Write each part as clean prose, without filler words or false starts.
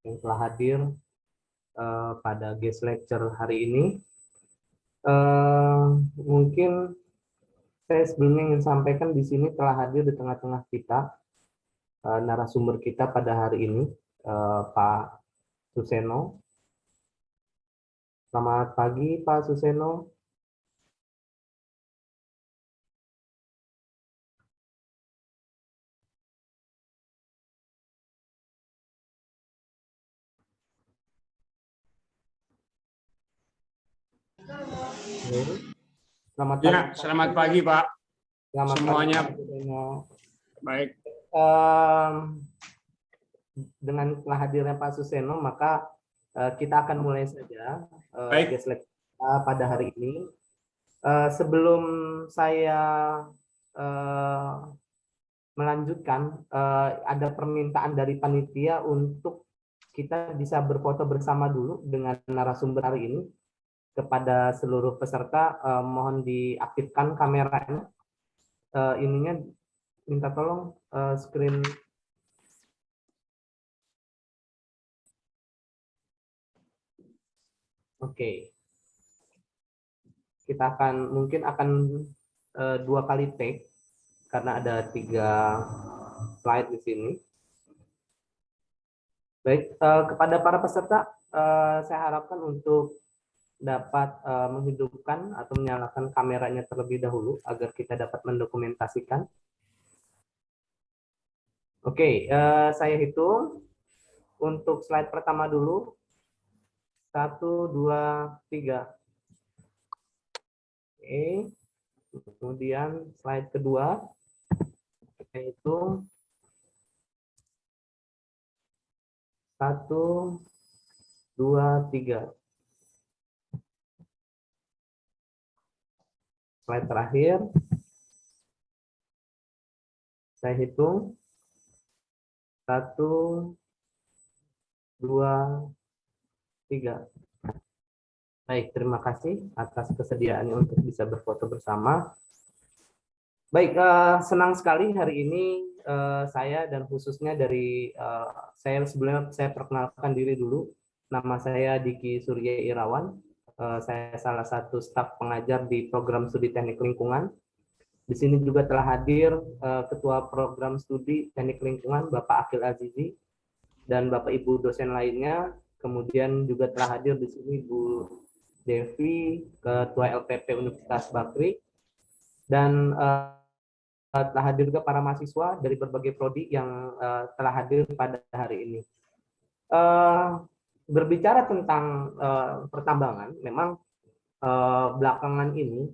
yang telah hadir pada guest lecture hari ini. Mungkin saya sebelumnya ingin sampaikan di sini telah hadir di tengah-tengah kita narasumber kita pada hari ini, Pak Suseno. Selamat pagi, Pak Suseno. Selamat pagi. Ya, selamat pagi, Pak. Selamat Semuanya pagi, Pak Suseno. baik. Dengan telah hadirnya Pak Suseno, maka kita akan mulai saja guest lecture pada hari ini. Sebelum saya melanjutkan, ada permintaan dari panitia untuk kita bisa berfoto bersama dulu dengan narasumber hari ini. Kepada seluruh peserta, mohon diaktifkan kameranya. Ininya minta tolong screen. Oke. Kita mungkin akan 2 kali take karena ada 3 slide di sini. Baik, kepada para peserta, saya harapkan untuk dapat menghidupkan atau menyalakan kameranya terlebih dahulu agar kita dapat mendokumentasikan. Oke, saya hitung untuk slide pertama dulu. 1, 2, 3. Oke, kemudian slide kedua. Kita hitung 1, 2, 3. Slide terakhir. Saya hitung 1, 2, 3. Baik, terima kasih atas kesediaannya untuk bisa berfoto bersama. Baik, senang sekali hari ini saya dan khususnya dari sebelumnya saya perkenalkan diri dulu. Nama saya Diki Surya Irawan. Saya salah satu staf pengajar di program studi teknik lingkungan. Di sini juga telah hadir Ketua Program Studi Teknik Lingkungan Bapak Akil Azizi dan Bapak Ibu dosen lainnya. Kemudian juga telah hadir di sini Bu Devi, Ketua LPP Universitas Bakri, dan telah hadir juga para mahasiswa dari berbagai prodi yang telah hadir pada hari ini. Berbicara tentang pertambangan, memang belakangan ini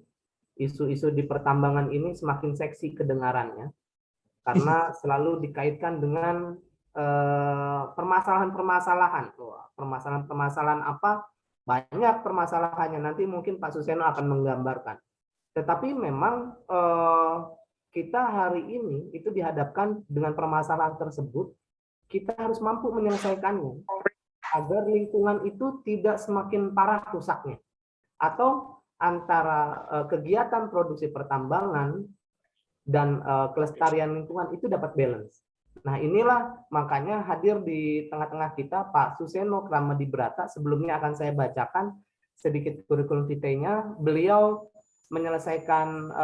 isu-isu di pertambangan ini semakin seksi kedengarannya karena selalu dikaitkan dengan permasalahan-permasalahan. Permasalahan-permasalahan apa? Banyak permasalahannya. Nanti mungkin Pak Suseno akan menggambarkan. Tetapi memang kita hari ini itu dihadapkan dengan permasalahan tersebut. Kita harus mampu menyelesaikannya agar lingkungan itu tidak semakin parah rusaknya. Atau antara kegiatan produksi pertambangan dan kelestarian lingkungan itu dapat balance. Nah, inilah makanya hadir di tengah-tengah kita Pak Suseno Kramadibrata. Sebelumnya akan saya bacakan sedikit kurikulum vitae-nya. Beliau menyelesaikan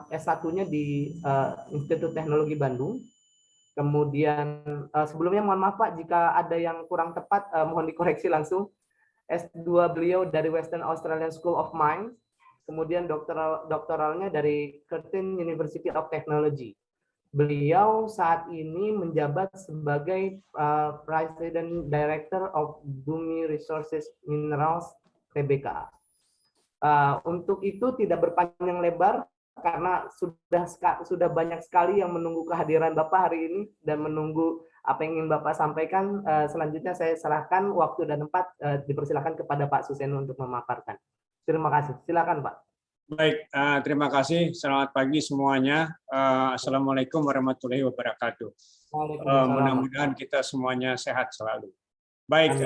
S1-nya di Institut Teknologi Bandung. Kemudian sebelumnya mohon maaf Pak jika ada yang kurang tepat, mohon dikoreksi langsung. S2 beliau dari Western Australian School of Mines. Kemudian doktoralnya dari Curtin University of Technology. Beliau saat ini menjabat sebagai President Director of Bumi Resources Minerals Tbk. Untuk itu tidak berpanjang lebar karena sudah banyak sekali yang menunggu kehadiran Bapak hari ini dan menunggu apa yang ingin Bapak sampaikan. Selanjutnya saya serahkan waktu dan tempat, dipersilakan kepada Pak Suseno untuk memaparkan. Terima kasih. Silakan Pak. Baik, terima kasih. Selamat pagi semuanya. Assalamualaikum warahmatullahi wabarakatuh. Mudah-mudahan kita semuanya sehat selalu. Baik,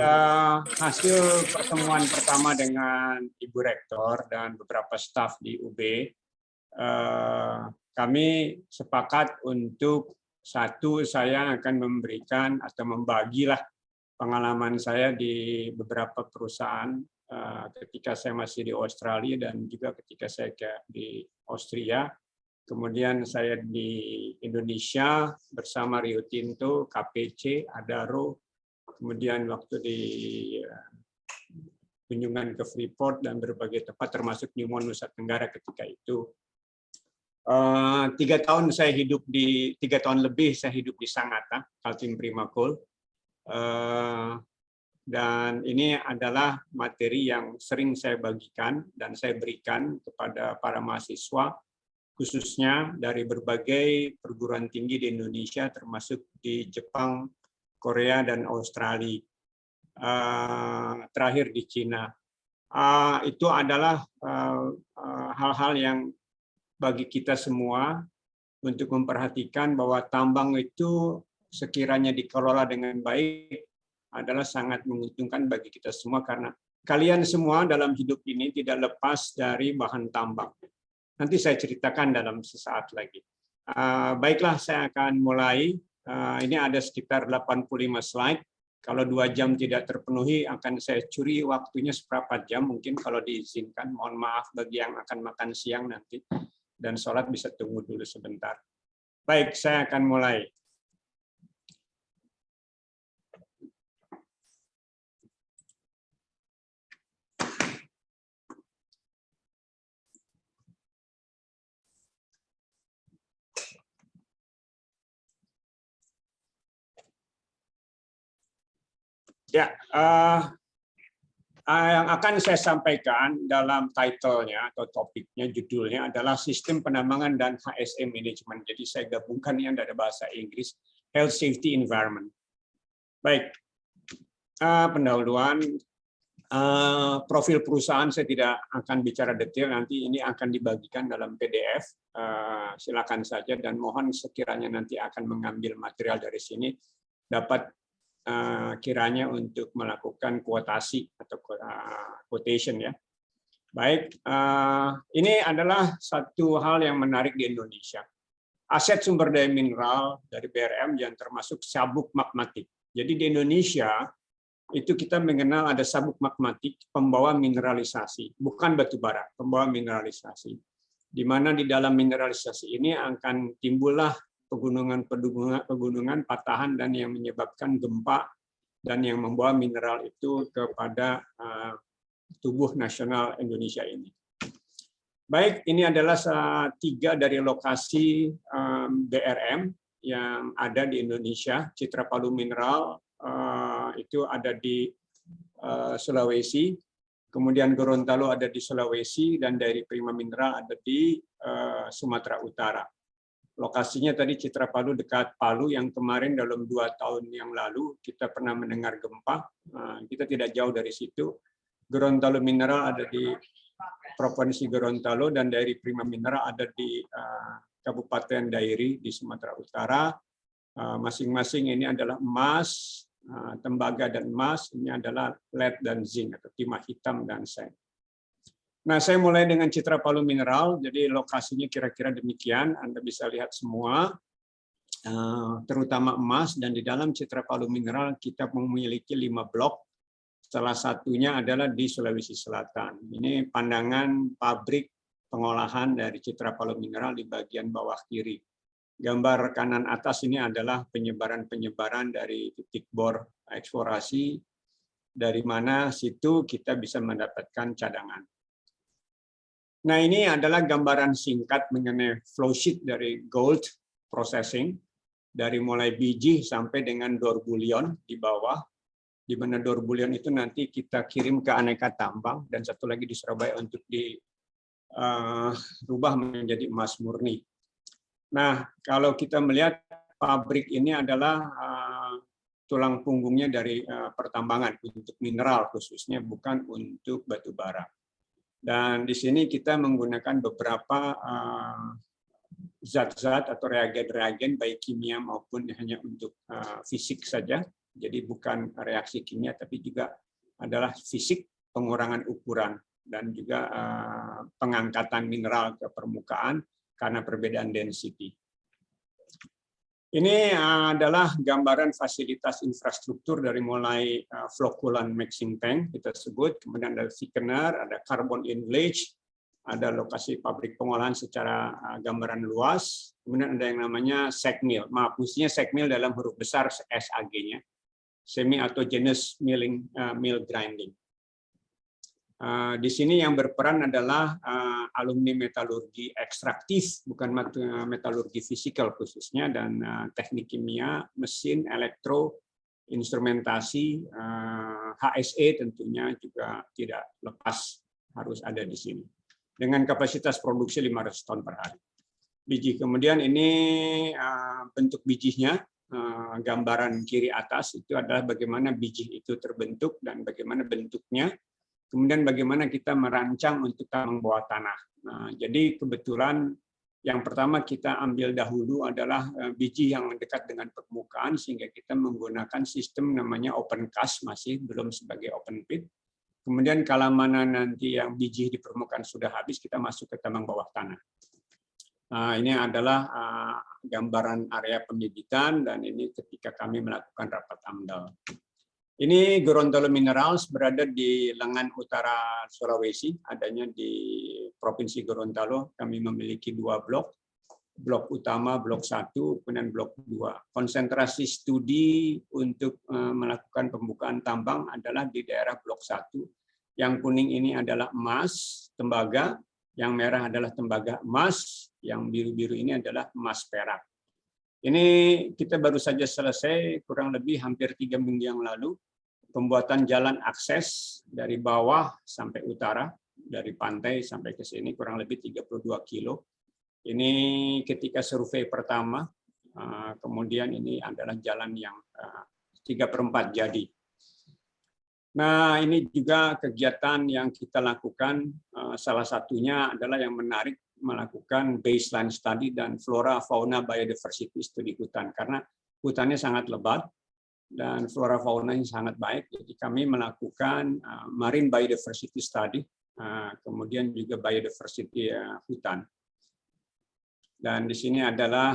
hasil pertemuan pertama dengan Ibu Rektor dan beberapa staf di UB, kami sepakat untuk satu, saya akan memberikan atau membagilah pengalaman saya di beberapa perusahaan ketika saya masih di Australia dan juga ketika saya di Austria. Kemudian saya di Indonesia bersama Rio Tinto, KPC, Adaro, kemudian waktu di kunjungan ke Freeport dan berbagai tempat termasuk Newmont Nusa Tenggara ketika itu. 3 tahun lebih saya hidup di Sangatta, Kaltim Prima Coal. Dan ini adalah materi yang sering saya bagikan dan saya berikan kepada para mahasiswa, khususnya dari berbagai perguruan tinggi di Indonesia, termasuk di Jepang, Korea, dan Australia. Terakhir di Cina. Itu adalah hal-hal yang bagi kita semua untuk memperhatikan bahwa tambang itu sekiranya dikelola dengan baik adalah sangat menguntungkan bagi kita semua, karena kalian semua dalam hidup ini tidak lepas dari bahan tambang. Nanti saya ceritakan dalam sesaat lagi. Baiklah, saya akan mulai. Ini ada sekitar 85 slide. Kalau 2 jam tidak terpenuhi, akan saya curi waktunya seperempat jam, mungkin kalau diizinkan. Mohon maaf bagi yang akan makan siang nanti. Dan sholat bisa tunggu dulu sebentar. Baik, saya akan mulai. Ya, yang akan saya sampaikan dalam title-nya atau topiknya, judulnya adalah Sistem Penambangan dan HSE Management. Jadi saya gabungkan yang dari bahasa Inggris, Health, Safety, Environment. Baik, pendahuluan, profil perusahaan saya tidak akan bicara detail, nanti ini akan dibagikan dalam PDF. Silakan saja, dan mohon sekiranya nanti akan mengambil material dari sini, dapat kiranya untuk melakukan kuotasi atau quotation ya. Baik, ini adalah satu hal yang menarik di Indonesia. Aset sumber daya mineral dari BRM yang termasuk sabuk magmatik. Jadi di Indonesia itu kita mengenal ada sabuk magmatik pembawa mineralisasi, bukan batu bara, pembawa mineralisasi. Di mana di dalam mineralisasi ini akan timbullah pegunungan, patahan, dan yang menyebabkan gempa dan yang membawa mineral itu kepada tubuh nasional Indonesia ini. Baik, ini adalah 3 dari lokasi BRM yang ada di Indonesia. Citra Palu Mineral itu ada di Sulawesi, kemudian Gorontalo ada di Sulawesi, dan dari Prima Mineral ada di Sumatera Utara. Lokasinya tadi Citra Palu dekat Palu, yang kemarin dalam 2 tahun yang lalu kita pernah mendengar gempa. Kita tidak jauh dari situ. Gorontalo Mineral ada di Provinsi Gorontalo, dan dari Prima Mineral ada di Kabupaten Dairi di Sumatera Utara. Masing-masing ini adalah emas, tembaga dan emas, ini adalah lead dan zinc atau timah hitam dan seng. Nah, saya mulai dengan Citra Palu Mineral, jadi lokasinya kira-kira demikian, Anda bisa lihat semua, terutama emas, dan di dalam Citra Palu Mineral kita memiliki 5 blok, salah satunya adalah di Sulawesi Selatan. Ini pandangan pabrik pengolahan dari Citra Palu Mineral di bagian bawah kiri. Gambar kanan atas ini adalah penyebaran-penyebaran dari titik bor eksplorasi, dari mana situ kita bisa mendapatkan cadangan. Nah, ini adalah gambaran singkat mengenai flow sheet dari gold processing, dari mulai biji sampai dengan d'Or bullion di bawah, di mana d'Or bullion itu nanti kita kirim ke Aneka Tambang, dan satu lagi di Surabaya untuk dirubah menjadi emas murni. Nah, kalau kita melihat pabrik ini adalah tulang punggungnya dari pertambangan untuk mineral khususnya, bukan untuk batu bara. Dan di sini kita menggunakan beberapa zat-zat atau reagen-reagen baik kimia maupun hanya untuk fisik saja. Jadi bukan reaksi kimia, tapi juga adalah fisik, pengurangan ukuran, dan juga pengangkatan mineral ke permukaan karena perbedaan density. Ini adalah gambaran fasilitas infrastruktur dari mulai flocculant mixing tank kita sebut, kemudian ada thickener, ada carbon inletch, ada lokasi pabrik pengolahan secara gambaran luas, kemudian ada yang namanya SAG mill. Maaf, mestinya SAG mill dalam huruf besar SAG-nya, semi autogenous mill grinding. Di sini yang berperan adalah alumni metalurgi ekstraktif, bukan metalurgi fisikal khususnya, dan teknik kimia, mesin, elektro, instrumentasi, HSE tentunya juga tidak lepas harus ada di sini. Dengan kapasitas produksi 500 ton per hari. Biji, kemudian ini bentuk bijinya, gambaran kiri atas itu adalah bagaimana biji itu terbentuk dan bagaimana bentuknya. Kemudian bagaimana kita merancang untuk tambang bawah tanah. Nah, jadi kebetulan yang pertama kita ambil dahulu adalah biji yang dekat dengan permukaan sehingga kita menggunakan sistem namanya open cast, masih belum sebagai open pit. Kemudian kalau mana nanti yang biji di permukaan sudah habis, kita masuk ke tambang bawah tanah. Nah, ini adalah gambaran area pembibitan dan ini ketika kami melakukan rapat AMDAL. Ini Gorontalo Minerals berada di lengan utara Sulawesi, adanya di Provinsi Gorontalo. Kami memiliki 2 blok, blok utama, blok 1, kemudian blok 2. Konsentrasi studi untuk melakukan pembukaan tambang adalah di daerah blok 1. Yang kuning ini adalah emas, tembaga, yang merah adalah tembaga emas, yang biru-biru ini adalah emas perak. Ini kita baru saja selesai kurang lebih hampir 3 minggu yang lalu pembuatan jalan akses dari bawah sampai utara, dari pantai sampai ke sini kurang lebih 32 kilo. Ini ketika survei pertama, kemudian ini adalah jalan yang 3/4 jadi. Nah, ini juga kegiatan yang kita lakukan, salah satunya adalah yang menarik, melakukan baseline study dan flora fauna biodiversity studi hutan, karena hutannya sangat lebat dan flora faunanya sangat baik. Jadi kami melakukan marine biodiversity study, kemudian juga biodiversity hutan. Dan di sini adalah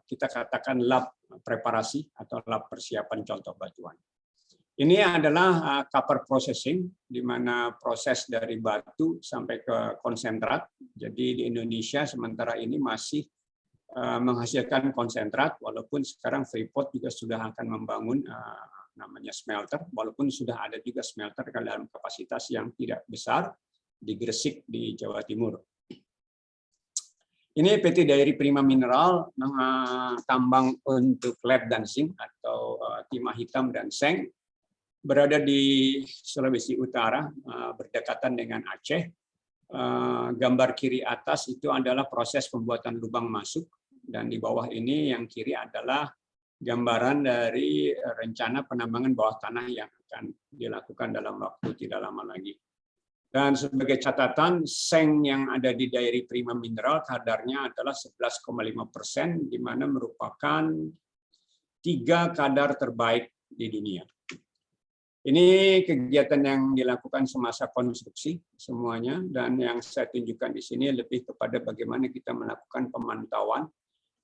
kita katakan lab preparasi atau lab persiapan contoh batuan. Ini adalah copper processing, di mana proses dari batu sampai ke konsentrat. Jadi di Indonesia sementara ini masih menghasilkan konsentrat, walaupun sekarang Freeport juga sudah akan membangun namanya smelter, walaupun sudah ada juga smelter dalam kapasitas yang tidak besar di Gresik di Jawa Timur. Ini PT Dairi Prima Mineral, tambang untuk lead dan zinc atau timah hitam dan seng, berada di Sulawesi Utara, berdekatan dengan Aceh. Gambar kiri atas itu adalah proses pembuatan lubang masuk, dan di bawah ini yang kiri adalah gambaran dari rencana penambangan bawah tanah yang akan dilakukan dalam waktu tidak lama lagi. Dan sebagai catatan, seng yang ada di Dairi Prima Mineral kadarnya adalah 11,5%, di mana merupakan 3 kadar terbaik di dunia. Ini kegiatan yang dilakukan semasa konstruksi semuanya, dan yang saya tunjukkan di sini lebih kepada bagaimana kita melakukan pemantauan,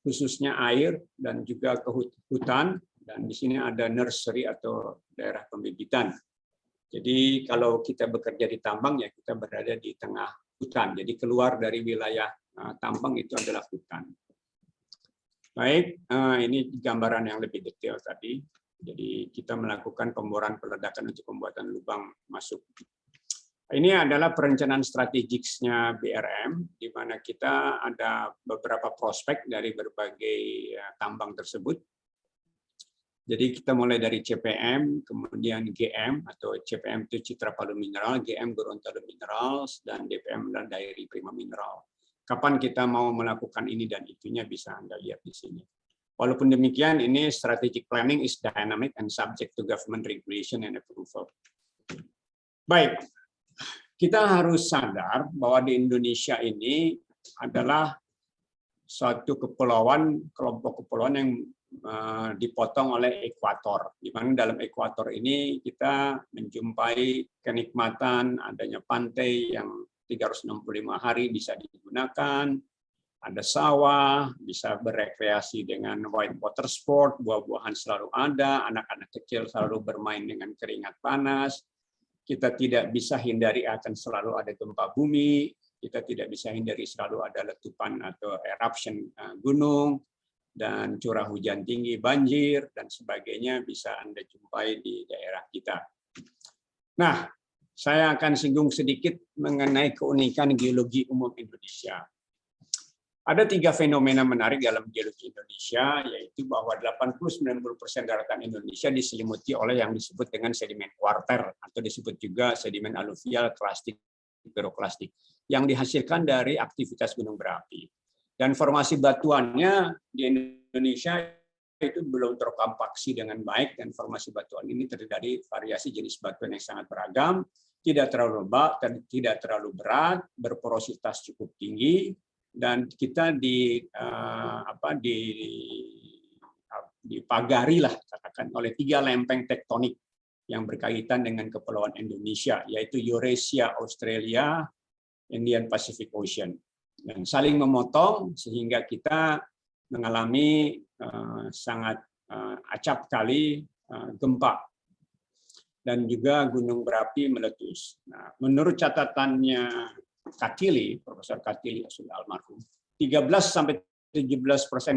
khususnya air dan juga ke hutan, dan di sini ada nursery atau daerah pembibitan. Jadi kalau kita bekerja di tambang ya kita berada di tengah hutan, jadi keluar dari wilayah tambang itu adalah hutan. Baik, ini gambaran yang lebih detail tadi. Jadi kita melakukan pemboran peledakan untuk pembuatan lubang masuk. Ini adalah perencanaan strategisnya BRM, di mana kita ada beberapa prospek dari berbagai tambang tersebut. Jadi kita mulai dari CPM, kemudian GM atau CPM itu Citra Palu Mineral, GM Gorontalo Minerals, dan DPM dan Dairi Prima Mineral. Kapan kita mau melakukan ini dan itunya bisa Anda lihat di sini. Walaupun demikian, ini strategic planning is dynamic and subject to government regulation and approval. Baik, kita harus sadar bahwa di Indonesia ini adalah suatu kepulauan, kelompok kepulauan yang dipotong oleh ekuator. Di mana dalam ekuator ini kita menjumpai kenikmatan adanya pantai yang 365 hari bisa digunakan, ada sawah, bisa berekreasi dengan white water sport, buah-buahan selalu ada, anak-anak kecil selalu bermain dengan keringat panas. Kita tidak bisa hindari akan selalu ada gempa bumi, kita tidak bisa hindari selalu ada letupan atau eruption gunung, dan curah hujan tinggi, banjir, dan sebagainya bisa Anda jumpai di daerah kita. Nah, saya akan singgung sedikit mengenai keunikan geologi umum Indonesia. Ada 3 fenomena menarik dalam geologi Indonesia, yaitu bahwa 80-90% daratan Indonesia diselimuti oleh yang disebut dengan sedimen kuarter, atau disebut juga sedimen aluvial, klastik, piroklastik, yang dihasilkan dari aktivitas gunung berapi. Dan formasi batuannya di Indonesia itu belum terkompaksi dengan baik, dan formasi batuan ini terdiri dari variasi jenis batuan yang sangat beragam, tidak terlalu lembab, tidak terlalu berat, berporositas cukup tinggi, dan kita dipagari lah katakan oleh 3 lempeng tektonik yang berkaitan dengan kepulauan Indonesia, yaitu Eurasia, Australia, Indian Pacific Ocean, dan saling memotong sehingga kita mengalami sangat acap kali gempa dan juga gunung berapi meletus. Nah, menurut catatannya Katilli, Profesor Katilli sudah almarhum, 13-17%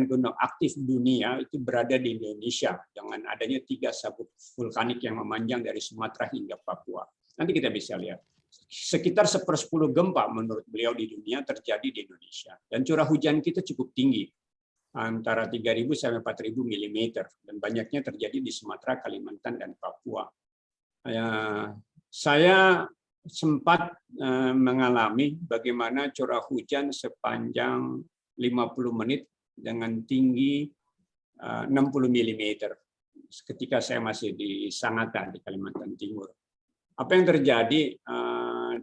gunung aktif dunia itu berada di Indonesia dengan adanya 3 sabuk vulkanik yang memanjang dari Sumatera hingga Papua. Nanti kita bisa lihat. Sekitar 1/10 gempa menurut beliau di dunia terjadi di Indonesia. Dan curah hujan kita cukup tinggi, antara 3.000 sampai 4.000 mm, dan banyaknya terjadi di Sumatera, Kalimantan, dan Papua. Saya sempat mengalami bagaimana curah hujan sepanjang 50 menit dengan tinggi 60 mm ketika saya masih di Sangatta di Kalimantan Timur. Apa yang terjadi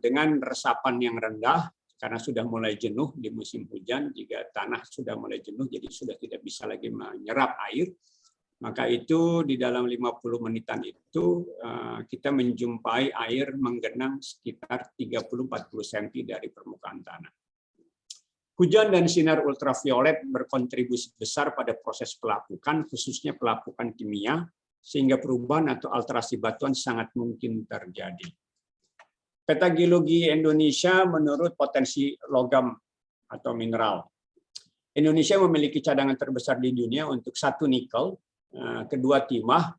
dengan resapan yang rendah karena sudah mulai jenuh di musim hujan, jika tanah sudah mulai jenuh jadi sudah tidak bisa lagi menyerap air, maka itu di dalam 50 menitan itu kita menjumpai air menggenang sekitar 30-40 cm dari permukaan tanah. Hujan dan sinar ultraviolet berkontribusi besar pada proses pelapukan, khususnya pelapukan kimia, sehingga perubahan atau alterasi batuan sangat mungkin terjadi. Peta geologi Indonesia menurut potensi logam atau mineral. Indonesia memiliki cadangan terbesar di dunia untuk 1 nikel, kedua timah,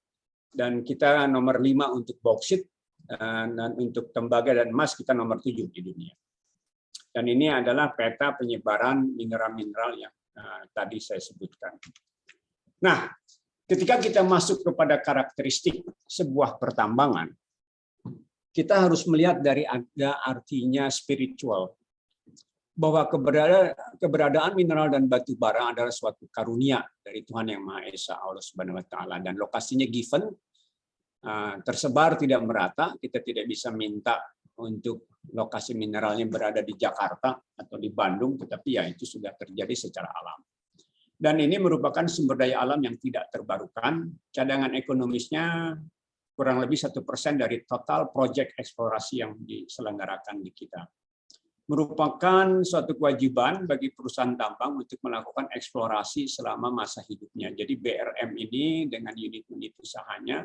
dan kita nomor 5 untuk bauksit, dan untuk tembaga dan emas kita nomor 7 di dunia. Dan ini adalah peta penyebaran mineral-mineral yang tadi saya sebutkan. Nah, ketika kita masuk kepada karakteristik sebuah pertambangan, kita harus melihat dari ada artinya spiritual, bahwa keberadaan mineral dan batu bara adalah suatu karunia dari Tuhan Yang Maha Esa, Allah Subhanahu wa Ta'ala, dan lokasinya given, tersebar tidak merata. Kita tidak bisa minta untuk lokasi mineralnya berada di Jakarta atau di Bandung, tetapi ya itu sudah terjadi secara alam. Dan ini merupakan sumber daya alam yang tidak terbarukan. Cadangan ekonomisnya kurang lebih 1% dari total proyek eksplorasi yang diselenggarakan di kita. Merupakan suatu kewajiban bagi perusahaan tambang untuk melakukan eksplorasi selama masa hidupnya. Jadi BRM ini dengan unit-unit usahanya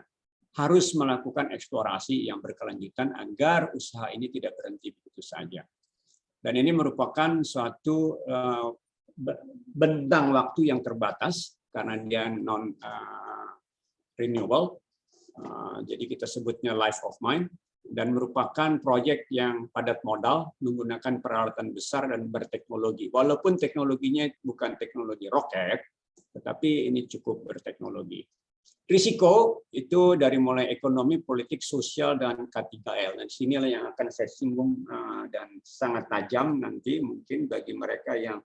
harus melakukan eksplorasi yang berkelanjutan agar usaha ini tidak berhenti begitu saja. Dan ini merupakan suatu bentang waktu yang terbatas karena dia non-renewable. Jadi kita sebutnya life of mine, dan merupakan proyek yang padat modal, menggunakan peralatan besar dan berteknologi. Walaupun teknologinya bukan teknologi roket, tetapi ini cukup berteknologi. Risiko itu dari mulai ekonomi, politik, sosial, dan K3L. Dan sinilah yang akan saya singgung dan sangat tajam nanti mungkin bagi mereka yang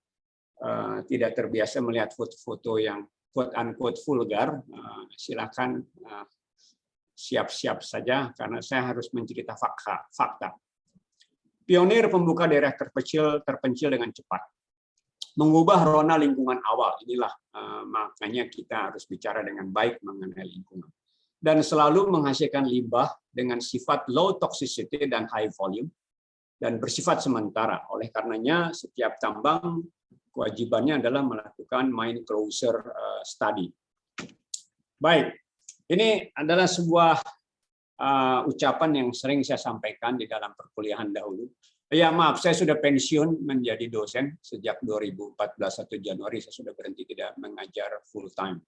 tidak terbiasa melihat foto-foto yang quote-unquote vulgar, silakan siap-siap saja karena saya harus mencerita fakta. Pionir pembuka daerah terpencil dengan cepat. Mengubah rona lingkungan awal, inilah makanya kita harus bicara dengan baik mengenai lingkungan. Dan selalu menghasilkan limbah dengan sifat low toxicity dan high volume, dan bersifat sementara. Oleh karenanya setiap tambang kewajibannya adalah melakukan mine closure study. Baik, ini adalah sebuah ucapan yang sering saya sampaikan di dalam perkuliahan dahulu. Ya maaf, saya sudah pensiun menjadi dosen sejak 2014 1 Januari, saya sudah berhenti tidak mengajar full time.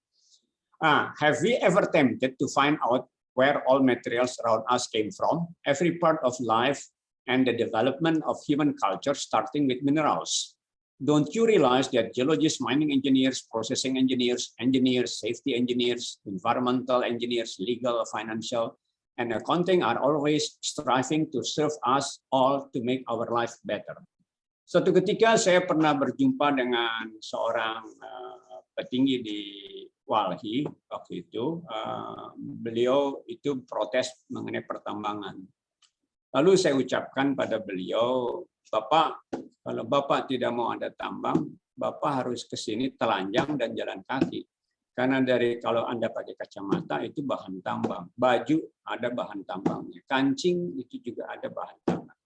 Have we ever tempted to find out where all materials around us came from? Every part of life and the development of human culture starting with minerals. Don't you realize that geologists, mining engineers, processing engineers, safety engineers, environmental engineers, legal, financial, and accounting are always striving to serve us all to make our life better. Suatu ketika saya pernah berjumpa dengan seorang petinggi di Walhi waktu itu. Beliau itu protes mengenai pertambangan. Lalu saya ucapkan pada beliau, Bapak, kalau Bapak tidak mau ada tambang, Bapak harus ke sini telanjang dan jalan kaki. Karena kalau Anda pakai kacamata itu bahan tambang, baju ada bahan tambangnya, kancing itu juga ada bahan tambang.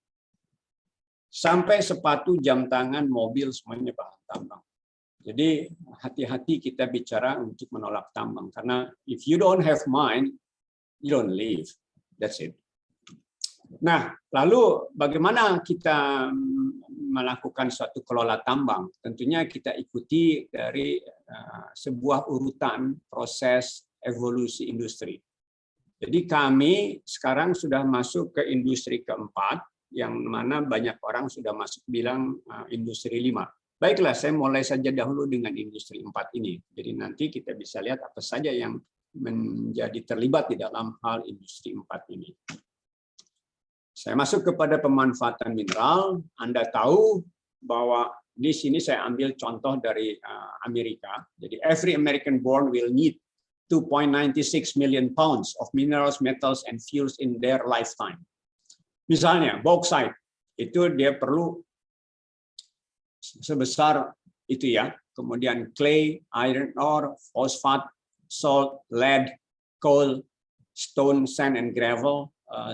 Sampai sepatu, jam tangan, mobil semuanya bahan tambang. Jadi hati-hati kita bicara untuk menolak tambang karena if you don't have mind, you don't live. That's it. Nah, lalu bagaimana kita melakukan suatu kelola tambang? Tentunya kita ikuti dari sebuah urutan proses evolusi industri. Jadi kami sekarang sudah masuk ke industri keempat, yang mana banyak orang sudah masuk bilang industri 5. Baiklah, saya mulai saja dahulu dengan industri 4 ini. Jadi nanti kita bisa lihat apa saja yang menjadi terlibat di dalam hal industri 4 ini. Saya masuk kepada pemanfaatan mineral. Anda tahu bahwa di sini saya ambil contoh dari Amerika. Jadi every American born will need 2.96 million pounds of minerals, metals, and fuels in their lifetime. Misalnya bauxite itu dia perlu sebesar itu ya. Kemudian clay, iron ore, phosphate, salt, lead, coal, stone, sand, and gravel.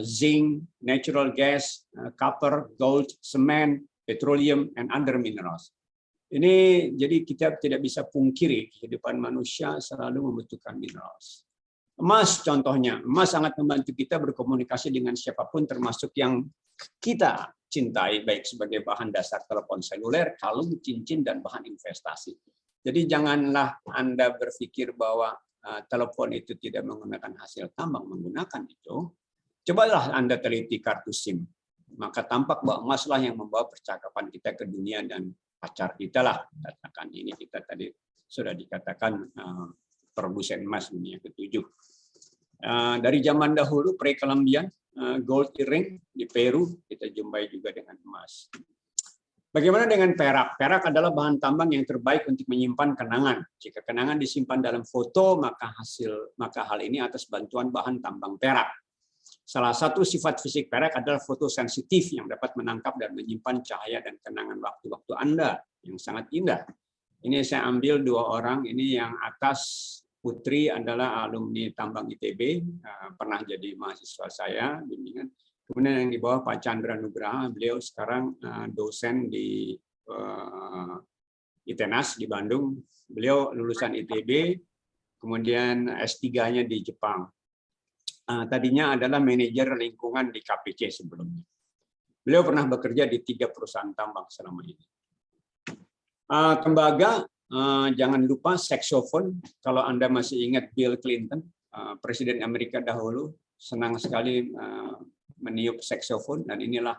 Zinc, natural gas, copper, gold, cement, petroleum, and other minerals. Ini jadi kita tidak bisa pungkiri kehidupan manusia selalu membutuhkan minerals. Emas contohnya, emas sangat membantu kita berkomunikasi dengan siapapun termasuk yang kita cintai baik sebagai bahan dasar telepon seluler, kalung, cincin, dan bahan investasi. Jadi janganlah Anda berpikir bahwa telepon itu tidak menggunakan hasil tambang, menggunakan itu. Cobalah Anda teliti kartu SIM, maka tampak bahwa emaslah yang membawa percakapan kita ke dunia dan pacar kita lah. Katakan ini kita tadi sudah dikatakan produsen emas dunia ke-7. Dari zaman dahulu pre-Columbian, gold earring di Peru kita jumpai juga dengan emas. Bagaimana dengan perak? Perak adalah bahan tambang yang terbaik untuk menyimpan kenangan. Jika kenangan disimpan dalam foto, maka hal ini atas bantuan bahan tambang perak. Salah satu sifat fisik perak adalah fotosensitif yang dapat menangkap dan menyimpan cahaya dan kenangan waktu-waktu Anda yang sangat indah. Ini saya ambil 2 orang, ini yang atas Putri adalah alumni tambang ITB, pernah jadi mahasiswa saya bimbingan. Kemudian yang di bawah Pak Chandra Nugraha, beliau sekarang dosen di ITENAS di Bandung. Beliau lulusan ITB, kemudian S3-nya di Jepang. Tadinya adalah manajer lingkungan di KPC sebelumnya. Beliau pernah bekerja di 3 perusahaan tambang selama ini. Tembaga, jangan lupa saksofon. Kalau Anda masih ingat Bill Clinton, Presiden Amerika dahulu, senang sekali meniup saksofon, dan inilah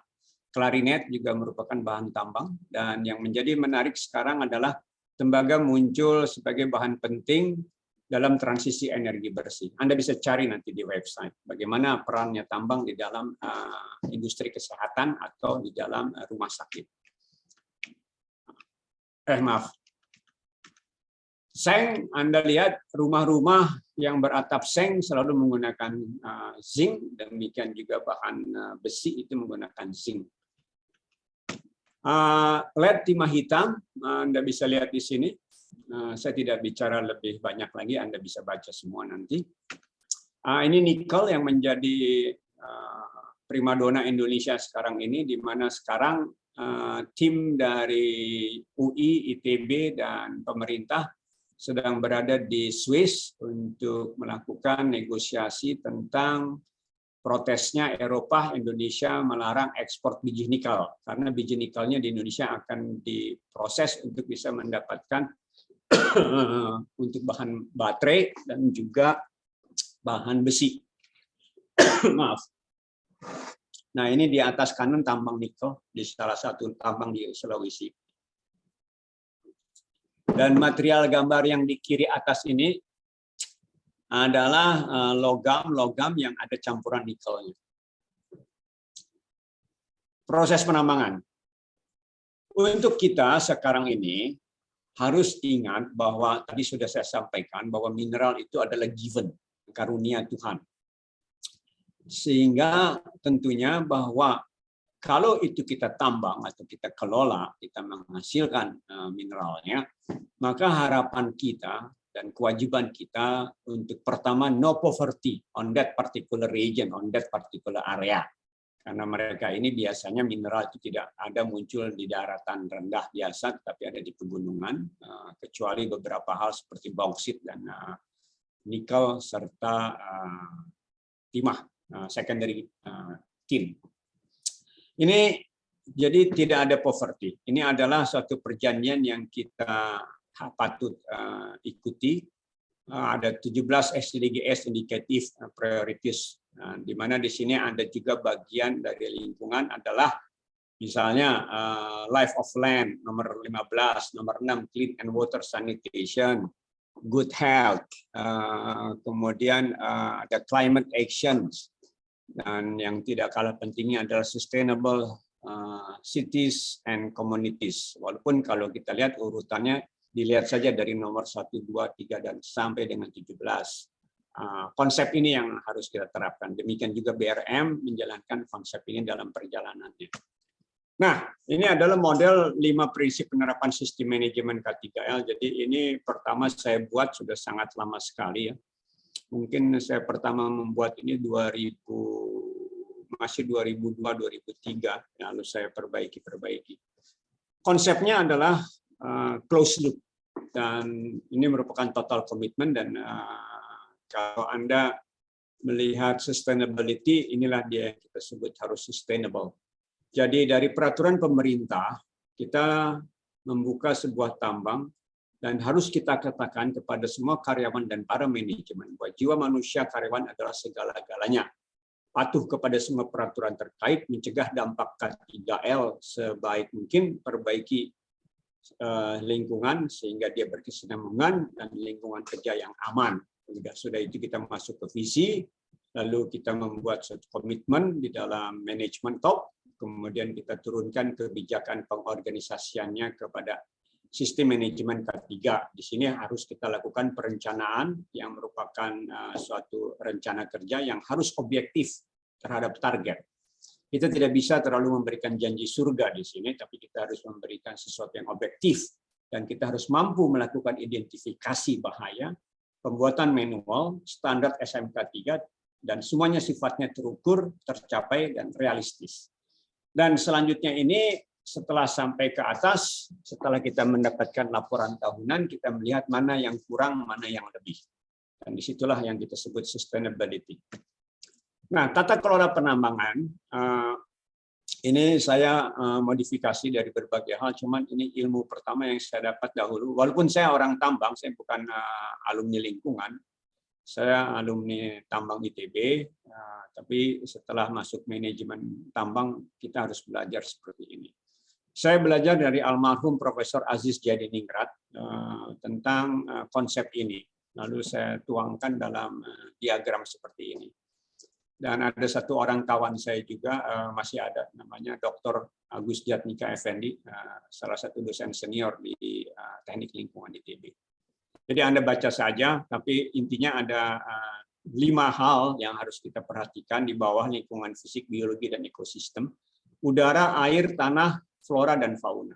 klarinet juga merupakan bahan tambang. Dan yang menjadi menarik sekarang adalah tembaga muncul sebagai bahan penting dalam transisi energi bersih. Anda bisa cari nanti di website bagaimana perannya tambang di dalam industri kesehatan atau di dalam rumah sakit. Maaf. Seng, Anda lihat rumah-rumah yang beratap seng selalu menggunakan zinc, demikian juga bahan besi itu menggunakan zinc. LED timah hitam, Anda bisa lihat di sini. Saya tidak bicara lebih banyak lagi, Anda bisa baca semua nanti. Ini nikel yang menjadi primadona Indonesia sekarang ini, di mana sekarang tim dari UI, ITB, dan pemerintah sedang berada di Swiss untuk melakukan negosiasi tentang protesnya Eropa Indonesia melarang ekspor biji nikel, karena biji nikelnya di Indonesia akan diproses untuk bisa mendapatkan untuk bahan baterai dan juga bahan besi. Maaf. Nah, ini di atas kanan tambang nikel di salah satu tambang di Sulawesi. Dan material gambar yang di kiri atas ini adalah logam-logam yang ada campuran nikelnya. Proses penambangan. Untuk kita sekarang ini harus ingat bahwa tadi sudah saya sampaikan bahwa mineral itu adalah given, karunia Tuhan. Sehingga tentunya bahwa kalau itu kita tambang atau kita kelola, kita menghasilkan mineralnya, maka harapan kita dan kewajiban kita untuk pertama no poverty on that particular region, on that particular area. Karena mereka ini biasanya mineral itu tidak ada muncul di daratan rendah biasa, tapi ada di pegunungan, kecuali beberapa hal seperti bauksit dan nikel serta timah, secondary tin. Ini jadi tidak ada poverty. Ini adalah suatu perjanjian yang kita patut ikuti. Ada 17 SDGs indikatif priorities, di mana di sini ada juga bagian dari lingkungan adalah misalnya life of land nomor 15, nomor 6 clean and water sanitation, good health, kemudian ada climate actions. Dan yang tidak kalah pentingnya adalah sustainable cities and communities. Walaupun kalau kita lihat urutannya, dilihat saja dari nomor 1, 2, 3, dan sampai dengan 17. Konsep ini yang harus kita terapkan. Demikian juga BRM menjalankan konsep ini dalam perjalanannya. Nah, ini adalah model 5 prinsip penerapan sistem manajemen K3L. Jadi ini pertama saya buat sudah sangat lama sekali ya. Mungkin saya pertama membuat ini masih 2002-2003, lalu saya perbaiki. Konsepnya adalah closed loop, dan ini merupakan total komitmen. Dan kalau Anda melihat sustainability, inilah dia yang kita sebut harus sustainable. Jadi dari peraturan pemerintah, kita membuka sebuah tambang, dan harus kita katakan kepada semua karyawan dan para manajemen bahwa jiwa manusia karyawan adalah segala-galanya. Patuh kepada semua peraturan terkait, mencegah dampak K3L sebaik mungkin, perbaiki lingkungan sehingga dia berkesinambungan, dan lingkungan kerja yang aman. Sudah itu kita masuk ke visi, lalu kita membuat suatu komitmen di dalam manajemen top, kemudian kita turunkan kebijakan pengorganisasiannya kepada sistem manajemen K3. Di sini harus kita lakukan perencanaan yang merupakan suatu rencana kerja yang harus objektif terhadap target. Kita tidak bisa terlalu memberikan janji surga di sini, tapi kita harus memberikan sesuatu yang objektif. Dan kita harus mampu melakukan identifikasi bahaya, pembuatan manual, standar SMK3, dan semuanya sifatnya terukur, tercapai, dan realistis. Dan selanjutnya ini, setelah sampai ke atas, setelah kita mendapatkan laporan tahunan, kita melihat mana yang kurang, mana yang lebih. Dan disitulah yang kita sebut sustainability. Nah, tata kelola penambangan, ini saya modifikasi dari berbagai hal, cuman ini ilmu pertama yang saya dapat dahulu. Walaupun saya orang tambang, saya bukan alumni lingkungan, saya alumni tambang ITB, tapi setelah masuk manajemen tambang, kita harus belajar seperti ini. Saya belajar dari almarhum Profesor Aziz Jadiningrat tentang konsep ini. Lalu saya tuangkan dalam diagram seperti ini. Dan ada satu orang kawan saya juga masih ada, namanya Dr. Agus Jatnika Effendi, salah satu dosen senior di Teknik Lingkungan ITB. Jadi Anda baca saja, tapi intinya ada 5 hal yang harus kita perhatikan di bawah lingkungan fisik, biologi, dan ekosistem. Udara, air, tanah, flora, dan fauna.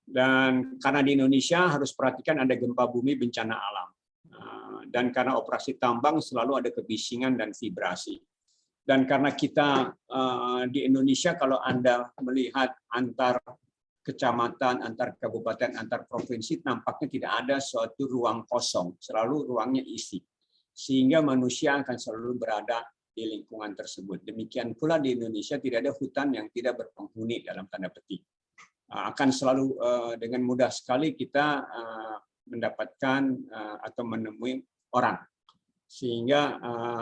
Dan karena di Indonesia harus perhatikan ada gempa bumi, bencana alam. Dan karena operasi tambang selalu ada kebisingan dan vibrasi. Dan karena kita di Indonesia, kalau Anda melihat antar kecamatan, antar kabupaten, antar provinsi, nampaknya tidak ada suatu ruang kosong, selalu ruangnya isi. Sehingga manusia akan selalu berada di lingkungan tersebut. Demikian pula di Indonesia tidak ada hutan yang tidak berpenghuni dalam tanda petik. Akan selalu dengan mudah sekali kita mendapatkan atau menemui orang. Sehingga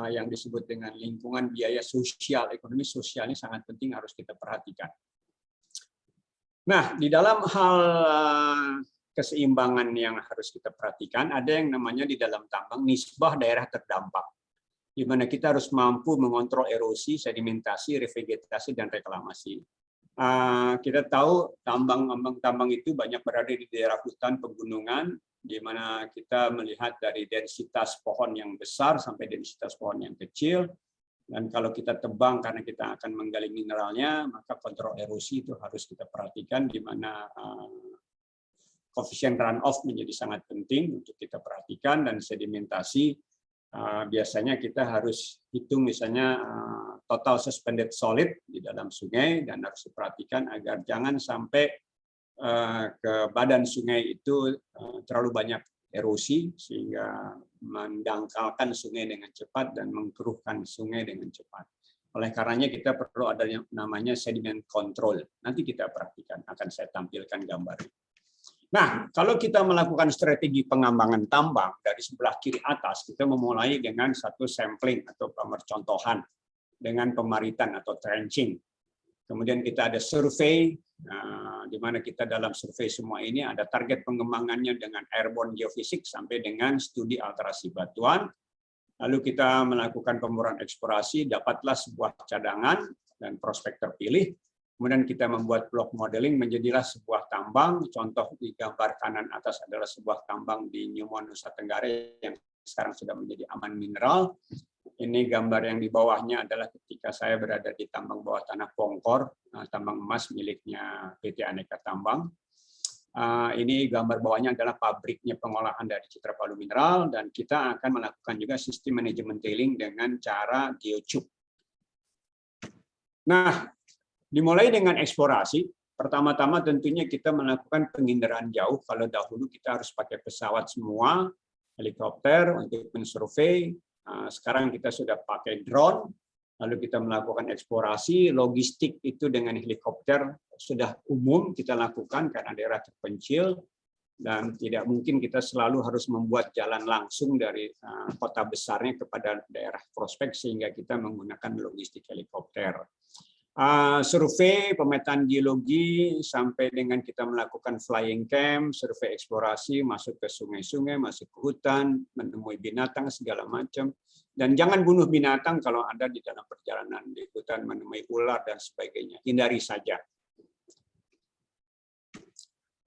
yang disebut dengan lingkungan biaya sosial, ekonomi sosial ini sangat penting, harus kita perhatikan. Nah, di dalam hal keseimbangan yang harus kita perhatikan, ada yang namanya di dalam tambang nisbah daerah terdampak, di mana kita harus mampu mengontrol erosi, sedimentasi, revegetasi, dan reklamasi. Kita tahu tambang itu banyak berada di daerah hutan pegunungan, di mana kita melihat dari densitas pohon yang besar sampai densitas pohon yang kecil. Dan kalau kita tebang karena kita akan menggali mineralnya, maka kontrol erosi itu harus kita perhatikan, di mana koefisien runoff menjadi sangat penting untuk kita perhatikan, dan sedimentasi biasanya kita harus hitung misalnya total suspended solid di dalam sungai, dan harus diperhatikan agar jangan sampai ke badan sungai itu terlalu banyak erosi sehingga mendangkalkan sungai dengan cepat dan mengkeruhkan sungai dengan cepat. Oleh karenanya kita perlu ada yang namanya sediment control. Nanti kita perhatikan, akan saya tampilkan gambarnya. Nah, kalau kita melakukan strategi pengembangan tambang dari sebelah kiri atas, kita memulai dengan satu sampling atau pemercontohan dengan pemaritan atau trenching. Kemudian kita ada survei, di mana kita dalam survei semua ini ada target pengembangannya dengan airborne geofisik sampai dengan studi alterasi batuan. Lalu kita melakukan pemburuan eksplorasi, dapatlah sebuah cadangan dan prospek terpilih. Kemudian kita membuat block modeling, menjadilah sebuah tambang. Contoh di gambar kanan atas adalah sebuah tambang di Newmont, Nusa Tenggara yang sekarang sudah menjadi aman mineral. Ini gambar yang di bawahnya adalah ketika saya berada di tambang bawah tanah Pongkor, tambang emas miliknya PT Aneka Tambang. Ini gambar bawahnya adalah pabriknya pengolahan dari Citra Palu Mineral, dan kita akan melakukan juga sistem manajemen tailing dengan cara geotube. Nah, dimulai dengan eksplorasi. Pertama-tama tentunya kita melakukan penginderaan jauh. Kalau dahulu kita harus pakai pesawat semua, helikopter untuk mensurvei. Sekarang kita sudah pakai drone, lalu kita melakukan eksplorasi. Logistik itu dengan helikopter sudah umum kita lakukan karena daerah terpencil, dan tidak mungkin kita selalu harus membuat jalan langsung dari kota besarnya kepada daerah prospek, sehingga kita menggunakan logistik helikopter. Survei, pemetaan geologi, sampai dengan kita melakukan flying camp, survei eksplorasi, masuk ke sungai-sungai, masuk ke hutan, menemui binatang segala macam. Dan jangan bunuh binatang kalau Anda di dalam perjalanan di hutan menemui ular dan sebagainya. Hindari saja.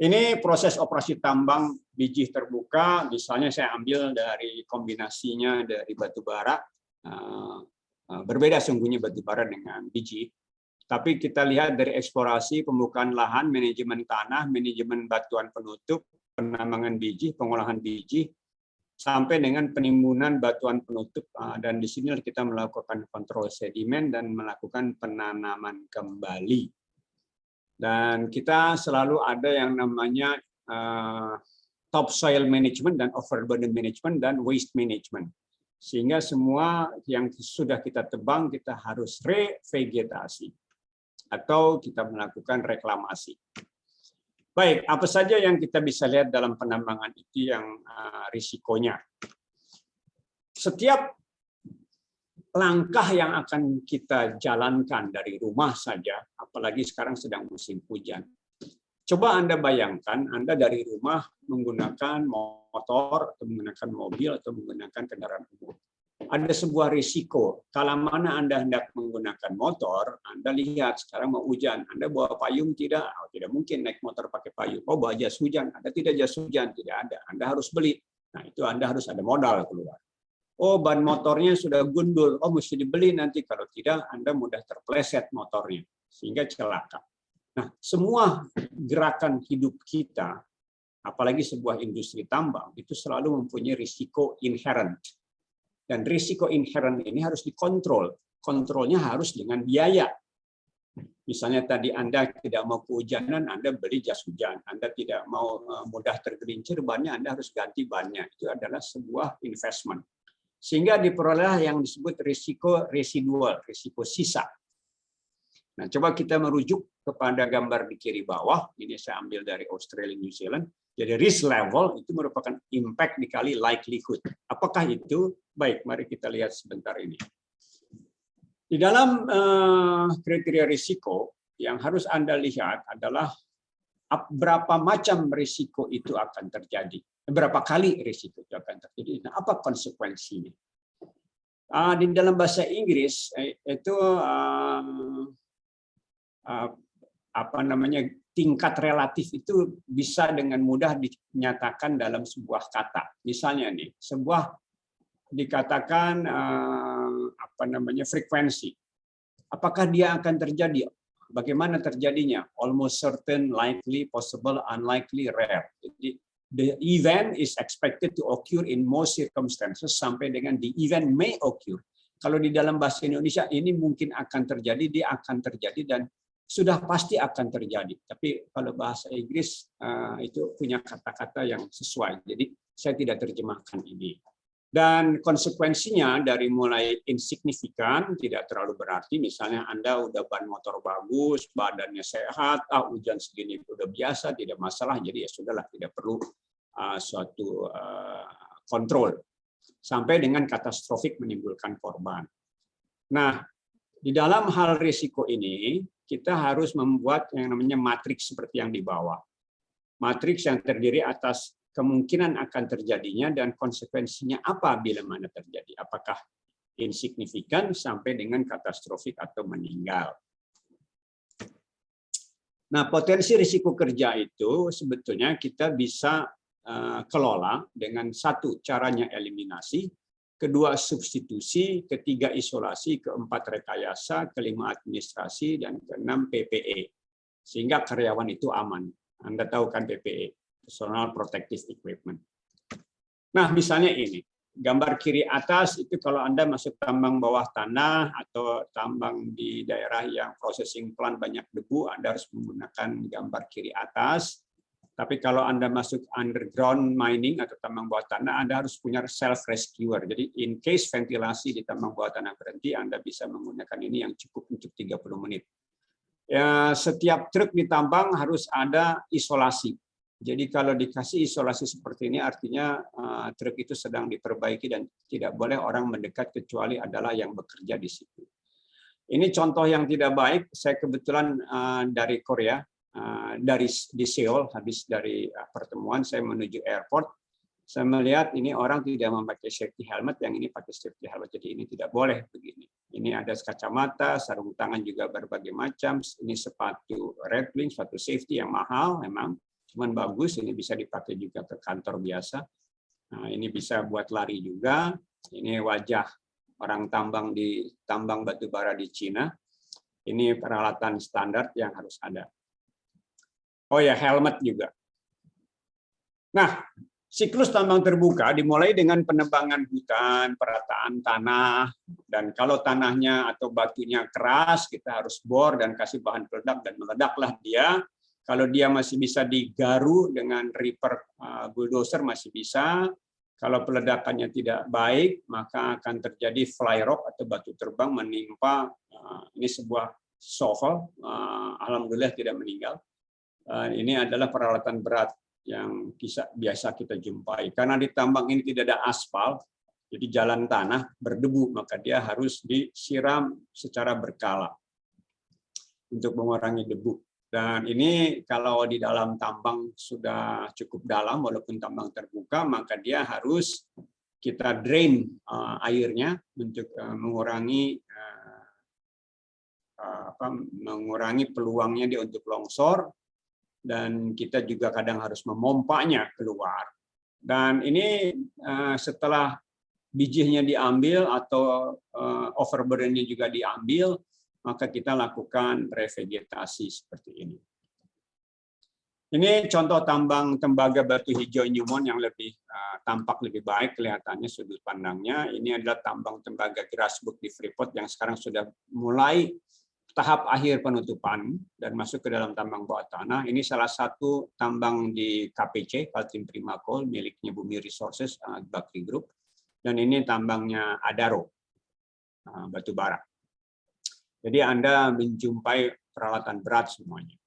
Ini proses operasi tambang biji terbuka. Misalnya saya ambil dari kombinasinya dari batu bara. Berbeda sungguhnya batu bara dengan biji. Tapi kita lihat dari eksplorasi, pembukaan lahan, manajemen tanah, manajemen batuan penutup, penambangan biji, pengolahan biji, sampai dengan penimbunan batuan penutup. Dan di sini kita melakukan kontrol sedimen dan melakukan penanaman kembali. Dan kita selalu ada yang namanya topsoil management dan overburden management dan waste management. Sehingga semua yang sudah kita tebang kita harus revegetasi atau kita melakukan reklamasi. Baik, apa saja yang kita bisa lihat dalam penambangan itu yang risikonya? Setiap langkah yang akan kita jalankan dari rumah saja, apalagi sekarang sedang musim hujan. Coba Anda bayangkan, Anda dari rumah menggunakan motor, atau menggunakan mobil, atau menggunakan kendaraan umum. Ada sebuah risiko. Kalau mana Anda hendak menggunakan motor, Anda lihat sekarang mau hujan, Anda bawa payung tidak? Oh, tidak mungkin naik motor pakai payung. Oh, bawa jas hujan, Anda tidak jas hujan, tidak ada. Anda harus beli. Nah, itu Anda harus ada modal keluar. Oh, ban motornya sudah gundul. Oh, mesti dibeli nanti. Kalau tidak, Anda mudah terpleset motornya, sehingga celaka. Nah, semua gerakan hidup kita, apalagi sebuah industri tambang, itu selalu mempunyai risiko inherent. Dan risiko inherent ini harus dikontrol. kontrolnya harus dengan biaya. Misalnya tadi Anda tidak mau kehujanan, Anda beli jas hujan. Anda tidak mau mudah tergelincir bannya, Anda harus ganti bannya. Itu adalah sebuah investment. Sehingga diperoleh yang disebut risiko residual, risiko sisa. Nah, coba kita merujuk kepada gambar di kiri bawah. Ini saya ambil dari Australia, New Zealand. Jadi risk level itu merupakan impact dikali likelihood. Apakah itu? Baik, mari kita lihat sebentar ini. Di dalam kriteria risiko yang harus Anda lihat adalah berapa macam risiko itu akan terjadi, berapa kali risiko itu akan terjadi, nah, apa konsekuensinya. Di dalam bahasa Inggris itu apa namanya, tingkat relatif itu bisa dengan mudah dinyatakan dalam sebuah kata. Misalnya nih, sebuah dikatakan apa namanya, frekuensi. Apakah dia akan terjadi? Bagaimana terjadinya? Almost certain, likely, possible, unlikely, rare. Jadi the event is expected to occur in most circumstances sampai dengan the event may occur. Kalau di dalam bahasa Indonesia ini mungkin akan terjadi, dia akan terjadi dan sudah pasti akan terjadi. Tapi kalau bahasa Inggris itu punya kata-kata yang sesuai. Jadi saya tidak terjemahkan ini. Dan konsekuensinya dari mulai insignifikan, tidak terlalu berarti, misalnya Anda udah ban motor bagus, badannya sehat, hujan segini udah biasa, tidak masalah, jadi ya sudahlah, tidak perlu suatu kontrol. Sampai dengan katastrofik menimbulkan korban. Nah, di dalam hal risiko ini, kita harus membuat yang namanya matriks seperti yang di bawah. Matriks yang terdiri atas kemungkinan akan terjadinya dan konsekuensinya apa bila mana terjadi. Apakah insignifikan sampai dengan katastrofik atau meninggal. Nah, potensi risiko kerja itu sebetulnya kita bisa kelola dengan satu, caranya eliminasi, kedua substitusi, ketiga isolasi, keempat rekayasa, kelima administrasi, dan keenam PPE. Sehingga karyawan itu aman. Anda tahu kan PPE? Personal Protective Equipment. Nah, misalnya ini, gambar kiri atas itu kalau Anda masuk tambang bawah tanah atau tambang di daerah yang processing plant banyak debu, Anda harus menggunakan gambar kiri atas. Tapi kalau Anda masuk underground mining atau tambang bawah tanah, Anda harus punya self-rescuer. Jadi, in case ventilasi di tambang bawah tanah berhenti, Anda bisa menggunakan ini yang cukup untuk 30 menit. Ya, setiap truk ditambang harus ada isolasi. Jadi kalau dikasih isolasi seperti ini artinya truk itu sedang diperbaiki dan tidak boleh orang mendekat kecuali adalah yang bekerja di situ. Ini contoh yang tidak baik. Saya kebetulan dari Korea, di Seoul, habis dari pertemuan saya menuju airport. Saya melihat ini orang tidak memakai safety helmet, yang ini pakai safety helmet. Jadi ini tidak boleh begini. Ini ada kacamata, sarung tangan juga berbagai macam. Ini sepatu Redling, sepatu safety yang mahal memang. Cuman bagus, ini bisa dipakai juga ke kantor biasa. Nah, ini bisa buat lari juga. Ini wajah orang tambang di tambang batu bara di Cina. Ini peralatan standar yang harus ada. Oh ya, helmet juga. Nah, siklus tambang terbuka dimulai dengan penebangan hutan, perataan tanah, dan kalau tanahnya atau batunya keras, kita harus bor dan kasih bahan peledak dan meledaklah dia. Kalau dia masih bisa digaru dengan ripper bulldozer masih bisa. Kalau peledakannya tidak baik, maka akan terjadi fly rock atau batu terbang menimpa. Ini sebuah shovel, alhamdulillah tidak meninggal. Ini adalah peralatan berat yang biasa kita jumpai. Karena di tambang ini tidak ada aspal, jadi jalan tanah berdebu, maka dia harus disiram secara berkala untuk mengurangi debu. Dan ini kalau di dalam tambang sudah cukup dalam, walaupun tambang terbuka, maka dia harus kita drain airnya untuk mengurangi peluangnya dia untuk longsor, dan kita juga kadang harus memompanya keluar. Dan ini setelah bijinya diambil atau overburden-nya juga diambil, maka kita lakukan revegetasi seperti ini. Ini contoh tambang tembaga batu hijau Newmont yang lebih tampak lebih baik kelihatannya sudut pandangnya. Ini adalah tambang tembaga Grasberg di Freeport yang sekarang sudah mulai tahap akhir penutupan dan masuk ke dalam tambang bawah tanah. Ini salah satu tambang di KPC, Kaltim Prima Coal, miliknya Bumi Resources, Bakri Group. Dan ini tambangnya Adaro, batu bara. Jadi Anda menjumpai peralatan berat semuanya.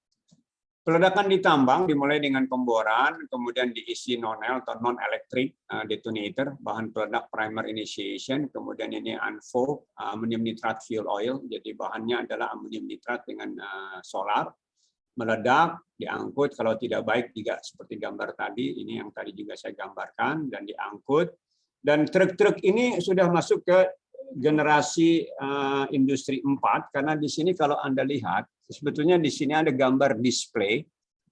Peledakan di tambang dimulai dengan pemboran, kemudian diisi nonel atau non-electric detonator, bahan peledak primer initiation, kemudian ini UNFO, ammonium nitrate fuel oil, jadi bahannya adalah ammonium nitrate dengan solar, meledak, diangkut, kalau tidak baik juga seperti gambar tadi, ini yang tadi juga saya gambarkan, dan diangkut. Dan truk-truk ini sudah masuk ke generasi industri 4, karena di sini kalau Anda lihat, sebetulnya di sini ada gambar display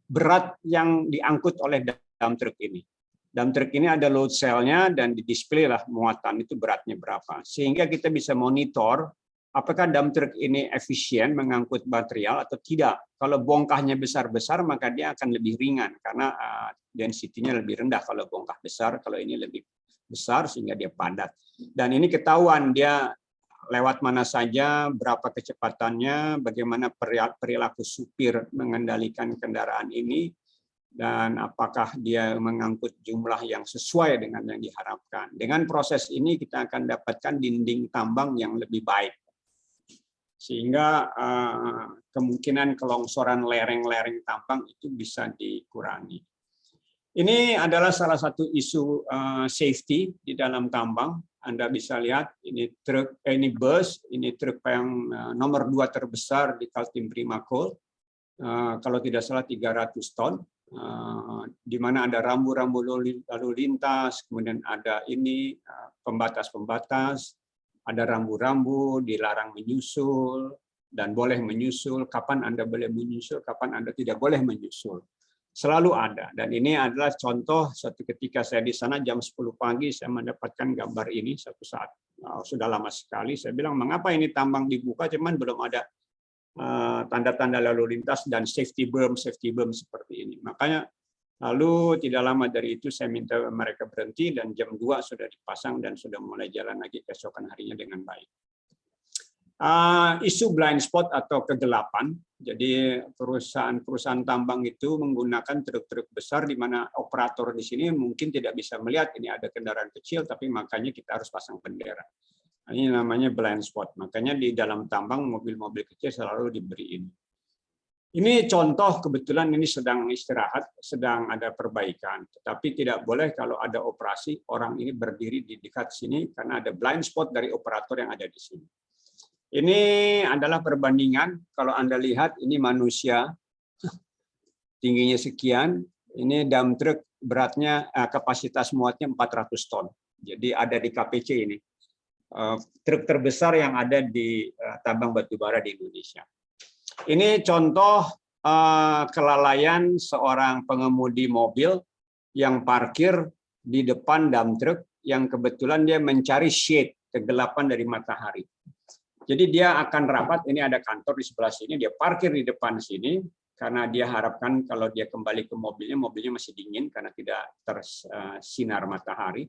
berat yang diangkut oleh dump truck ini. Dump truck ini ada load cell-nya dan di display lah muatan itu beratnya berapa. Sehingga kita bisa monitor apakah dump truck ini efisien mengangkut material atau tidak. Kalau bongkahnya besar-besar maka dia akan lebih ringan karena density-nya lebih rendah kalau bongkah besar, kalau ini lebih besar sehingga dia padat. Dan ini ketahuan dia lewat mana saja, berapa kecepatannya, bagaimana perilaku supir mengendalikan kendaraan ini, dan apakah dia mengangkut jumlah yang sesuai dengan yang diharapkan. Dengan proses ini kita akan dapatkan dinding tambang yang lebih baik. Sehingga kemungkinan kelongsoran lereng-lereng tambang itu bisa dikurangi. Ini adalah salah satu isu safety di dalam tambang. Anda bisa lihat ini truk, ini bus, ini truk yang nomor 2 terbesar di Kaltim Prima Coal. Kalau tidak salah 300 ton, di mana ada rambu-rambu lalu lintas, kemudian ada ini pembatas-pembatas, ada rambu-rambu, dilarang menyusul dan boleh menyusul. Kapan Anda boleh menyusul, kapan Anda tidak boleh menyusul. Selalu ada, dan ini adalah contoh suatu ketika saya di sana jam 10 pagi saya mendapatkan gambar ini satu saat sudah lama sekali. Saya bilang mengapa ini tambang dibuka cuman belum ada tanda-tanda lalu lintas dan safety berm seperti ini. Makanya lalu tidak lama dari itu saya minta mereka berhenti dan jam 2 sudah dipasang dan sudah mulai jalan lagi keesokan harinya dengan baik. Isu blind spot atau kegelapan. Jadi perusahaan tambang itu menggunakan truk-truk besar di mana operator di sini mungkin tidak bisa melihat ini ada kendaraan kecil, tapi makanya kita harus pasang bendera. Ini namanya blind spot. Makanya di dalam tambang mobil-mobil kecil selalu diberi ini. Ini contoh kebetulan ini sedang istirahat, sedang ada perbaikan. Tetapi tidak boleh kalau ada operasi orang ini berdiri di dekat sini karena ada blind spot dari operator yang ada di sini. Ini adalah perbandingan, kalau Anda lihat ini manusia, tingginya sekian, ini dump truck beratnya, kapasitas muatnya 400 ton. Jadi ada di KPC ini, truk terbesar yang ada di tambang batubara di Indonesia. Ini contoh kelalaian seorang pengemudi mobil yang parkir di depan dump truck yang kebetulan dia mencari shade, kegelapan dari matahari. Jadi dia akan rapat, ini ada kantor di sebelah sini, dia parkir di depan sini, karena dia harapkan kalau dia kembali ke mobilnya, mobilnya masih dingin karena tidak tersinar matahari.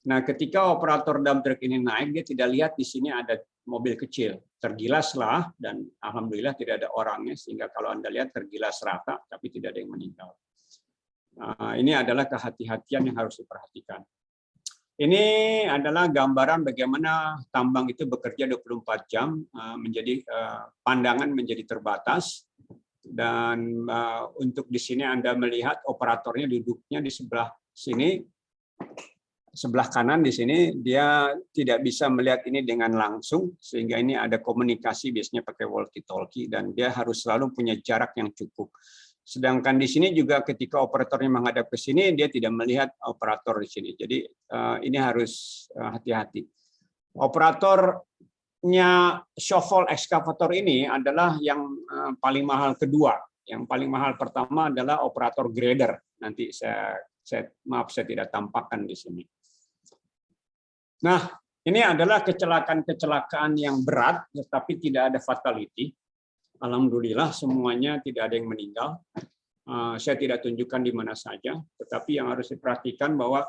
Nah, ketika operator dump truck ini naik, dia tidak lihat di sini ada mobil kecil. Tergilaslah, dan alhamdulillah tidak ada orangnya, sehingga kalau Anda lihat tergilas rata, tapi tidak ada yang meninggal. Ini adalah kehati-hatian yang harus diperhatikan. Ini adalah gambaran bagaimana tambang itu bekerja 24 jam, menjadi pandangan menjadi terbatas, dan untuk di sini Anda melihat operatornya duduknya di sebelah sini, sebelah kanan di sini, dia tidak bisa melihat ini dengan langsung, sehingga ini ada komunikasi biasanya pakai walkie-talkie, dan dia harus selalu punya jarak yang cukup. Sedangkan di sini juga ketika operatornya menghadap ke sini, dia tidak melihat operator di sini. Jadi ini harus hati-hati. Operatornya shovel excavator ini adalah yang paling mahal kedua. Yang paling mahal pertama adalah operator grader. Nanti saya tidak tampakkan di sini. Nah, ini adalah kecelakaan-kecelakaan yang berat, tetapi tidak ada fatality. Alhamdulillah semuanya tidak ada yang meninggal. Saya tidak tunjukkan di mana saja, tetapi yang harus diperhatikan bahwa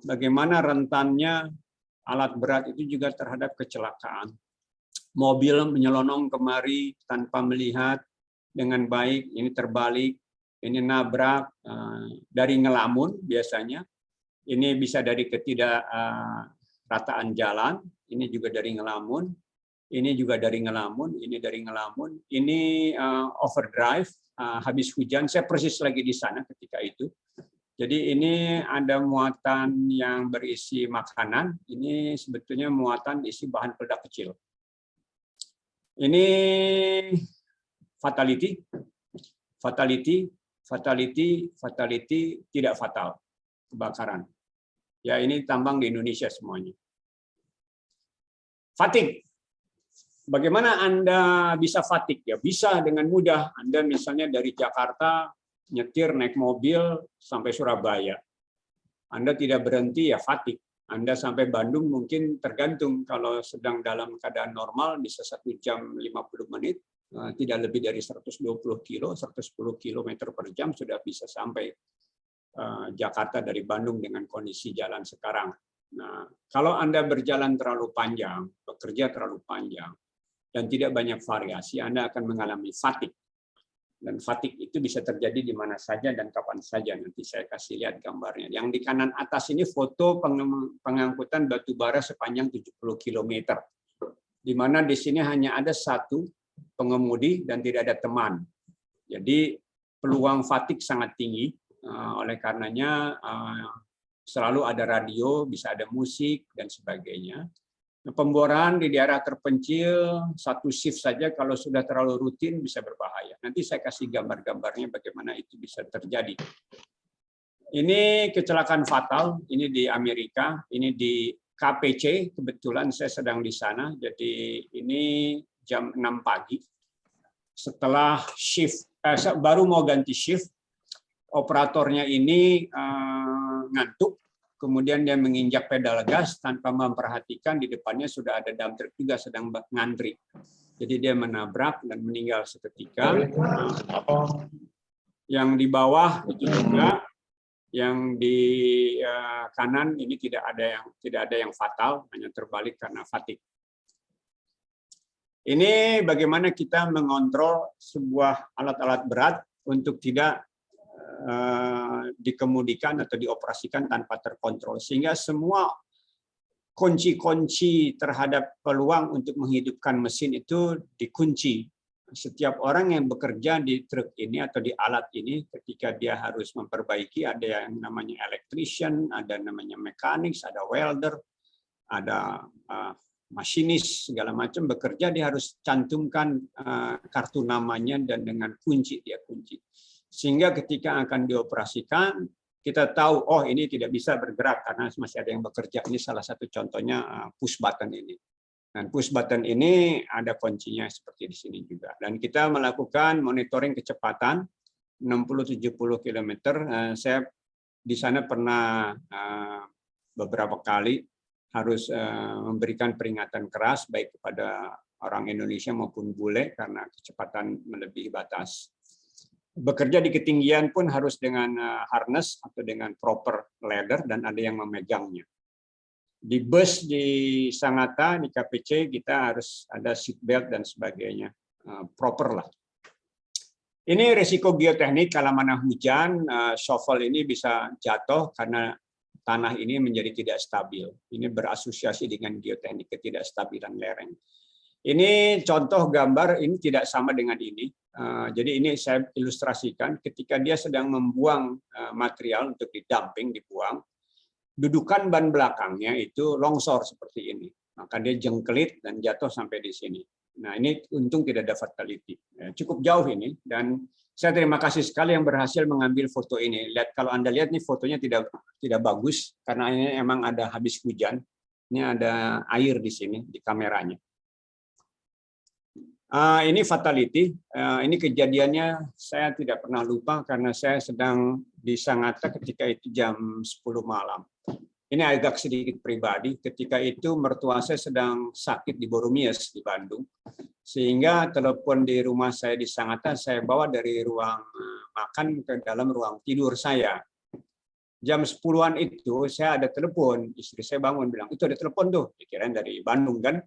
bagaimana rentannya alat berat itu juga terhadap kecelakaan. Mobil menyelonong kemari tanpa melihat dengan baik, ini terbalik, ini nabrak dari ngelamun biasanya. Ini bisa dari ketidakrataan jalan, ini juga dari ngelamun, ini juga dari ngelamun, ini dari ngelamun, ini overdrive, habis hujan. Saya persis lagi di sana ketika itu. Jadi ini ada muatan yang berisi makanan, ini sebetulnya muatan isi bahan peledak kecil. Ini fatality, fatality, fatality, fatality, tidak fatal, kebakaran. Ya, ini tambang di Indonesia semuanya. Fatigue. Bagaimana Anda bisa fatigue? Ya, bisa dengan mudah. Anda misalnya dari Jakarta nyetir naik mobil sampai Surabaya. Anda tidak berhenti, ya fatigue. Anda sampai Bandung mungkin tergantung, kalau sedang dalam keadaan normal bisa 1 jam 50 menit, tidak lebih dari 120 kilo, 110 km per jam sudah bisa sampai Jakarta dari Bandung dengan kondisi jalan sekarang. Nah, kalau Anda berjalan terlalu panjang, bekerja terlalu panjang, dan tidak banyak variasi, Anda akan mengalami fatigue. Dan fatigue itu bisa terjadi di mana saja dan kapan saja. Nanti saya kasih lihat gambarnya. Yang di kanan atas ini foto pengangkutan batu bara sepanjang 70 km. Di mana di sini hanya ada satu pengemudi dan tidak ada teman. Jadi peluang fatigue sangat tinggi. Oleh karenanya selalu ada radio, bisa ada musik dan sebagainya. Pemboran di daerah terpencil, satu shift saja kalau sudah terlalu rutin bisa berbahaya. Nanti saya kasih gambar-gambarnya bagaimana itu bisa terjadi. Ini kecelakaan fatal, ini di Amerika, ini di KPC, kebetulan saya sedang di sana, jadi ini jam 6 pagi. Setelah shift, baru mau ganti shift, operatornya ini ngantuk, kemudian dia menginjak pedal gas tanpa memperhatikan di depannya sudah ada dump truck juga sedang ngantri. Jadi dia menabrak dan meninggal seketika. Yang di bawah itu juga, yang di kanan ini tidak ada yang fatal, hanya terbalik karena fatigue. Ini bagaimana kita mengontrol sebuah alat-alat berat untuk tidak dikemudikan atau dioperasikan tanpa terkontrol, sehingga semua kunci-kunci terhadap peluang untuk menghidupkan mesin itu dikunci. Setiap orang yang bekerja di truk ini atau di alat ini, ketika dia harus memperbaiki, ada yang namanya electrician, ada namanya mekanik, ada welder, ada masinis, segala macam bekerja, dia harus cantumkan kartu namanya dan dengan kunci dia kunci. Sehingga ketika akan dioperasikan, kita tahu, oh ini tidak bisa bergerak karena masih ada yang bekerja. Ini salah satu contohnya push button ini. Dan push button ini ada kuncinya seperti di sini juga. Dan kita melakukan monitoring kecepatan 60-70 km. Saya di sana pernah beberapa kali harus memberikan peringatan keras baik kepada orang Indonesia maupun bule karena kecepatan melebihi batas. Bekerja di ketinggian pun harus dengan harness atau dengan proper ladder dan ada yang memegangnya. Di bus di Sangatta, di KPC, kita harus ada seat belt dan sebagainya. Proper lah. Ini risiko geoteknik, kalau mana hujan, shovel ini bisa jatuh karena tanah ini menjadi tidak stabil. Ini berasosiasi dengan geoteknik, ketidakstabilan lereng. Ini contoh gambar, ini tidak sama dengan ini. Jadi ini saya ilustrasikan ketika dia sedang membuang material untuk didumping, dibuang, dudukan ban belakangnya itu longsor seperti ini. Maka dia jengkelit dan jatuh sampai di sini. Nah ini untung tidak ada fatality. Cukup jauh ini dan saya terima kasih sekali yang berhasil mengambil foto ini. Lihat kalau Anda lihat nih fotonya tidak bagus karena ini emang ada habis hujan. Ini ada air di sini di kameranya. Ini fatality. Ini kejadiannya saya tidak pernah lupa karena saya sedang di Sangatta ketika itu jam 10 malam. Ini agak sedikit pribadi. Ketika itu mertua saya sedang sakit di Boromies di Bandung. Sehingga telepon di rumah saya di Sangatta saya bawa dari ruang makan ke dalam ruang tidur saya. Jam 10-an itu saya ada telepon, istri saya bangun bilang, itu ada telepon tuh, dikirain dari Bandung kan.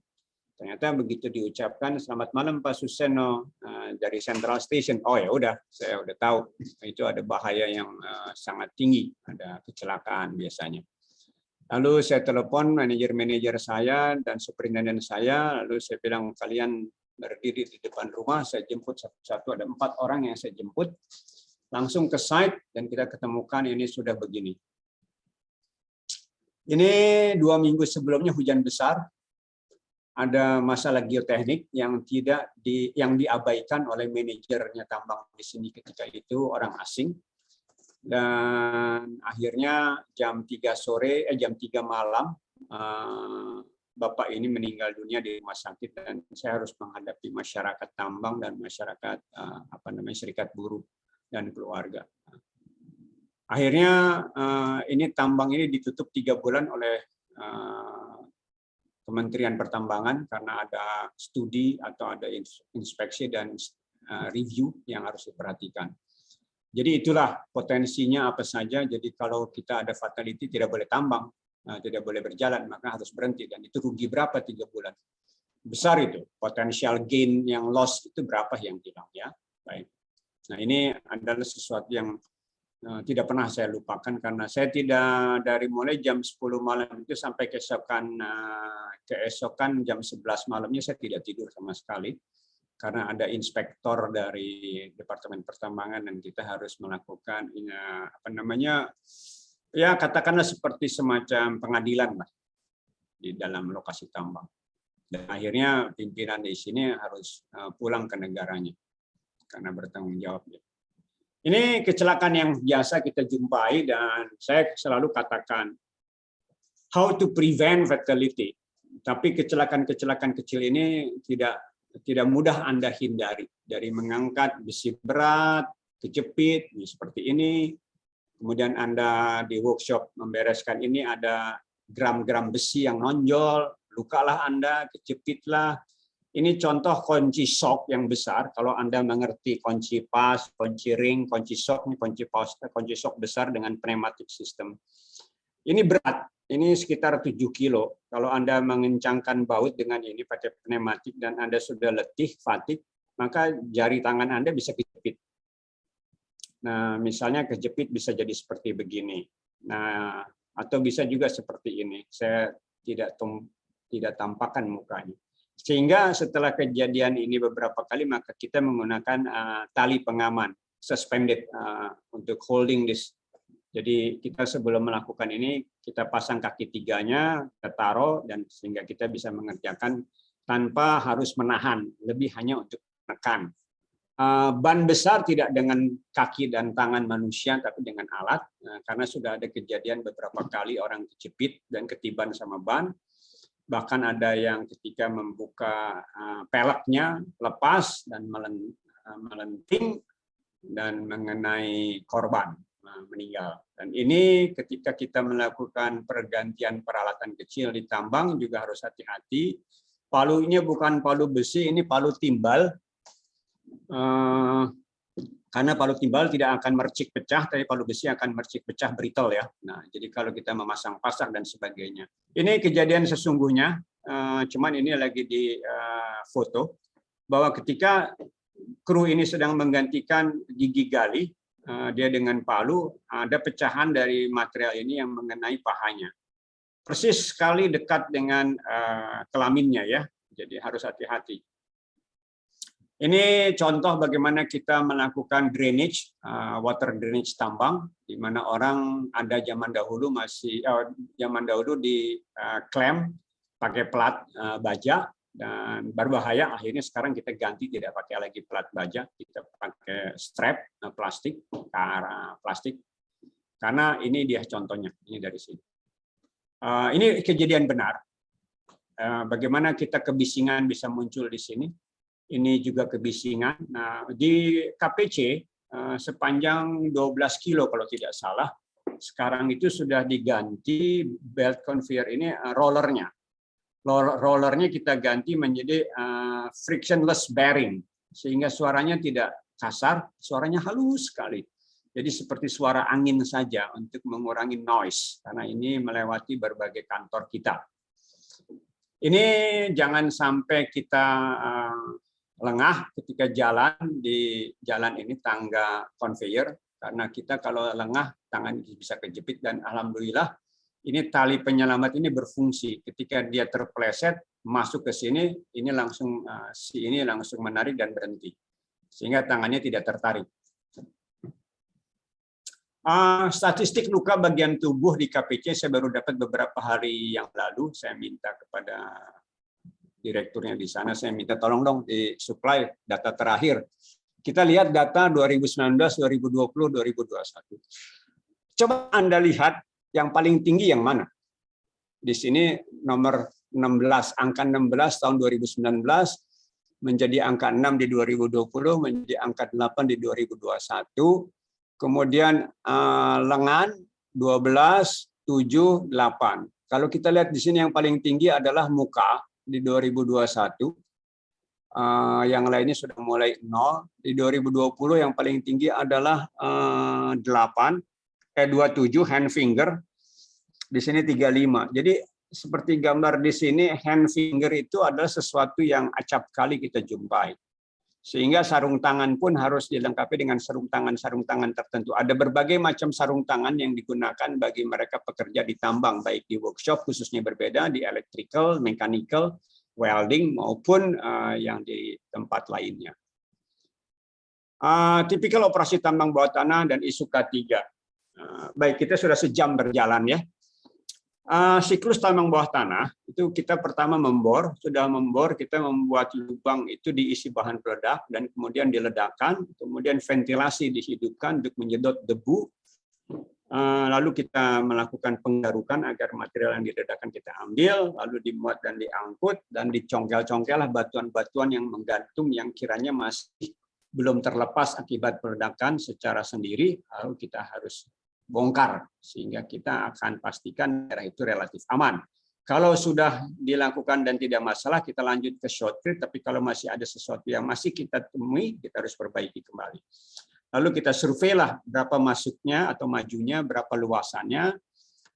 Ternyata begitu diucapkan, selamat malam Pak Suseno dari Central Station. Oh ya udah, saya udah tahu itu ada bahaya yang sangat tinggi, ada kecelakaan biasanya. Lalu saya telepon manajer-manajer saya dan superintenden saya, lalu saya bilang kalian berdiri di depan rumah, saya jemput satu-satu, ada 4 orang yang saya jemput, langsung ke site dan kita ketemukan ini sudah begini. Ini 2 minggu sebelumnya hujan besar, ada masalah geoteknik yang diabaikan oleh manajernya tambang di sini ketika itu, orang asing. Dan akhirnya jam 3 malam Bapak ini meninggal dunia di rumah sakit dan saya harus menghadapi masyarakat tambang dan masyarakat serikat buruh dan keluarga. Akhirnya ini tambang ini ditutup 3 bulan oleh Kementerian Pertambangan karena ada studi atau ada inspeksi dan review yang harus diperhatikan. Jadi itulah potensinya apa saja. Jadi kalau kita ada fatality tidak boleh tambang, tidak boleh berjalan, maka harus berhenti. Dan itu rugi berapa 3 bulan? Besar itu. Potensial gain yang loss itu berapa yang hilang ya. Baik. Nah ini adalah sesuatu yang tidak pernah saya lupakan karena saya tidak dari mulai jam 10 malam itu sampai keesokan jam 11 malamnya saya tidak tidur sama sekali karena ada inspektor dari Departemen Pertambangan dan kita harus melakukan ya katakanlah seperti semacam pengadilan lah di dalam lokasi tambang. Dan akhirnya pimpinan di sini harus pulang ke negaranya karena bertanggung jawab. Ini kecelakaan yang biasa kita jumpai dan saya selalu katakan how to prevent fatality. Tapi kecelakaan-kecelakaan kecil ini tidak mudah Anda hindari. Dari mengangkat besi berat, kejepit seperti ini. Kemudian Anda di workshop membereskan ini ada gram-gram besi yang nonjol, lukalah Anda, kejepitlah. Ini contoh kunci shock yang besar. Kalau Anda mengerti kunci pas, kunci ring, kunci shock, kunci shock besar dengan pneumatic system. Ini berat, ini sekitar 7 kilo. Kalau Anda mengencangkan baut dengan ini pakai pneumatik dan Anda sudah letih, fatigue, maka jari tangan Anda bisa kejepit. Nah, misalnya kejepit bisa jadi seperti begini. Nah, atau bisa juga seperti ini. Saya tidak tampakkan mukanya. Sehingga setelah kejadian ini beberapa kali, maka kita menggunakan tali pengaman, suspended untuk holding this. Jadi kita sebelum melakukan ini, kita pasang kaki tiganya, kita taruh, dan sehingga kita bisa mengerjakan tanpa harus menahan, lebih hanya untuk menekan. Ban besar tidak dengan kaki dan tangan manusia, tapi dengan alat, karena sudah ada kejadian beberapa kali orang kejepit dan ketiban sama ban. Bahkan ada yang ketika membuka peleknya lepas dan melenting dan mengenai korban meninggal. Dan ini ketika kita melakukan pergantian peralatan kecil di tambang juga harus hati-hati. Palunya bukan palu besi, ini palu timbal. Karena palu timbal tidak akan mercik pecah, tapi palu besi akan mercik pecah brittle ya. Nah, jadi kalau kita memasang pasak dan sebagainya. Ini kejadian sesungguhnya, cuman ini lagi di foto bahwa ketika kru ini sedang menggantikan gigi gali, dia dengan palu ada pecahan dari material ini yang mengenai pahanya. Persis sekali dekat dengan kelaminnya ya. Jadi harus hati-hati. Ini contoh bagaimana kita melakukan drainage, water drainage tambang, di mana orang ada zaman dahulu di klem pakai plat baja dan berbahaya. Akhirnya sekarang kita ganti tidak pakai lagi plat baja, kita pakai strap plastik karena ini dia contohnya ini dari sini. Ini kejadian benar. Bagaimana kita kebisingan bisa muncul di sini. Ini juga kebisingan. Nah, di KPC sepanjang 12 kilo kalau tidak salah. Sekarang itu sudah diganti belt conveyor ini rollernya. Rollernya kita ganti menjadi frictionless bearing sehingga suaranya tidak kasar, suaranya halus sekali. Jadi seperti suara angin saja untuk mengurangi noise, karena ini melewati berbagai kantor kita. Ini jangan sampai kita lengah ketika jalan di jalan ini tangga conveyor, karena kita kalau lengah tangan bisa kejepit, dan alhamdulillah ini tali penyelamat ini berfungsi. Ketika dia terpeleset masuk ke sini, ini langsung ini langsung menarik dan berhenti, sehingga tangannya tidak tertarik. Statistik luka bagian tubuh di KPC saya baru dapat beberapa hari yang lalu. Saya minta kepada direkturnya di sana, saya minta tolong dong di supply data terakhir. Kita lihat data 2019, 2020, 2021. Coba Anda lihat yang paling tinggi yang mana? Di sini nomor 16, angka 16 tahun 2019 menjadi angka 6 di 2020, menjadi angka 8 di 2021. Kemudian lengan 12, 7, 8. Kalau kita lihat di sini yang paling tinggi adalah muka di 2021. Yang lainnya sudah mulai 0. Di 2020 yang paling tinggi adalah 27 hand finger. Di sini 35. Jadi seperti gambar di sini, hand finger itu adalah sesuatu yang acap kali kita jumpai. Sehingga sarung tangan pun harus dilengkapi dengan sarung tangan tertentu. Ada berbagai macam sarung tangan yang digunakan bagi mereka pekerja di tambang, baik di workshop khususnya berbeda, di electrical, mechanical, welding, maupun yang di tempat lainnya. Tipikal operasi tambang bawah tanah dan isu K3. Baik, kita sudah sejam berjalan ya. Siklus tambang bawah tanah itu kita pertama membor, sudah membor kita membuat lubang itu diisi bahan peledak dan kemudian diledakkan, kemudian ventilasi dihidupkan untuk menyedot debu, lalu kita melakukan penggarukan agar material yang diledakkan kita ambil, lalu dimuat dan diangkut, dan dicongkel-congkel batuan-batuan yang menggantung yang kiranya masih belum terlepas akibat peledakan secara sendiri, lalu kita harus bongkar sehingga kita akan pastikan daerah itu relatif aman. Kalau sudah dilakukan dan tidak masalah, kita lanjut ke shotcrete, tapi kalau masih ada sesuatu yang masih kita temui, kita harus perbaiki kembali. Lalu kita surveilah berapa masuknya atau majunya, berapa luasannya.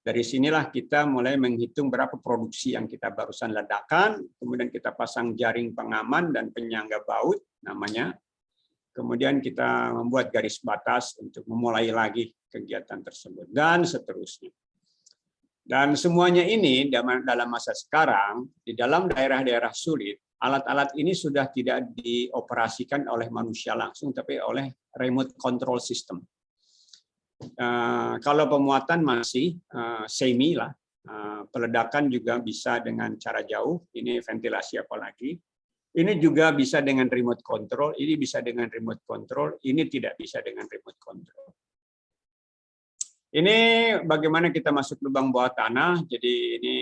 Dari sinilah kita mulai menghitung berapa produksi yang kita barusan ledakan, kemudian kita pasang jaring pengaman dan penyangga baut namanya. Kemudian kita membuat garis batas untuk memulai lagi kegiatan tersebut, dan seterusnya. Dan semuanya ini dalam masa sekarang, di dalam daerah-daerah sulit, alat-alat ini sudah tidak dioperasikan oleh manusia langsung, tapi oleh remote control system. Kalau pemuatan masih semi lah, peledakan juga bisa dengan cara jauh, ini ventilasi apalagi. Ini juga bisa dengan remote control, ini bisa dengan remote control, ini tidak bisa dengan remote control. Ini bagaimana kita masuk lubang bawah tanah. Jadi ini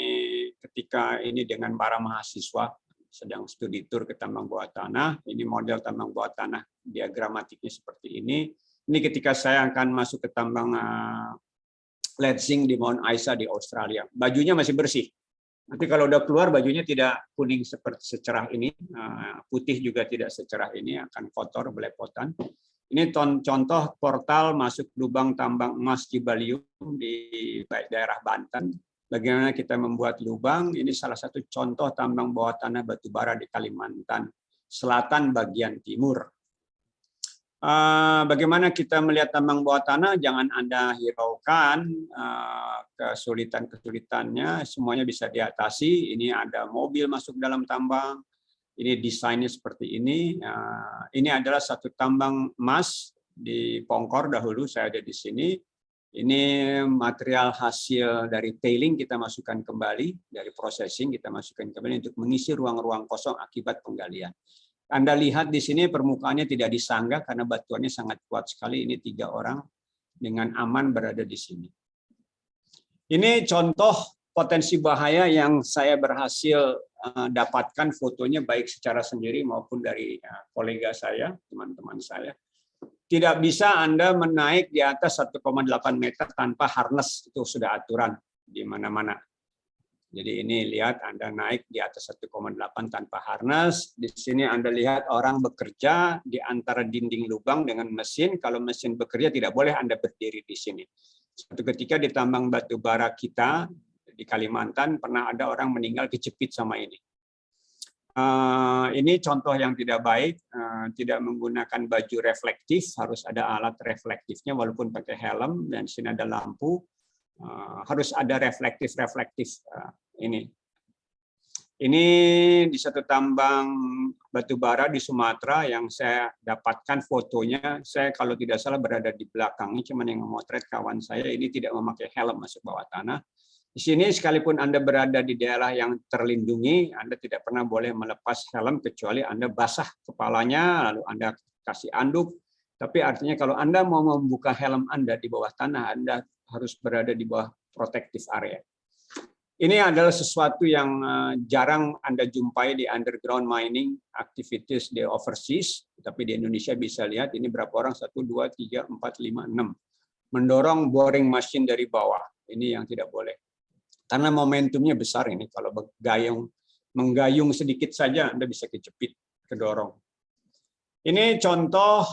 ketika ini dengan para mahasiswa sedang studi tur ke tambang bawah tanah. Ini model tambang bawah tanah diagramatiknya seperti ini. Ini ketika saya akan masuk ke tambang lead zinc di Mount Isa di Australia. Bajunya masih bersih. Nanti kalau udah keluar bajunya tidak kuning seperti secerah ini, putih juga tidak secerah ini, akan kotor, belepotan. Ini contoh portal masuk lubang tambang emas Cibalium di daerah Banten. Bagaimana kita membuat lubang, ini salah satu contoh tambang bawah tanah batubara di Kalimantan Selatan bagian timur. Bagaimana kita melihat tambang bawah tanah, jangan Anda hiraukan kesulitan-kesulitannya, semuanya bisa diatasi. Ini ada mobil masuk dalam tambang, ini desainnya seperti ini. Ini adalah satu tambang emas di Pongkor dahulu, saya ada di sini. Ini material hasil dari tailing kita masukkan kembali, dari processing kita masukkan kembali untuk mengisi ruang-ruang kosong akibat penggalian. Anda lihat di sini permukaannya tidak disanggah karena batuannya sangat kuat sekali. Ini 3 orang dengan aman berada di sini. Ini contoh potensi bahaya yang saya berhasil dapatkan fotonya baik secara sendiri maupun dari kolega saya, teman-teman saya. Tidak bisa Anda menaik di atas 1,8 meter tanpa harness, itu sudah aturan di mana-mana. Jadi ini lihat Anda naik di atas 1,8 tanpa harness. Di sini Anda lihat orang bekerja di antara dinding lubang dengan mesin. Kalau mesin bekerja tidak boleh Anda berdiri di sini. Suatu ketika di tambang batu bara kita di Kalimantan pernah ada orang meninggal kejepit sama ini. Ini contoh yang tidak baik, tidak menggunakan baju reflektif, harus ada alat reflektifnya walaupun pakai helm, dan di sini ada lampu, harus ada reflektif ini. Ini di satu tambang batu bara di Sumatera yang saya dapatkan fotonya, saya kalau tidak salah berada di belakangnya, cuman yang memotret kawan saya ini tidak memakai helm masuk bawah tanah. Di sini sekalipun Anda berada di daerah yang terlindungi, Anda tidak pernah boleh melepas helm kecuali Anda basah kepalanya, lalu Anda kasih anduk. Tapi artinya kalau Anda mau membuka helm Anda di bawah tanah, Anda harus berada di bawah protective area. Ini adalah sesuatu yang jarang Anda jumpai di underground mining activities di overseas, tapi di Indonesia bisa lihat ini berapa orang, 1, 2, 3, 4, 5, 6. Mendorong boring machine dari bawah, ini yang tidak boleh. Karena momentumnya besar ini, kalau menggayung sedikit saja Anda bisa kejepit, kedorong. Ini contoh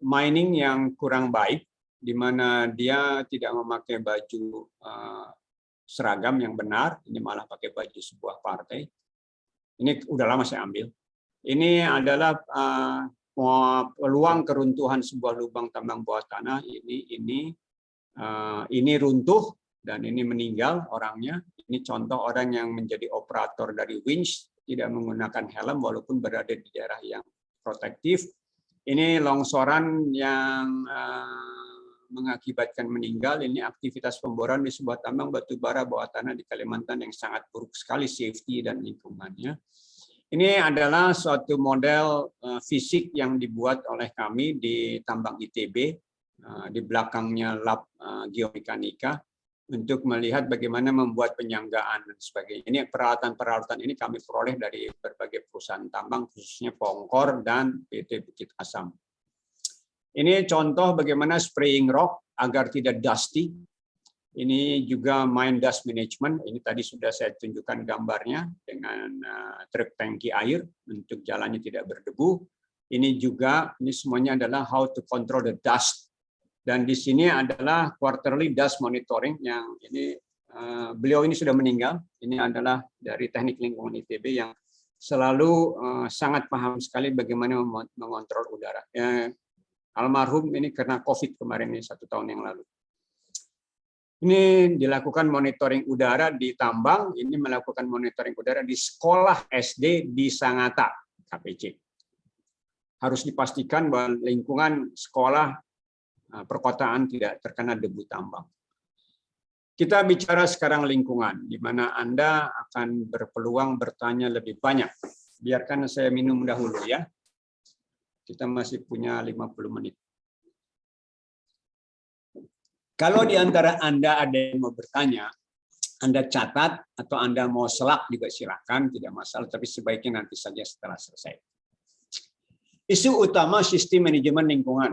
mining yang kurang baik, di mana dia tidak memakai baju seragam yang benar, ini malah pakai baju sebuah partai. Ini udah lama saya ambil. Ini adalah peluang keruntuhan sebuah lubang tambang bawah tanah. Ini runtuh. Dan ini meninggal orangnya. Ini contoh orang yang menjadi operator dari winch, tidak menggunakan helm walaupun berada di daerah yang protektif. Ini longsoran yang mengakibatkan meninggal. Ini aktivitas pemboran di sebuah tambang batu bara bawah tanah di Kalimantan yang sangat buruk sekali safety dan lingkungannya. Ini adalah suatu model fisik yang dibuat oleh kami di tambang ITB, di belakangnya lab geomekanika, untuk melihat bagaimana membuat penyanggaan dan sebagainya. Ini peralatan-peralatan ini kami peroleh dari berbagai perusahaan tambang, khususnya Pongkor dan PT Bukit Asam. Ini contoh bagaimana spraying rock agar tidak dusty. Ini juga mine dust management. Ini tadi sudah saya tunjukkan gambarnya dengan truk tangki air untuk jalannya tidak berdebu. Ini juga, ini semuanya adalah how to control the dust. Dan di sini adalah quarterly dust monitoring yang ini beliau ini sudah meninggal. Ini adalah dari teknik lingkungan ITB yang selalu sangat paham sekali bagaimana mengontrol udara. Almarhum ini karena COVID kemarin ini 1 tahun yang lalu. Ini dilakukan monitoring udara di tambang, ini melakukan monitoring udara di sekolah SD di Sangatta, KPC. Harus dipastikan bahwa lingkungan sekolah perkotaan tidak terkena debu tambang. Kita bicara sekarang lingkungan, di mana Anda akan berpeluang bertanya lebih banyak. Biarkan saya minum dahulu ya. Kita masih punya 50 menit. Kalau di antara Anda ada yang mau bertanya, Anda catat atau Anda mau selak juga silakan, tidak masalah, tapi sebaiknya nanti saja setelah selesai. Isu utama sistem manajemen lingkungan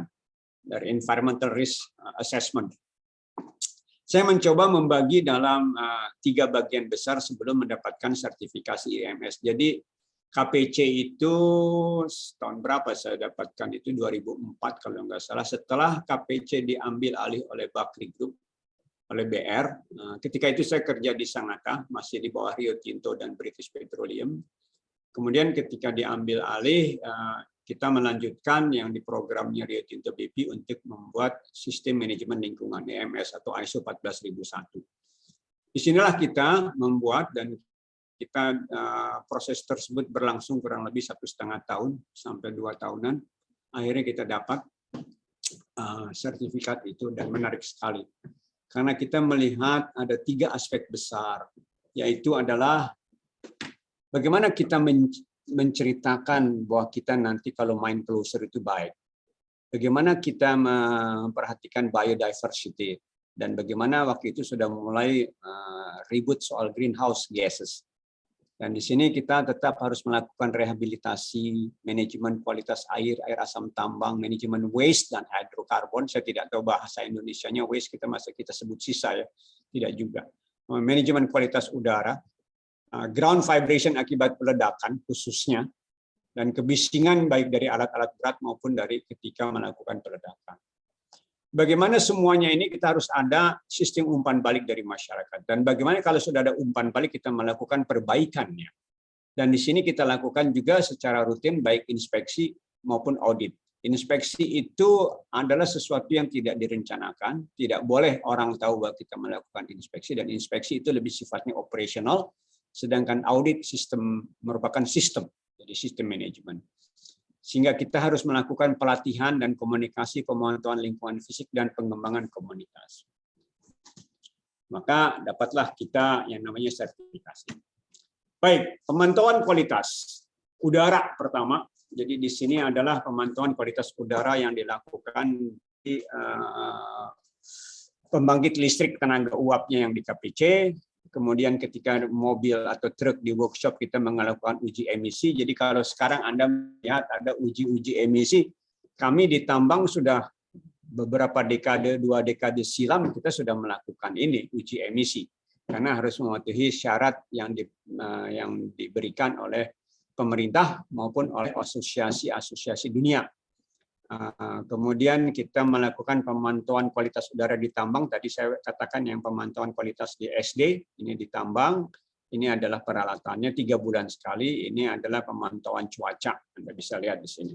dari environmental risk assessment. Saya mencoba membagi dalam 3 bagian besar sebelum mendapatkan sertifikasi IMS. Jadi KPC itu tahun berapa saya dapatkan itu 2004 kalau nggak salah, setelah KPC diambil alih oleh Bakri Group, oleh BR. Ketika itu saya kerja di Sangatta, masih di bawah Rio Tinto dan British Petroleum. Kemudian ketika diambil alih, kita melanjutkan yang di programnya Rio Tinto BP untuk membuat sistem manajemen lingkungan EMS atau ISO 14001. Disinilah kita membuat dan kita proses tersebut berlangsung kurang lebih 1,5 tahun sampai 2 tahunan. Akhirnya kita dapat sertifikat itu dan menarik sekali. Karena kita melihat ada 3 aspek besar, yaitu adalah bagaimana kita menceritakan bahwa kita nanti kalau mine closure itu baik. Bagaimana kita memperhatikan biodiversity dan bagaimana waktu itu sudah mulai ribut soal greenhouse gases. Dan di sini kita tetap harus melakukan rehabilitasi, manajemen kualitas air, air asam tambang, manajemen waste dan hidrokarbon. Saya tidak tahu bahasa Indonesianya waste kita sebut sisa ya, tidak juga. manajemen kualitas udara, ground vibration akibat peledakan khususnya, dan kebisingan baik dari alat-alat berat maupun dari ketika melakukan peledakan. Bagaimana semuanya ini kita harus ada sistem umpan balik dari masyarakat. Dan bagaimana kalau sudah ada umpan balik kita melakukan perbaikannya. Dan di sini kita lakukan juga secara rutin baik inspeksi maupun audit. Inspeksi itu adalah sesuatu yang tidak direncanakan, tidak boleh orang tahu bahwa kita melakukan inspeksi, dan inspeksi itu lebih sifatnya operasional, sedangkan audit sistem merupakan sistem, jadi sistem manajemen. Sehingga kita harus melakukan pelatihan dan komunikasi, pemantauan lingkungan fisik, dan pengembangan komunikasi. Maka dapatlah kita yang namanya sertifikasi. Baik, pemantauan kualitas udara pertama. Jadi di sini adalah pemantauan kualitas udara yang dilakukan di pembangkit listrik tenaga uapnya yang di KPC. Kemudian ketika mobil atau truk di workshop kita melakukan uji emisi. Jadi kalau sekarang Anda melihat ada uji emisi, kami di tambang sudah beberapa dekade, 2 dekade silam kita sudah melakukan ini, uji emisi. Karena harus mematuhi syarat yang diberikan oleh pemerintah maupun oleh asosiasi-asosiasi dunia. Kemudian kita melakukan pemantauan kualitas udara di tambang. Tadi saya katakan yang pemantauan kualitas di SD, ini di tambang. Ini adalah peralatannya 3 bulan sekali. Ini adalah pemantauan cuaca. Anda bisa lihat di sini.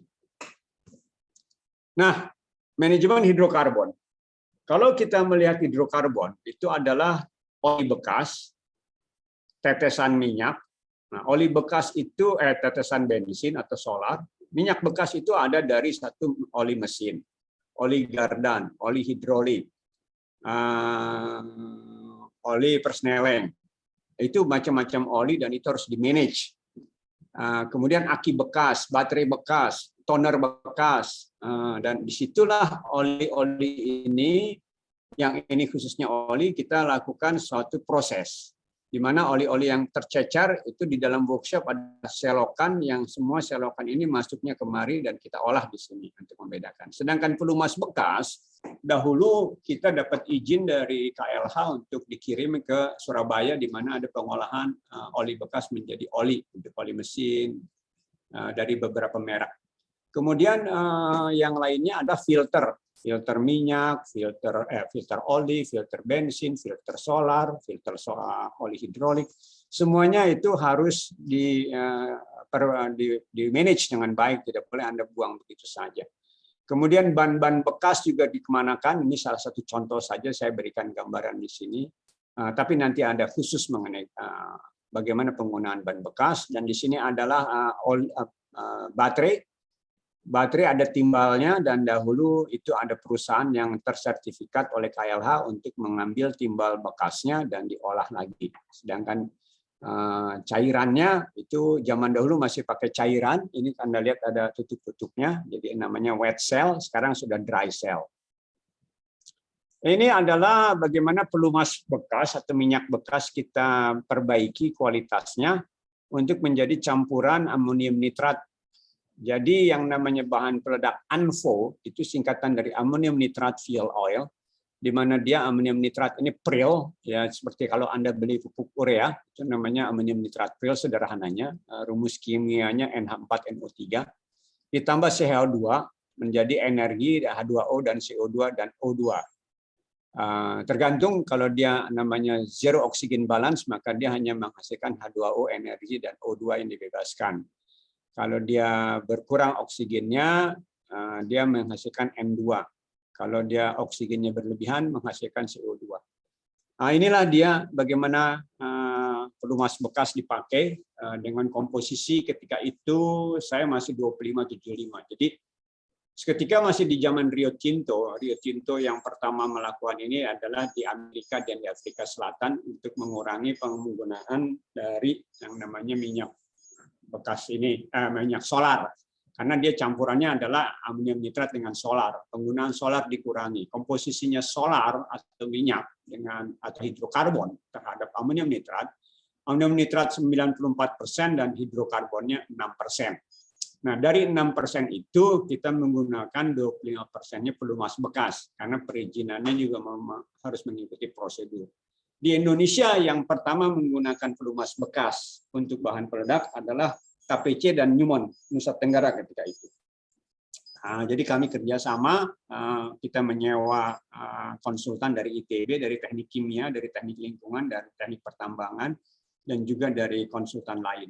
Nah, manajemen hidrokarbon. Kalau kita melihat hidrokarbon, itu adalah oli bekas, tetesan minyak. Nah, oli bekas itu tetesan bensin atau solar. Minyak bekas itu ada dari satu oli mesin, oli gardan, oli hidrolik, oli persneleng. Itu macam-macam oli dan itu harus di-manage. Kemudian aki bekas, baterai bekas, toner bekas, dan disitulah oli-oli ini, yang ini khususnya oli, kita lakukan suatu proses. Di mana oli-oli yang tercecar itu di dalam workshop ada selokan yang semua selokan ini masuknya kemari dan kita olah di sini untuk membedakan. Sedangkan pelumas bekas, dahulu kita dapat izin dari KLH untuk dikirim ke Surabaya di mana ada pengolahan oli bekas menjadi oli untuk oli mesin dari beberapa merek. Kemudian yang lainnya ada filter minyak, filter oli, filter bensin, filter solar, oli hidrolik. Semuanya itu harus di manage dengan baik, tidak boleh Anda buang begitu saja. Kemudian ban-ban bekas juga dikemanakan. Ini salah satu contoh saja, saya berikan gambaran di sini. Tapi nanti ada khusus mengenai bagaimana penggunaan ban bekas. Dan di sini adalah baterai. Baterai ada timbalnya, dan dahulu itu ada perusahaan yang tersertifikat oleh KLH untuk mengambil timbal bekasnya dan diolah lagi. Sedangkan cairannya itu zaman dahulu masih pakai cairan. Ini Anda lihat ada tutup-tutupnya, jadi namanya wet cell, sekarang sudah dry cell. Ini adalah bagaimana pelumas bekas atau minyak bekas kita perbaiki kualitasnya untuk menjadi campuran amonium nitrat. Jadi yang namanya bahan peledak ANFO itu singkatan dari ammonium nitrate fuel oil, di mana dia amonium nitrat ini pril, ya seperti kalau Anda beli pupuk urea itu namanya amonium nitrat pril sederhananya, rumus kimianya NH4NO3 ditambah CH2 menjadi energi H2O dan CO2 dan O2. Tergantung, kalau dia namanya zero oxygen balance maka dia hanya menghasilkan H2O energi dan O2 yang dibebaskan. Kalau dia berkurang oksigennya, dia menghasilkan N2. Kalau dia oksigennya berlebihan, menghasilkan CO2. Nah, inilah dia bagaimana pelumas bekas dipakai dengan komposisi ketika itu saya masih 2575. Jadi ketika masih di zaman Rio Tinto yang pertama melakukan ini adalah di Amerika dan di Afrika Selatan untuk mengurangi penggunaan dari yang namanya minyak bekas ini, minyak solar. Karena dia campurannya adalah amonium nitrat dengan solar. Penggunaan solar dikurangi. Komposisinya solar atau minyak dengan atau hidrokarbon terhadap amonium nitrat 94% dan hidrokarbonnya 6%. Nah, dari 6% itu kita menggunakan 25%-nya pelumas bekas karena perizinannya juga harus mengikuti prosedur. Di Indonesia yang pertama menggunakan pelumas bekas untuk bahan peledak adalah KPC dan Newmont, Nusa Tenggara ketika itu. Jadi kami kerjasama, kita menyewa konsultan dari ITB, dari teknik kimia, dari teknik lingkungan, dari teknik pertambangan, dan juga dari konsultan lain.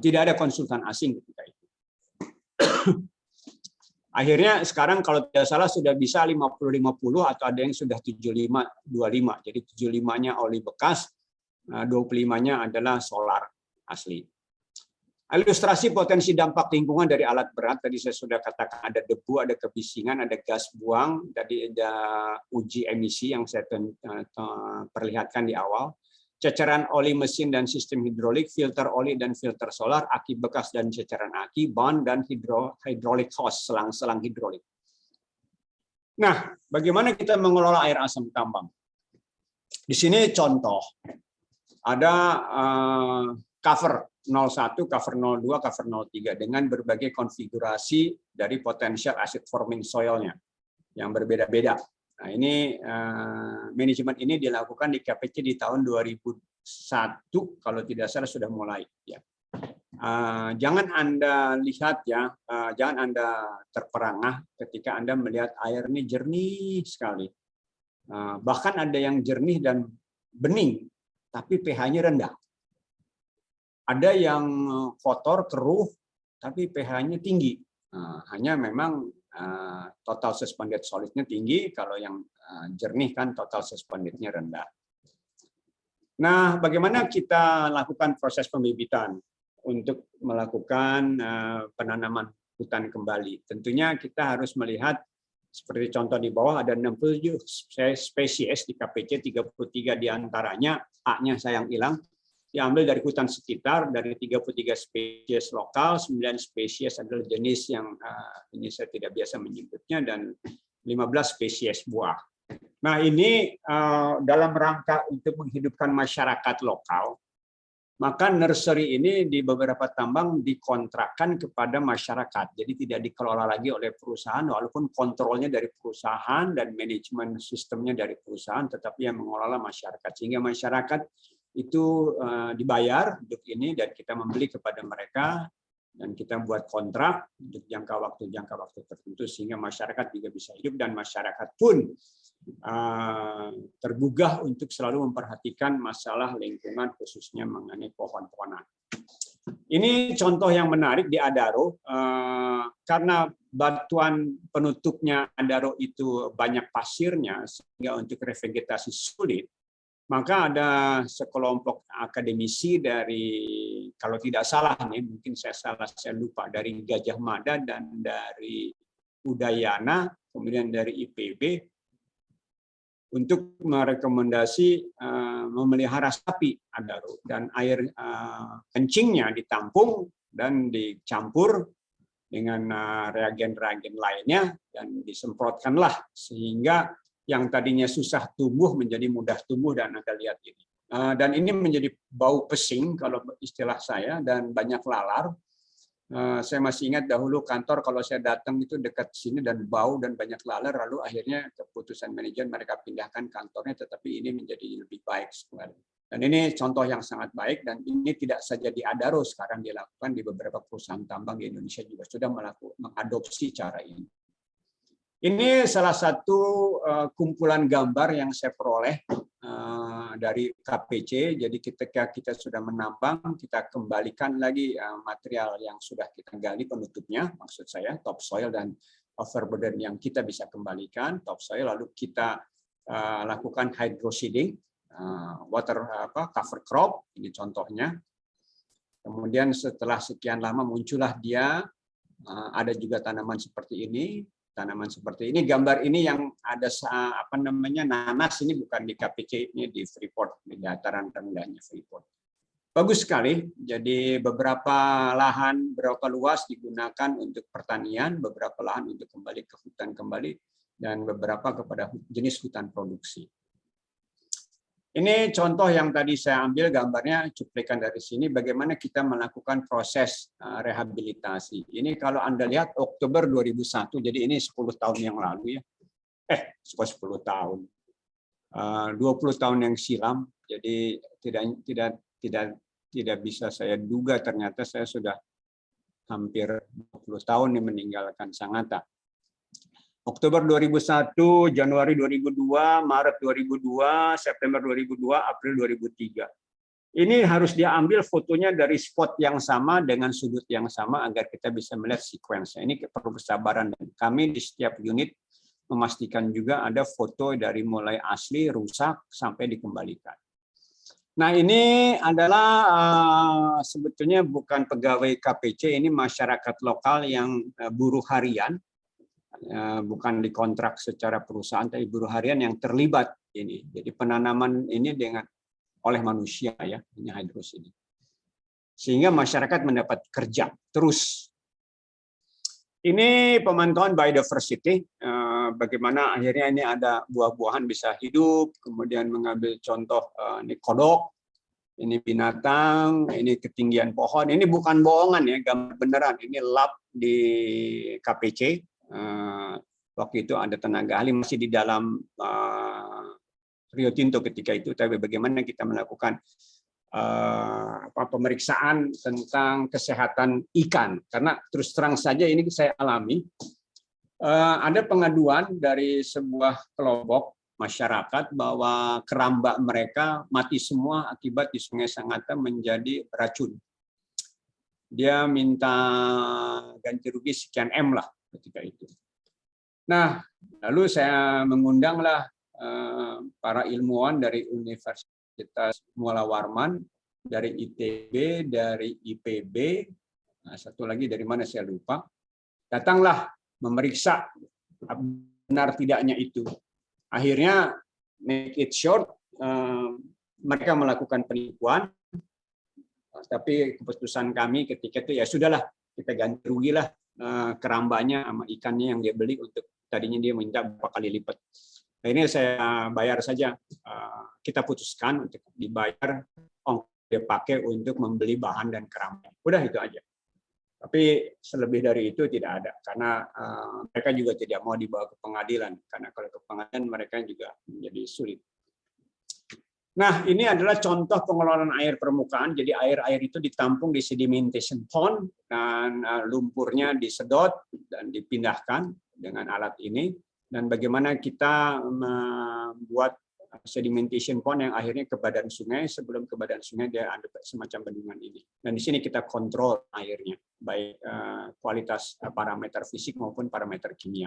Tidak ada konsultan asing ketika itu. Akhirnya sekarang kalau tidak salah sudah bisa 50-50 atau ada yang sudah 75-25. Jadi 75-nya oli bekas, 25-nya adalah solar asli. Ilustrasi potensi dampak lingkungan dari alat berat, tadi saya sudah katakan ada debu, ada kebisingan, ada gas buang, tadi ada uji emisi yang saya perlihatkan di awal, ceceran oli mesin dan sistem hidrolik, filter oli dan filter solar, aki bekas dan ceceran aki, ban dan hidrolik hose, selang-selang hidrolik. Nah, bagaimana kita mengelola air asam tambang? Di sini contoh, ada cover 01, cover 02, cover 03 dengan berbagai konfigurasi dari potential acid forming soil-nya yang berbeda-beda. Nah, ini manajemen ini dilakukan di KPC di tahun 2001 kalau tidak salah sudah mulai ya. Jangan Anda lihat ya, jangan Anda terperangah ketika Anda melihat air ini jernih sekali. Bahkan ada yang jernih dan bening tapi pH-nya rendah. Ada yang kotor, keruh, tapi pH-nya tinggi. Hanya memang total suspended solid-nya tinggi, kalau yang jernih kan total suspended-nya rendah. Nah, bagaimana kita lakukan proses pembibitan untuk melakukan penanaman hutan kembali? Tentunya kita harus melihat, seperti contoh di bawah, ada 67 spesies di KPC, 33 diantaranya A-nya sayang hilang, diambil dari hutan sekitar, dari 33 spesies lokal, 9 spesies adalah jenis yang ini saya tidak biasa menyebutnya, dan 15 spesies buah. Nah, ini dalam rangka untuk menghidupkan masyarakat lokal, maka nursery ini di beberapa tambang dikontrakkan kepada masyarakat. Jadi tidak dikelola lagi oleh perusahaan, walaupun kontrolnya dari perusahaan dan manajemen sistemnya dari perusahaan, tetapi yang mengelola masyarakat. Sehingga masyarakat itu dibayar untuk ini dan kita membeli kepada mereka dan kita buat kontrak untuk jangka waktu tertentu sehingga masyarakat juga bisa hidup dan masyarakat pun tergugah untuk selalu memperhatikan masalah lingkungan khususnya mengenai pohon-pohonan. Ini contoh yang menarik di Adaro karena batuan penutupnya Adaro itu banyak pasirnya sehingga untuk revegetasi sulit. Maka ada sekelompok akademisi dari, kalau tidak salah nih, mungkin saya lupa, dari Gajah Mada dan dari Udayana, kemudian dari IPB, untuk merekomendasi memelihara sapi Adaro. Dan air kencingnya ditampung dan dicampur dengan reagen-reagen lainnya, dan disemprotkanlah sehingga yang tadinya susah tumbuh menjadi mudah tumbuh, dan Anda lihat ini. Dan ini menjadi bau pesing kalau istilah saya, dan banyak lalar. Saya masih ingat dahulu kantor kalau saya datang itu dekat sini dan bau dan banyak lalar, lalu akhirnya keputusan manajemen mereka pindahkan kantornya, tetapi ini menjadi lebih baik sekali. Dan ini contoh yang sangat baik, dan ini tidak saja di Adaro sekarang dilakukan, di beberapa perusahaan tambang di Indonesia juga sudah mengadopsi cara ini. Ini salah satu kumpulan gambar yang saya peroleh dari KPC. Jadi ketika kita sudah menambang, kita kembalikan lagi material yang sudah kita gali penutupnya, maksud saya topsoil dan overburden yang kita bisa kembalikan, topsoil, lalu kita lakukan hydroseeding, water cover crop, ini contohnya. Kemudian setelah sekian lama muncullah dia, ada juga tanaman seperti ini. Tanaman seperti ini, gambar ini yang ada nanas, ini bukan di KPC, ini di Freeport, di dataran rendahnya Freeport. Bagus sekali. Jadi beberapa lahan, berapa luas digunakan untuk pertanian, beberapa lahan untuk kembali ke hutan kembali, dan beberapa kepada jenis hutan produksi. Ini contoh yang tadi saya ambil gambarnya, cuplikan dari sini, bagaimana kita melakukan proses rehabilitasi. Ini kalau Anda lihat Oktober 2001, jadi ini 10 tahun yang lalu ya. 10 tahun. 20 tahun yang silam. Jadi tidak bisa saya duga ternyata saya sudah hampir 20 tahun meninggalkan Sangatta. Oktober 2001, Januari 2002, Maret 2002, September 2002, April 2003. Ini harus diambil fotonya dari spot yang sama dengan sudut yang sama agar kita bisa melihat sequence-nya. Ini perlu kesabaran. Dan kami di setiap unit memastikan juga ada foto dari mulai asli, rusak, sampai dikembalikan. Nah, ini adalah sebetulnya bukan pegawai KPC, ini masyarakat lokal yang buruh harian, bukan dikontrak secara perusahaan, tapi buruh harian yang terlibat ini. Jadi penanaman ini oleh manusia ya, ini hydros ini. Sehingga masyarakat mendapat kerja terus. Ini pemantauan biodiversity, bagaimana akhirnya ini ada buah-buahan bisa hidup, kemudian mengambil contoh ini kodok, ini binatang, ini ketinggian pohon. Ini bukan bohongan ya, gambar beneran. Ini lab di KPC. Waktu itu ada tenaga ahli masih di dalam Rio Tinto ketika itu, tapi bagaimana kita melakukan pemeriksaan tentang kesehatan ikan, karena terus terang saja ini saya alami, ada pengaduan dari sebuah kelompok masyarakat bahwa keramba mereka mati semua akibat di Sungai Sangatta menjadi beracun. Dia minta ganti rugi sekian M lah ketika itu. Nah, lalu saya mengundanglah para ilmuwan dari Universitas Muala Warman, dari ITB, dari IPB, satu lagi dari mana saya lupa, datanglah memeriksa benar tidaknya itu. Akhirnya, make it short, mereka melakukan penipuan, tapi keputusan kami ketika itu ya sudahlah, kita ganti rugilah kerambanya sama ikannya yang dia beli, untuk tadinya dia minta berapa kali lipat. Nah, ini saya bayar saja, kita putuskan untuk dibayar ongkos dia pakai untuk membeli bahan dan keramba. Udah itu aja. Tapi selebih dari itu tidak ada, karena mereka juga tidak mau dibawa ke pengadilan, karena kalau ke pengadilan mereka juga menjadi sulit. Nah, ini adalah contoh pengelolaan air permukaan. Jadi air-air itu ditampung di sedimentation pond, dan lumpurnya disedot dan dipindahkan dengan alat ini. Dan bagaimana kita membuat sedimentation pond yang akhirnya ke badan sungai, sebelum ke badan sungai dia ada semacam bendungan ini. Dan di sini kita kontrol airnya, baik kualitas parameter fisik maupun parameter kimia.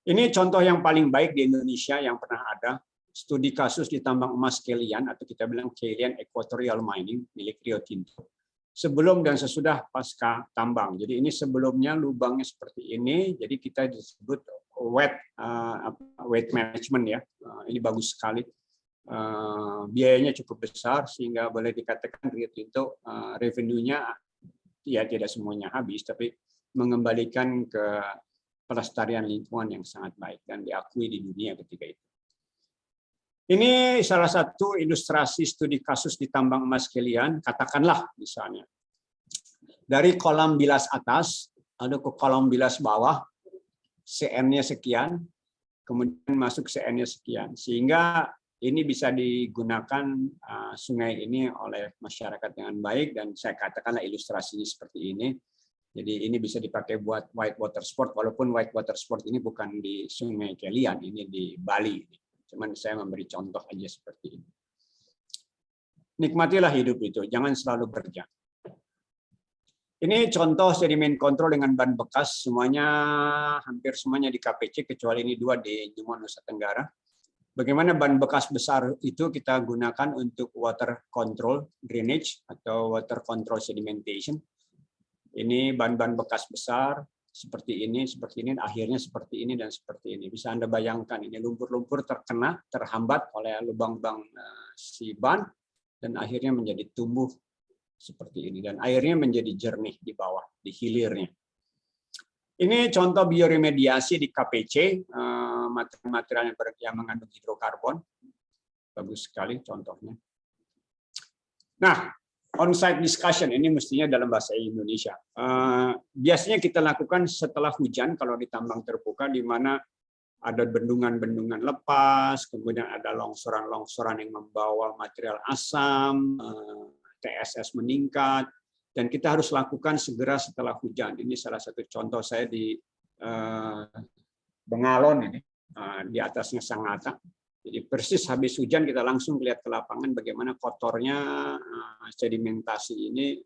Ini contoh yang paling baik di Indonesia yang pernah ada, studi kasus di tambang emas Kelian, atau kita bilang Kelian Equatorial Mining milik Rio Tinto. Sebelum dan sesudah pasca tambang. Jadi ini sebelumnya lubangnya seperti ini, jadi kita disebut wet management ya. Ini bagus sekali. Biayanya cukup besar sehingga boleh dikatakan Rio Tinto revenue-nya ya tidak semuanya habis, tapi mengembalikan ke pelestarian lingkungan yang sangat baik dan diakui di dunia ketika itu. Ini salah satu ilustrasi studi kasus di tambang emas Kelian, katakanlah misalnya. Dari kolam bilas atas, ada ke kolam bilas bawah, CN-nya sekian, kemudian masuk CN-nya sekian. Sehingga ini bisa digunakan sungai ini oleh masyarakat dengan baik, dan saya katakanlah ilustrasinya seperti ini. Jadi ini bisa dipakai buat white water sport, walaupun white water sport ini bukan di Sungai Kelian, ini di Bali. Cuman saya memberi contoh aja seperti ini. Nikmatilah hidup itu, jangan selalu kerja. Ini contoh sedimen kontrol dengan ban bekas, semuanya hampir semuanya di KPC, kecuali ini 2 di Jumon, Nusa Tenggara. Bagaimana ban bekas besar itu kita gunakan untuk water control drainage atau water control sedimentation. Ini ban-ban bekas besar, seperti ini, akhirnya seperti ini, dan seperti ini. Bisa Anda bayangkan, ini lumpur-lumpur terkena, terhambat oleh lubang-lubang si ban, dan akhirnya menjadi tumbuh seperti ini. Dan airnya menjadi jernih di bawah, di hilirnya. Ini contoh bioremediasi di KPC, material yang mengandung hidrokarbon. Bagus sekali contohnya. Nah, on-site discussion ini mestinya dalam bahasa Indonesia. Biasanya kita lakukan setelah hujan kalau di tambang terbuka, di mana ada bendungan-bendungan lepas, kemudian ada longsoran-longsoran yang membawa material asam, TSS meningkat, dan kita harus lakukan segera setelah hujan. Ini salah satu contoh saya di Bengalon ini, di atasnya Sangatta. Jadi persis habis hujan kita langsung lihat ke lapangan bagaimana kotornya sedimentasi ini,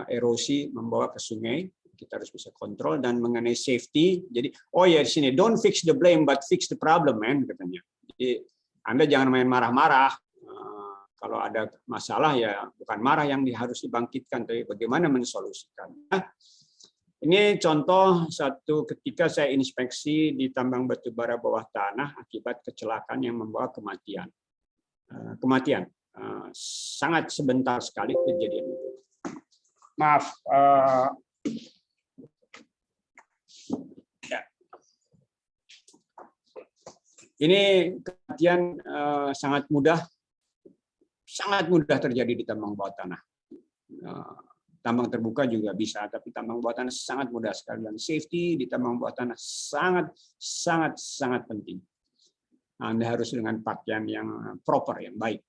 erosi membawa ke sungai. Kita harus bisa kontrol. Dan mengenai safety, jadi oh ya di sini don't fix the blame but fix the problem, man, katanya. Jadi Anda jangan main marah-marah. Kalau ada masalah ya bukan marah yang harus dibangkitkan, tapi bagaimana mensolusikan. Ini contoh satu ketika saya inspeksi di tambang batubara bawah tanah akibat kecelakaan yang membawa kematian. Sangat sebentar sekali kejadian itu. Maaf. Ya. Ini kematian sangat mudah terjadi di tambang bawah tanah. Tambang terbuka juga bisa, tapi tambang bawah tanah sangat mudah sekali. Dan safety di tambang bawah tanah sangat penting. Anda harus dengan pakaian yang proper, yang baik.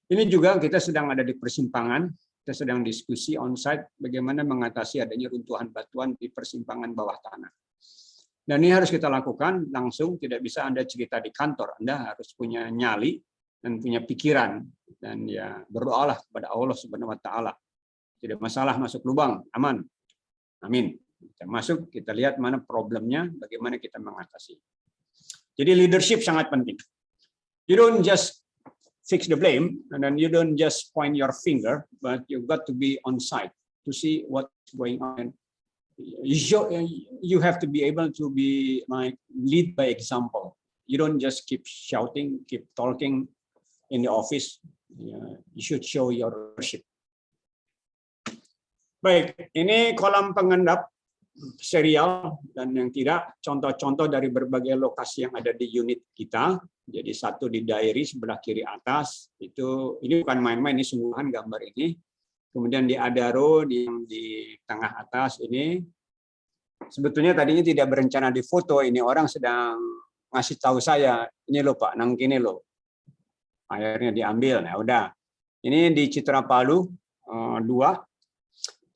Ini juga kita sedang ada di persimpangan, kita sedang diskusi on-site bagaimana mengatasi adanya runtuhan batuan di persimpangan bawah tanah. Dan ini harus kita lakukan langsung, tidak bisa Anda cerita di kantor. Anda harus punya nyali dan punya pikiran. Dan ya berdoalah kepada Allah Subhanahu wa Ta'ala. Tidak masalah masuk lubang, aman. Amin. Kita masuk, kita lihat mana problemnya, bagaimana kita mengatasi. Jadi leadership sangat penting. You don't just fix the blame, and then you don't just point your finger, but you've got to be on site to see what's going on. You have to be able to be like lead by example. You don't just keep shouting, keep talking in the office. You should show your leadership. Baik, ini kolam pengendap serial dan yang tidak, contoh-contoh dari berbagai lokasi yang ada di unit kita. Jadi satu di Dairi sebelah kiri atas, ini bukan main-main, ini sungguhan gambar ini. Kemudian di Adaro di tengah atas ini, sebetulnya tadinya tidak berencana difoto, ini orang sedang ngasih tahu saya, ini loh Pak, nang kini loh. Akhirnya diambil, nah udah. Ini di Citra Palu 2.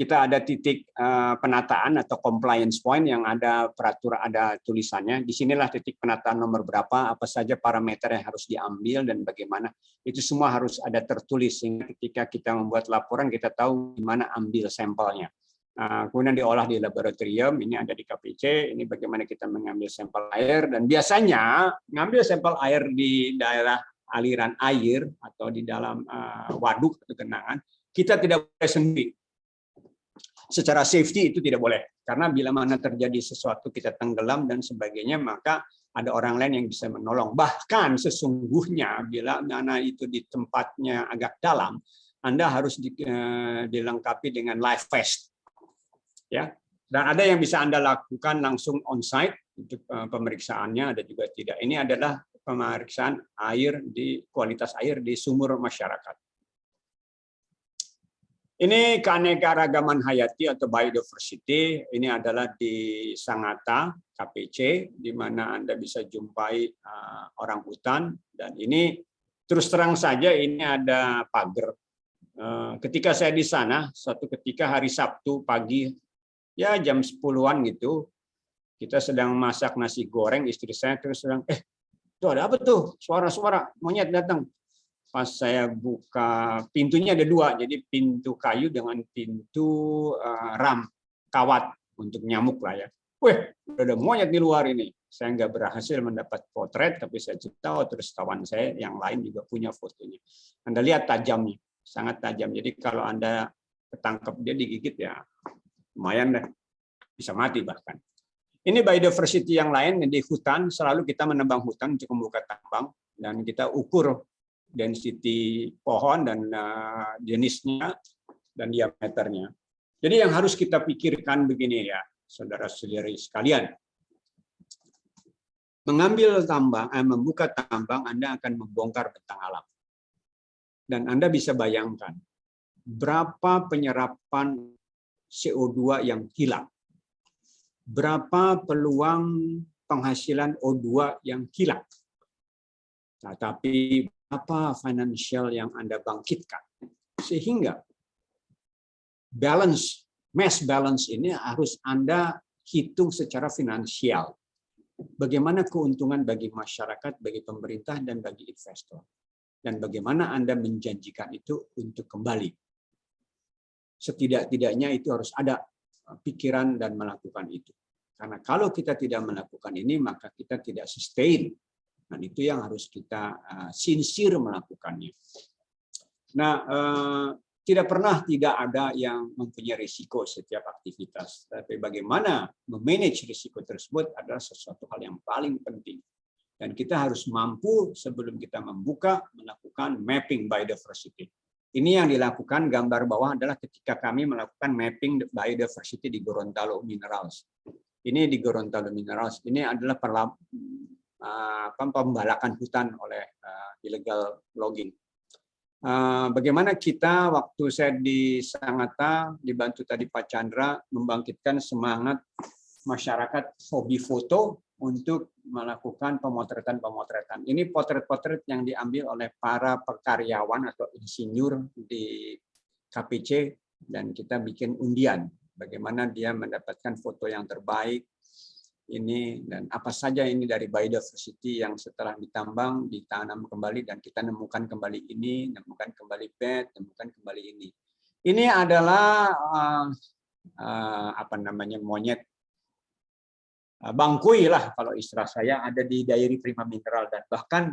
Kita ada titik penataan atau compliance point yang ada peraturan, ada tulisannya. Disinilah titik penataan nomor berapa, apa saja parameter yang harus diambil dan bagaimana. Itu semua harus ada tertulis sehingga ketika kita membuat laporan kita tahu di mana ambil sampelnya. Kemudian diolah di laboratorium, ini ada di KPC, ini bagaimana kita mengambil sampel air, dan biasanya mengambil sampel air di daerah aliran air atau di dalam waduk atau genangan, kita tidak boleh sendiri. Secara safety itu tidak boleh, karena bila mana terjadi sesuatu kita tenggelam dan sebagainya, maka ada orang lain yang bisa menolong. Bahkan sesungguhnya bila mana itu di tempatnya agak dalam, Anda harus dilengkapi dengan life vest. Ya. Dan ada yang bisa Anda lakukan langsung on-site untuk pemeriksaannya, ada juga tidak. Ini adalah pemeriksaan air kualitas air di sumur masyarakat. Ini keanekaragaman hayati atau biodiversity. Ini adalah di Sangatta, KPC, di mana Anda bisa jumpai orang hutan. Dan ini terus terang saja ini ada pagar. Ketika saya di sana, suatu ketika hari Sabtu pagi, ya jam 10-an gitu, kita sedang masak nasi goreng, istri saya terus sedang, itu ada apa tuh? Suara-suara, monyet datang. Pas saya buka, pintunya ada 2, jadi pintu kayu dengan pintu ram kawat untuk nyamuk lah ya. Wih, ada monyet di luar ini. Saya nggak berhasil mendapat potret, tapi saya cerita, terus kawan saya yang lain juga punya fotonya. Anda lihat tajamnya, sangat tajam. Jadi kalau Anda ketangkep dia digigit ya, lumayan deh, bisa mati bahkan. Ini biodiversity yang lain di hutan, selalu kita menebang hutan untuk membuka tambang dan kita ukur density pohon dan jenisnya dan diameternya. Jadi yang harus kita pikirkan begini ya, saudara-saudari sekalian. Mengambil tambang, membuka tambang, Anda akan membongkar bentang alam. Dan Anda bisa bayangkan berapa penyerapan CO2 yang hilang. Berapa peluang penghasilan O2 yang kilat. Nah, tapi apa financial yang Anda bangkitkan? Sehingga mass balance ini harus Anda hitung secara finansial. Bagaimana keuntungan bagi masyarakat, bagi pemerintah, dan bagi investor. Dan bagaimana Anda menjanjikan itu untuk kembali. Setidak-tidaknya itu harus ada pikiran dan melakukan itu. Karena kalau kita tidak melakukan ini, maka kita tidak sustain. Dan itu yang harus kita sincere melakukannya. Nah, tidak pernah tidak ada yang mempunyai risiko setiap aktivitas. Tapi bagaimana memanage risiko tersebut adalah sesuatu hal yang paling penting. Dan kita harus mampu sebelum kita membuka, melakukan mapping biodiversity. Ini yang dilakukan, gambar bawah adalah ketika kami melakukan mapping biodiversity di Gorontalo Minerals. Ini di Gorontalo Minerals, ini adalah pembalakan hutan oleh illegal logging. Bagaimana kita waktu saya di Sangatta dibantu tadi Pak Chandra membangkitkan semangat masyarakat hobi foto untuk melakukan pemotretan. Ini potret-potret yang diambil oleh para karyawan atau insinyur di KPC dan kita bikin undian bagaimana dia mendapatkan foto yang terbaik ini dan apa saja ini dari biodiversity yang setelah ditambang ditanam kembali dan kita nemukan kembali ini, nemukan kembali bed, nemukan kembali ini. Ini adalah monyet bangkui lah kalau istilah saya, ada di Dairi Prima Mineral dan bahkan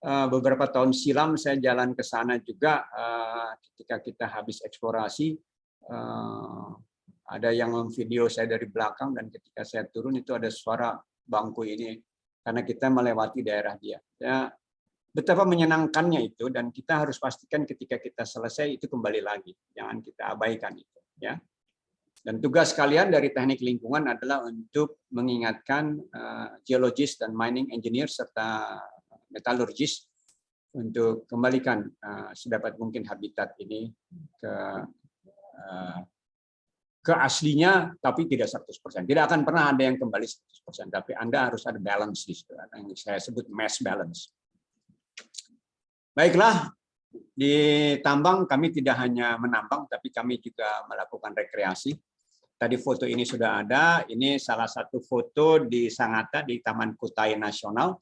beberapa tahun silam saya jalan ke sana juga ketika kita habis eksplorasi ada yang memvideo saya dari belakang dan ketika saya turun itu ada suara bangkui ini karena kita melewati daerah dia. Ya, betapa menyenangkannya itu dan kita harus pastikan ketika kita selesai itu kembali lagi, jangan kita abaikan itu ya. Dan tugas kalian dari teknik lingkungan adalah untuk mengingatkan geologis dan mining engineer serta metallurgis untuk kembalikan sedapat mungkin habitat ini ke aslinya, tapi tidak 100%. Tidak akan pernah ada yang kembali 100%, tapi Anda harus ada balance di situ, yang saya sebut mass balance. Baiklah, di tambang kami tidak hanya menambang, tapi kami juga melakukan rekreasi. Tadi foto ini sudah ada, ini salah satu foto di Sangatta di Taman Kutai Nasional,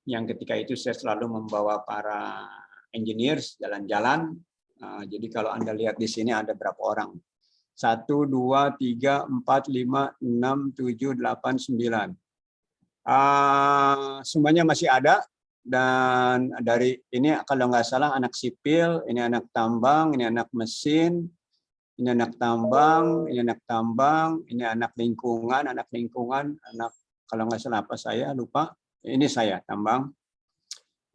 yang ketika itu saya selalu membawa para engineers jalan-jalan. Jadi kalau Anda lihat di sini ada berapa orang? 1, 2, 3, 4, 5, 6, 7, 8, 9. Semuanya masih ada. Dan dari ini kalau nggak salah anak sipil, ini anak tambang, ini anak mesin, ini anak tambang, ini anak tambang, ini anak lingkungan, anak kalau nggak salah apa saya lupa, ini saya tambang.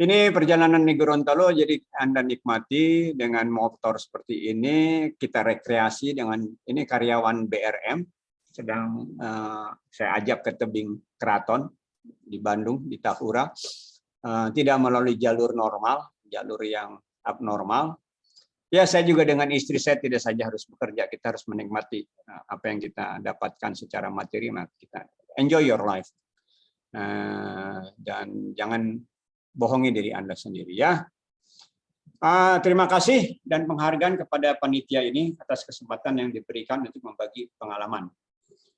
Ini perjalanan di Gorontalo, jadi Anda nikmati dengan motor seperti ini, kita rekreasi dengan ini karyawan BRM, sedang saya ajak ke tebing keraton di Bandung, di Tahura. Tidak melalui jalur normal, jalur yang abnormal. Ya, saya juga dengan istri saya tidak saja harus bekerja, kita harus menikmati apa yang kita dapatkan secara materi, maka kita enjoy your life. Dan jangan bohongi diri Anda sendiri ya. Terima kasih dan penghargaan kepada panitia ini atas kesempatan yang diberikan untuk membagi pengalaman.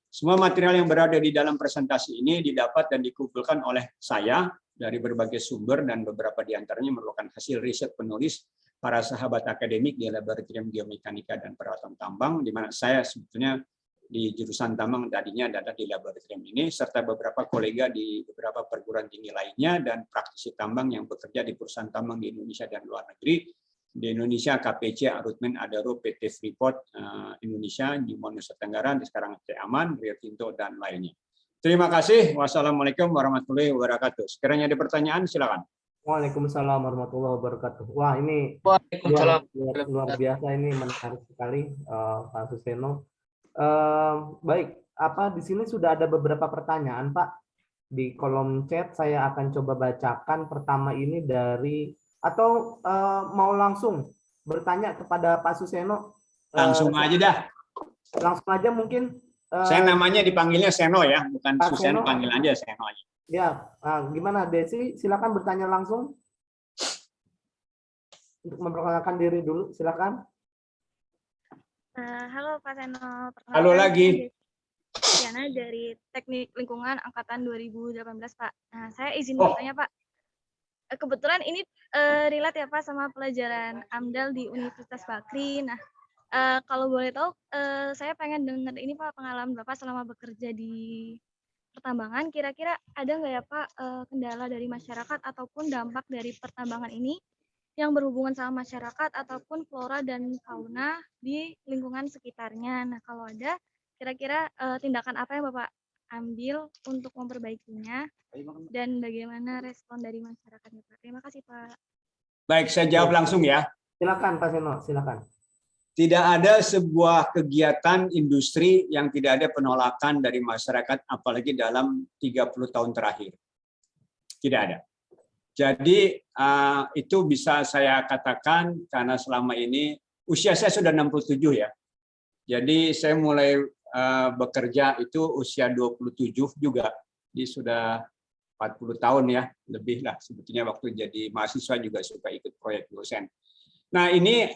Semua material yang berada di dalam presentasi ini didapat dan dikumpulkan oleh saya dari berbagai sumber dan beberapa di antaranya merupakan hasil riset penulis para sahabat akademik di Laboratorium Geomekanika dan Perawatan Tambang, di mana saya sebetulnya di jurusan tambang tadinya adalah di laboratorium ini, serta beberapa kolega di beberapa perguruan tinggi lainnya dan praktisi tambang yang bekerja di perusahaan tambang di Indonesia dan luar negeri. Di Indonesia KPC, Arutmin, Adaro, PT Freeport Indonesia, Newmont Nusa Tenggara, sekarang PT Aman, Rio Tinto, dan lainnya. Terima kasih. Wassalamualaikum warahmatullahi wabarakatuh. Sekiranya ada pertanyaan, silakan. Waalaikumsalam warahmatullahi wabarakatuh. Wah, ini luar biasa, ini menarik sekali, Pak Suseno. Baik, di sini sudah ada beberapa pertanyaan, Pak. Di kolom chat saya akan coba bacakan. Pertama ini dari atau mau langsung bertanya kepada Pak Suseno? Langsung aja dah. Langsung aja mungkin. Saya namanya dipanggilnya Seno ya, bukan Pak Susen, Seno, panggil aja Seno. ya, gimana Desi? Silakan bertanya langsung untuk memperkenalkan diri dulu. Silakan. Halo Pak Seno, Halo perkenalkan lagi. saya Diana dari Teknik Lingkungan Angkatan 2018 Pak. Nah, saya izin Oh. bertanya Pak. Kebetulan ini relate ya Pak sama pelajaran AMDAL di Universitas Bakri. Nah, kalau boleh tahu, saya pengen dengar ini Pak, pengalaman Bapak selama bekerja di pertambangan. Kira-kira ada nggak ya Pak kendala dari masyarakat ataupun dampak dari pertambangan ini yang berhubungan sama masyarakat ataupun flora dan fauna di lingkungan sekitarnya. Nah, kalau ada, kira-kira tindakan apa yang Bapak ambil untuk memperbaikinya dan bagaimana respon dari masyarakatnya, Pak? Terima kasih, Pak. Baik, saya jawab langsung ya. Silakan Pak Seno, silakan. Tidak ada sebuah kegiatan industri yang tidak ada penolakan dari masyarakat, apalagi dalam 30 tahun terakhir. Tidak ada. Jadi itu bisa saya katakan karena selama ini usia saya sudah 67 ya. Jadi saya mulai bekerja itu usia 27 juga. Jadi sudah 40 tahun ya, lebih lah sebetulnya waktu jadi mahasiswa juga suka ikut proyek dosen. Nah, ini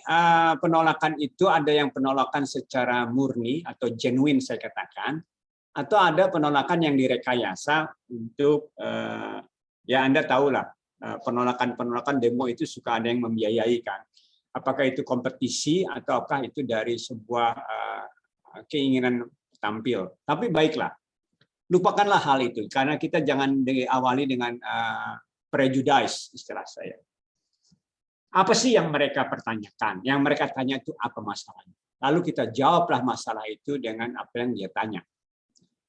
penolakan itu ada yang penolakan secara murni atau genuine saya katakan, atau ada penolakan yang direkayasa untuk ya Anda tahulah. Penolakan demo itu suka ada yang membiayai kan. Apakah itu kompetisi ataukah itu dari sebuah keinginan tampil. Tapi baiklah, lupakanlah hal itu karena kita jangan diawali dengan prejudice istilah saya. Apa sih yang mereka pertanyakan? Yang mereka tanya itu apa masalahnya? Lalu kita jawablah masalah itu dengan apa yang dia tanya.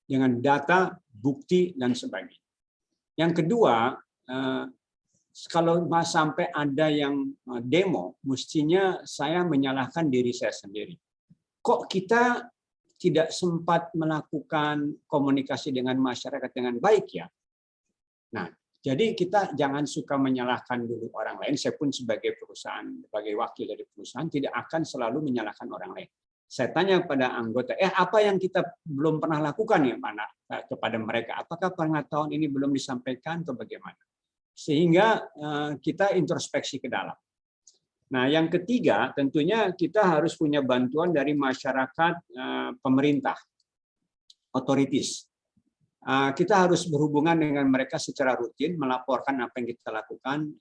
Dengan data, bukti, dan sebagainya. Yang kedua, kalau sampai ada yang demo, mestinya saya menyalahkan diri saya sendiri. Kok kita tidak sempat melakukan komunikasi dengan masyarakat dengan baik ya? Nah, jadi kita jangan suka menyalahkan dulu orang lain. Saya pun sebagai perusahaan, sebagai wakil dari perusahaan tidak akan selalu menyalahkan orang lain. Saya tanya pada anggota, apa yang kita belum pernah lakukan ya kepada mereka? Apakah pengetahuan ini belum disampaikan atau bagaimana? Sehingga kita introspeksi ke dalam. Nah, yang ketiga, tentunya kita harus punya bantuan dari masyarakat, pemerintah, otoritas. Kita harus berhubungan dengan mereka secara rutin, melaporkan apa yang kita lakukan,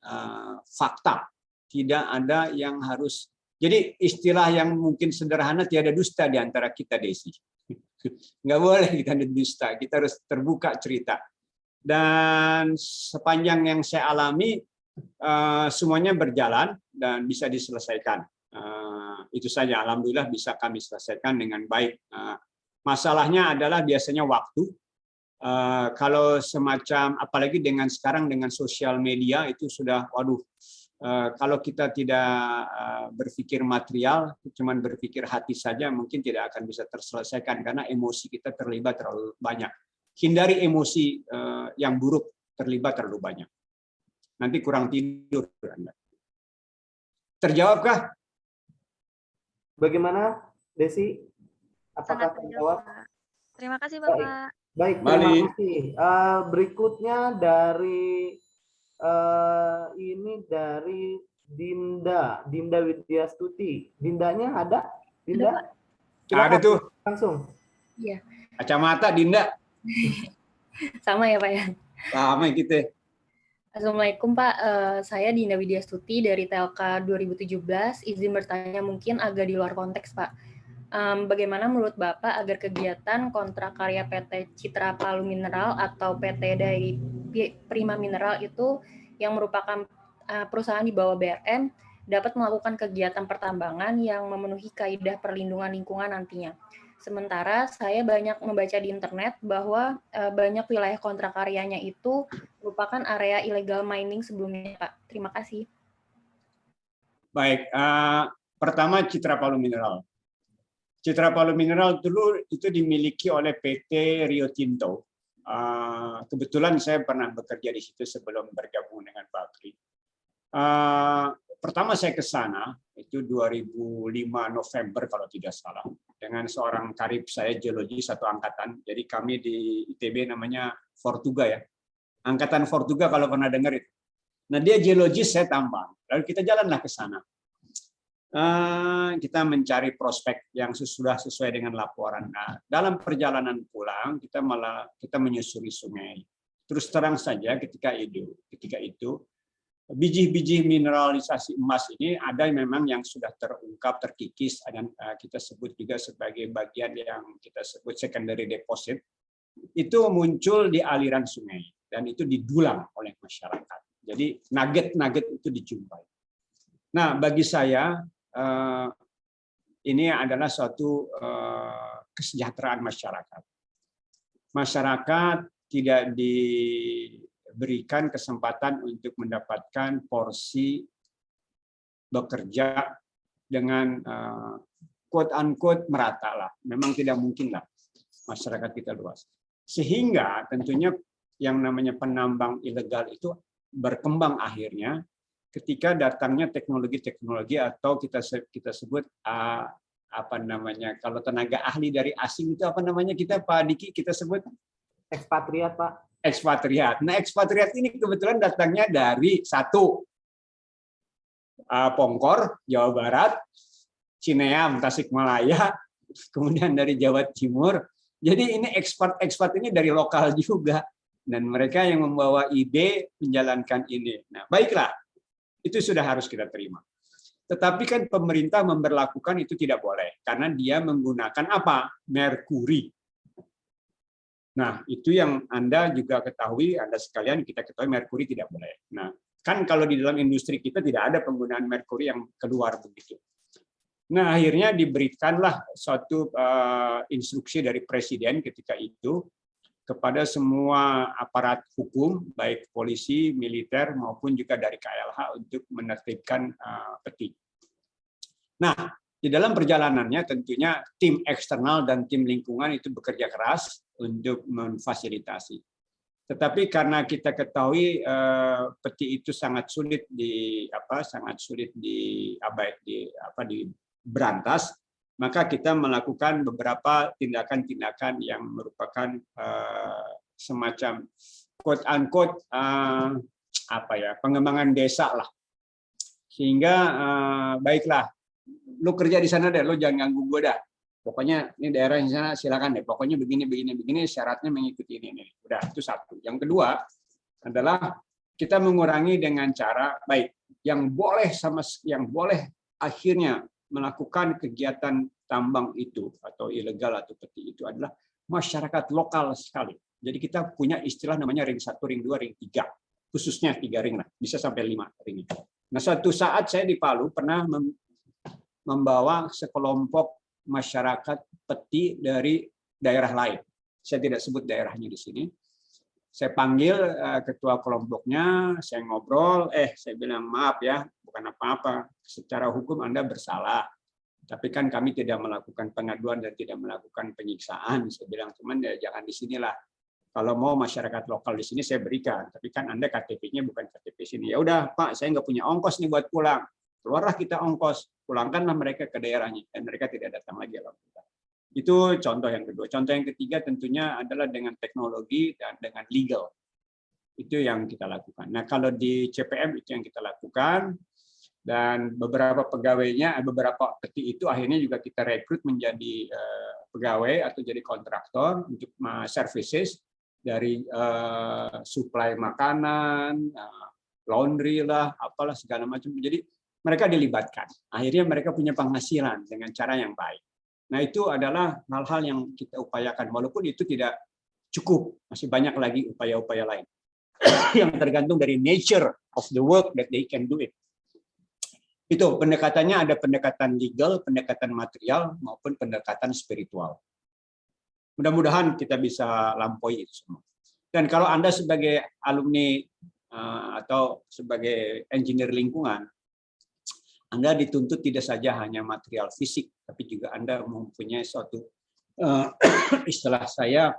fakta. Tidak ada yang harus. Jadi istilah yang mungkin sederhana, tiada dusta di antara kita, Desi. Nggak boleh kita ada dusta, kita harus terbuka cerita. Dan sepanjang yang saya alami, semuanya berjalan dan bisa diselesaikan. Itu saja, alhamdulillah bisa kami selesaikan dengan baik. Masalahnya adalah biasanya waktu. Kalau semacam, apalagi dengan sekarang dengan sosial media itu sudah, waduh, kalau kita tidak berpikir material, cuman berpikir hati saja, mungkin tidak akan bisa terselesaikan karena emosi kita terlibat terlalu banyak. Hindari emosi yang buruk terlibat terlalu banyak. Nanti kurang tidur Anda. Terjawabkah? Bagaimana, Desi? Apakah terjawab? Terima kasih, Bapak. Baik, terima kasih. Berikutnya dari ini dari Dinda Widyastuti. Dindanya ada? Dinda? Ada tuh. Langsung. Iya. Kacamata Dinda. Sama ya Pak ya? Sama kita. Assalamualaikum Pak, saya Dinda Widyastuti dari TLK 2017. Izin bertanya mungkin agak di luar konteks Pak. Bagaimana menurut Bapak agar kegiatan kontrak karya PT Citra Palu Mineral atau PT dari Prima Mineral itu yang merupakan perusahaan di bawah BRN dapat melakukan kegiatan pertambangan yang memenuhi kaidah perlindungan lingkungan nantinya? Sementara saya banyak membaca di internet bahwa banyak wilayah kontrak karyanya itu merupakan area illegal mining sebelumnya, Pak. Terima kasih. Baik, pertama Citra Palu Mineral. Citra Palu Mineral dulu itu dimiliki oleh PT Rio Tinto. Kebetulan saya pernah bekerja di situ sebelum bergabung dengan Bakri. pertama saya ke sana itu 2005 November kalau tidak salah dengan seorang karib saya geologi satu angkatan. Jadi kami di ITB namanya Fortuga ya. Angkatan Fortuga kalau pernah dengar itu. Nah, dia geologis, saya tambang. Lalu kita jalanlah ke sana. Kita mencari prospek yang sudah sesuai dengan laporan. Nah, dalam perjalanan pulang kita menyusuri sungai. Terus terang saja ketika itu biji-biji mineralisasi emas ini ada memang yang sudah terungkap, terkikis, dan kita sebut juga sebagai bagian yang kita sebut secondary deposit. Itu muncul di aliran sungai dan itu didulang oleh masyarakat. Jadi nugget-nugget itu dijumpai. Nah, bagi saya ini adalah suatu kesejahteraan masyarakat. Masyarakat tidak diberikan kesempatan untuk mendapatkan porsi bekerja dengan quote unquote merata lah. Memang tidak mungkin lah masyarakat kita luas. Sehingga tentunya yang namanya penambang ilegal itu berkembang akhirnya ketika datangnya teknologi-teknologi atau kita sebut apa namanya, kalau tenaga ahli dari asing itu apa namanya kita Pak Diki kita sebut Ekspatriat, Pak. Ekspatriat. Nah, ekspatriat ini kebetulan datangnya dari satu Pongkor, Jawa Barat, Cineam, Tasikmalaya, kemudian dari Jawa Timur. Jadi ini ekspat ini dari lokal juga, dan mereka yang membawa ide menjalankan ini. Nah, baiklah, itu sudah harus kita terima. Tetapi kan pemerintah memberlakukan itu tidak boleh karena dia menggunakan apa? Merkuri. Nah, itu yang Anda juga ketahui, Anda sekalian kita ketahui merkuri tidak boleh. Nah, kan kalau di dalam industri kita tidak ada penggunaan merkuri yang keluar begitu. Nah, akhirnya diberikanlah suatu instruksi dari Presiden ketika itu kepada semua aparat hukum, baik polisi, militer, maupun juga dari KLH untuk menertibkan peti. Nah, di dalam perjalanannya tentunya tim eksternal dan tim lingkungan itu bekerja keras untuk memfasilitasi. Tetapi karena kita ketahui peti itu sangat sulit diberantas, maka kita melakukan beberapa tindakan-tindakan yang merupakan semacam quote unquote pengembangan desa lah. Sehingga baiklah, lu kerja di sana deh, lu jangan ganggu gue dah. Pokoknya ini daerah di sana silakan deh. Pokoknya begini syaratnya mengikuti ini. Udah, itu satu. Yang kedua adalah kita mengurangi dengan cara baik yang boleh akhirnya melakukan kegiatan tambang itu atau ilegal atau peti itu adalah masyarakat lokal sekali. Jadi kita punya istilah namanya ring 1, ring 2, ring 3. Khususnya 3 ring lah, bisa sampai 5 ring. Nah, suatu saat saya di Palu pernah membawa sekelompok masyarakat peti dari daerah lain. Saya tidak sebut daerahnya di sini. Saya panggil ketua kelompoknya, saya ngobrol, saya bilang maaf ya, bukan apa-apa, secara hukum Anda bersalah. Tapi kan kami tidak melakukan pengaduan dan tidak melakukan penyiksaan. Saya bilang, cuman ya jangan di sinilah. Kalau mau masyarakat lokal di sini saya berikan, tapi kan Anda KTP-nya bukan KTP sini. Ya udah Pak, saya nggak punya ongkos nih buat pulang. Keluarlah kita ongkos, pulangkanlah mereka ke daerahnya, dan mereka tidak datang lagi. Itu contoh yang kedua. Contoh yang ketiga tentunya adalah dengan teknologi dan dengan legal. Itu yang kita lakukan. Nah, kalau di CPM itu yang kita lakukan, dan beberapa pegawainya, beberapa peti itu akhirnya juga kita rekrut menjadi pegawai atau jadi kontraktor untuk services dari supply makanan, laundry lah, apalah segala macam. Jadi mereka dilibatkan. Akhirnya mereka punya penghasilan dengan cara yang baik. Nah, itu adalah hal-hal yang kita upayakan. Walaupun itu tidak cukup, masih banyak lagi upaya-upaya lain yang tergantung dari nature of the work that they can do it. Itu pendekatannya, ada pendekatan legal, pendekatan material, maupun pendekatan spiritual. Mudah-mudahan kita bisa lampaui itu semua. Dan kalau Anda sebagai alumni atau sebagai engineer lingkungan, Anda dituntut tidak saja hanya material fisik, tapi juga Anda mempunyai suatu istilah saya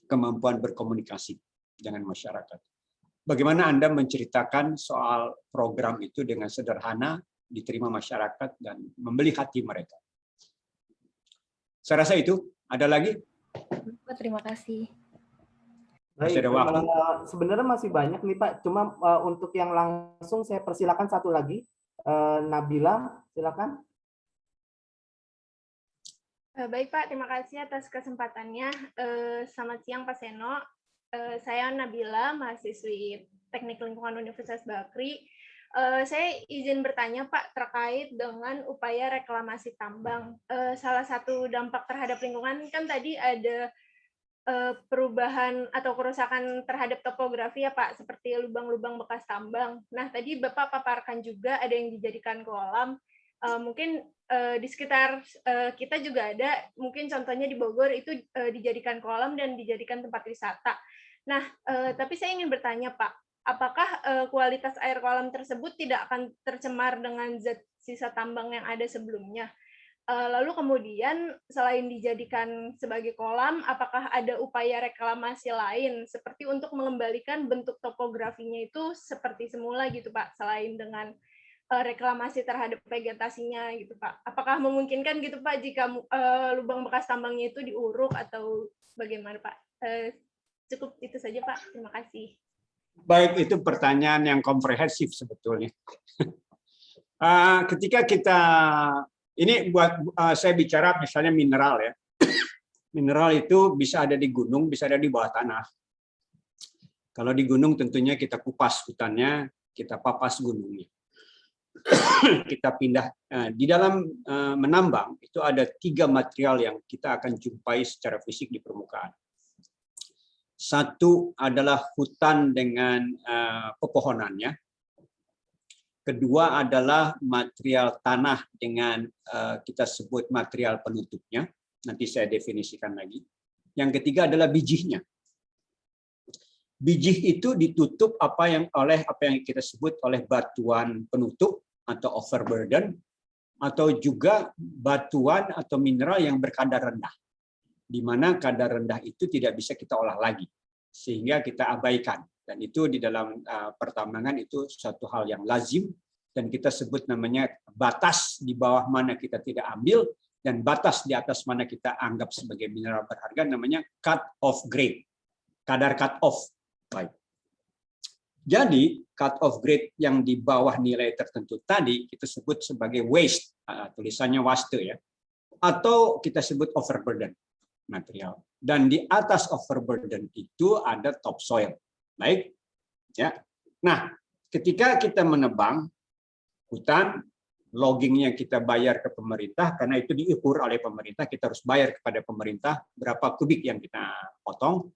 kemampuan berkomunikasi dengan masyarakat. bagaimana Anda menceritakan soal program itu dengan sederhana, diterima masyarakat, dan membeli hati mereka. Saya rasa itu. Ada lagi? Terima kasih. Masih ada waktu. Sebenarnya masih banyak nih Pak, cuma untuk yang langsung saya persilakan satu lagi. Nabila, silakan. Baik Pak, terima kasih atas kesempatannya. Selamat siang Pak Seno. Saya Nabila, mahasiswi Teknik Lingkungan Universitas Bakri. Saya izin bertanya Pak terkait dengan upaya reklamasi tambang. Salah satu dampak terhadap lingkungan kan tadi ada perubahan atau kerusakan terhadap topografi ya Pak, seperti lubang-lubang bekas tambang. Nah tadi Bapak paparkan juga ada yang dijadikan kolam. Mungkin di sekitar kita juga ada, mungkin contohnya di Bogor itu dijadikan kolam dan dijadikan tempat wisata. Nah, tapi saya ingin bertanya Pak, apakah kualitas air kolam tersebut tidak akan tercemar dengan zat sisa tambang yang ada sebelumnya? Lalu kemudian selain dijadikan sebagai kolam, apakah ada upaya reklamasi lain seperti untuk mengembalikan bentuk topografinya itu seperti semula gitu Pak, selain dengan reklamasi terhadap vegetasinya gitu Pak? Apakah memungkinkan gitu Pak jika lubang bekas tambangnya itu diuruk atau bagaimana Pak? Cukup itu saja Pak, terima kasih. Baik, itu pertanyaan yang komprehensif sebetulnya. Ketika kita ini buat saya bicara misalnya mineral ya. Mineral itu bisa ada di gunung, bisa ada di bawah tanah. Kalau di gunung tentunya kita kupas hutannya, kita papas gunungnya. Kita pindah di dalam menambang itu ada 3 material yang kita akan jumpai secara fisik di permukaan. Satu adalah hutan dengan pepohonannya. Kedua adalah material tanah dengan kita sebut material penutupnya. Nanti saya definisikan lagi. Yang ketiga adalah bijihnya. Bijih itu ditutup apa yang kita sebut oleh batuan penutup atau overburden, atau juga batuan atau mineral yang berkadar rendah, di mana kadar rendah itu tidak bisa kita olah lagi, sehingga kita abaikan. Dan itu di dalam pertambangan itu suatu hal yang lazim, dan kita sebut namanya batas di bawah mana kita tidak ambil, dan batas di atas mana kita anggap sebagai mineral berharga, namanya cut off grade, kadar cut off. Baik. Jadi cut off grade yang di bawah nilai tertentu tadi kita sebut sebagai waste, tulisannya waste ya, atau kita sebut overburden material. Dan di atas overburden itu ada topsoil. Baik, ya. Nah, ketika kita menebang hutan, loggingnya kita bayar ke pemerintah, karena itu diukur oleh pemerintah, kita harus bayar kepada pemerintah berapa kubik yang kita potong.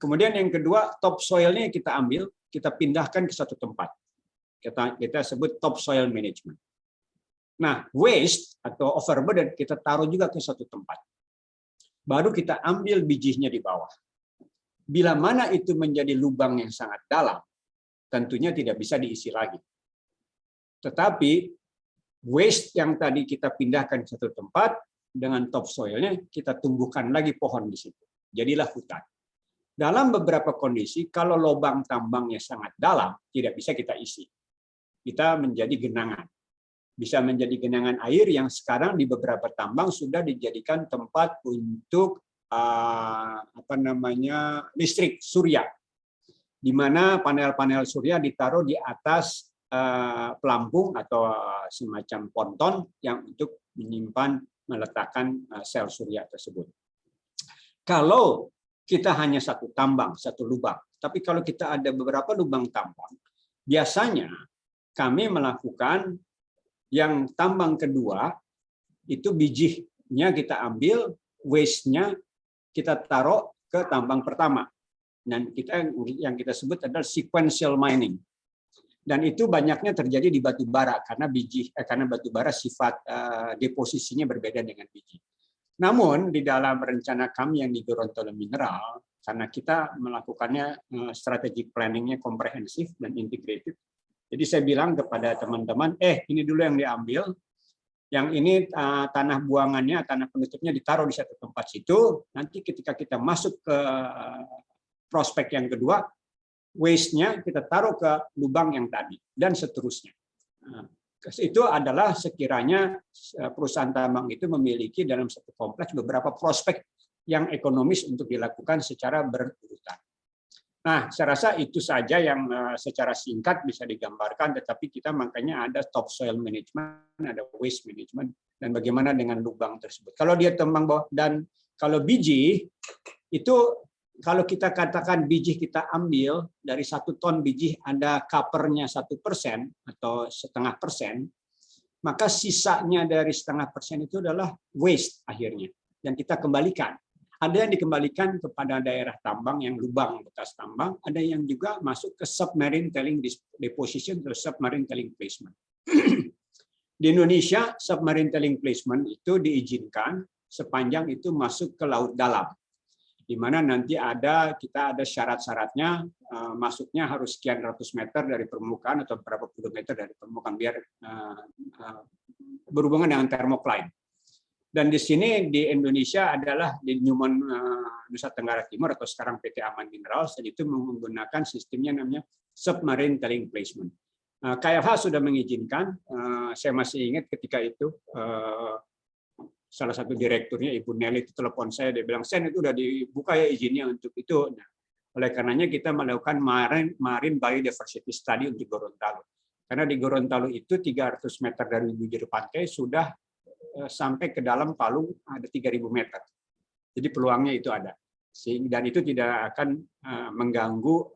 Kemudian yang kedua, topsoilnya kita ambil, kita pindahkan ke satu tempat. Kita sebut topsoil management. Nah, waste atau overburden kita taruh juga ke satu tempat. Baru kita ambil bijihnya di bawah. Bila mana itu menjadi lubang yang sangat dalam, tentunya tidak bisa diisi lagi. Tetapi waste yang tadi kita pindahkan ke satu tempat, dengan topsoilnya kita tumbuhkan lagi pohon di situ. Jadilah hutan. Dalam beberapa kondisi, kalau lubang tambangnya sangat dalam, tidak bisa kita isi. Kita menjadi genangan. Bisa menjadi genangan air yang sekarang di beberapa tambang sudah dijadikan tempat untuk listrik surya, di mana panel-panel surya ditaruh di atas pelampung atau semacam ponton yang untuk menyimpan meletakkan sel surya tersebut. Kalau kita hanya satu tambang, satu lubang, tapi kalau kita ada beberapa lubang tambang, biasanya kami melakukan yang tambang kedua, itu bijihnya kita ambil, waste-nya kita taruh ke tambang pertama. Dan yang kita sebut adalah sequential mining. Dan itu banyaknya terjadi di batu bara, karena batu bara sifat deposisinya berbeda dengan biji. Namun di dalam rencana kami yang di Gorontalo Mineral, karena kita melakukannya strategic planning-nya komprehensif dan integrated, jadi saya bilang kepada teman-teman, ini dulu yang diambil, yang ini tanah buangannya, tanah penutupnya ditaruh di satu tempat situ, nanti ketika kita masuk ke prospek yang kedua, waste-nya kita taruh ke lubang yang tadi, dan seterusnya. Nah, itu adalah sekiranya perusahaan tambang itu memiliki dalam satu kompleks beberapa prospek yang ekonomis untuk dilakukan secara berurutan. Nah, saya rasa itu saja yang secara singkat bisa digambarkan, tetapi kita makanya ada topsoil management, ada waste management, dan bagaimana dengan lubang tersebut. Kalau dia tambang bawah, dan kalau biji, itu kalau kita katakan biji kita ambil, dari 1 ton biji ada covernya 1% atau 0,5%, maka sisanya dari 0,5% itu adalah waste akhirnya, dan kita kembalikan. Ada yang dikembalikan kepada daerah tambang yang lubang bekas tambang, ada yang juga masuk ke submarine tailing deposition atau submarine tailing placement. Di Indonesia, submarine tailing placement itu diizinkan sepanjang itu masuk ke laut dalam, di mana nanti kita ada syarat-syaratnya, masuknya harus sekian ratus meter dari permukaan atau berapa puluh meter dari permukaan, biar berhubungan dengan thermocline. Dan di sini di Indonesia adalah di Newmont Nusa Tenggara Timur atau sekarang PT Aman Minerals, dan itu menggunakan sistemnya namanya submarine tailing placement. KLH sudah mengizinkan, saya masih ingat ketika itu salah satu direkturnya Ibu Nelly itu telepon saya, dia bilang, "Sen, itu udah dibuka ya izinnya untuk itu." Nah, oleh karenanya kita melakukan marine biodiversity study untuk Gorontalo. Karena di Gorontalo itu 300 meter dari bibir pantai sudah sampai ke dalam Palu ada 3.000 meter. Jadi peluangnya itu ada. Dan itu tidak akan mengganggu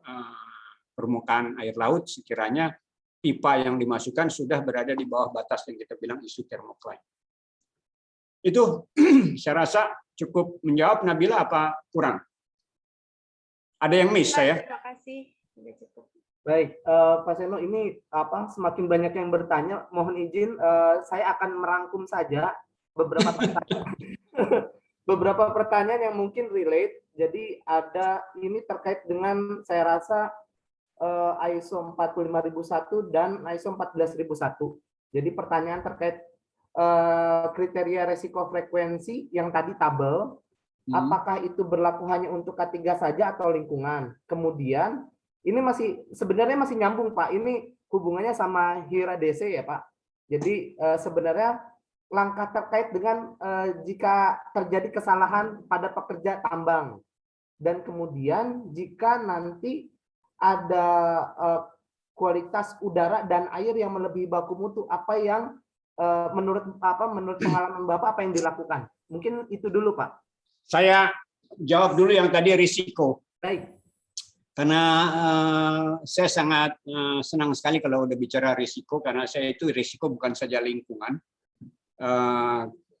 permukaan air laut sekiranya pipa yang dimasukkan sudah berada di bawah batas yang kita bilang isu thermocline. Itu saya rasa cukup menjawab. Nabila, apa kurang? Ada yang miss saya? Terima kasih. Sudah cukup. Baik, Pak Seno, ini semakin banyak yang bertanya, mohon izin saya akan merangkum saja beberapa pertanyaan. Beberapa pertanyaan yang mungkin relate. Jadi ini terkait dengan, saya rasa, ISO 45001 dan ISO 14001. Jadi pertanyaan terkait kriteria resiko frekuensi yang tadi tabel, apakah itu berlaku hanya untuk K3 saja atau lingkungan? Kemudian ini sebenarnya masih nyambung, Pak. Ini hubungannya sama HIRA DC ya, Pak. Jadi sebenarnya langkah terkait dengan jika terjadi kesalahan pada pekerja tambang, dan kemudian jika nanti ada kualitas udara dan air yang melebihi baku mutu, apa yang menurut pengalaman Bapak apa yang dilakukan? Mungkin itu dulu, Pak. Saya jawab dulu yang tadi risiko. Baik. Karena saya sangat senang sekali kalau udah bicara risiko, karena saya itu risiko bukan saja lingkungan.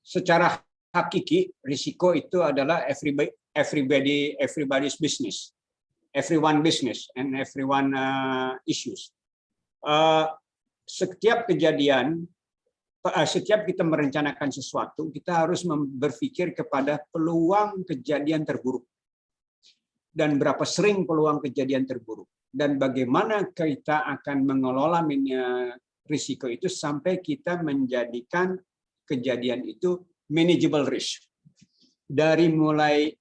Secara hakiki risiko itu adalah everybody's business, everyone business and everyone issues. Setiap kejadian, setiap kita merencanakan sesuatu, kita harus berpikir kepada peluang kejadian terburuk. Dan berapa sering peluang kejadian terburuk, dan bagaimana kita akan mengelola risiko itu sampai kita menjadikan kejadian itu manageable risk, dari mulai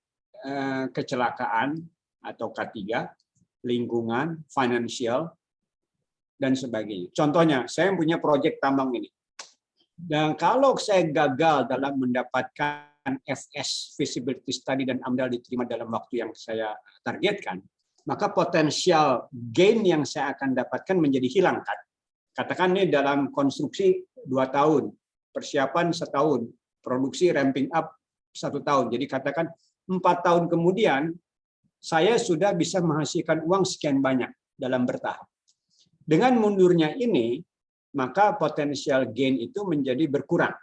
kecelakaan atau K3, lingkungan, financial, dan sebagainya. Contohnya, saya punya proyek tambang ini, dan kalau saya gagal dalam mendapatkan FS feasibility study dan AMDAL diterima dalam waktu yang saya targetkan, maka potensial gain yang saya akan dapatkan menjadi hilang, kan? Katakan ini dalam konstruksi 2 tahun, persiapan 1 tahun, produksi ramping up 1 tahun. Jadi katakan 4 tahun kemudian saya sudah bisa menghasilkan uang sekian banyak dalam bertahap. Dengan mundurnya ini, maka potensial gain itu menjadi berkurang.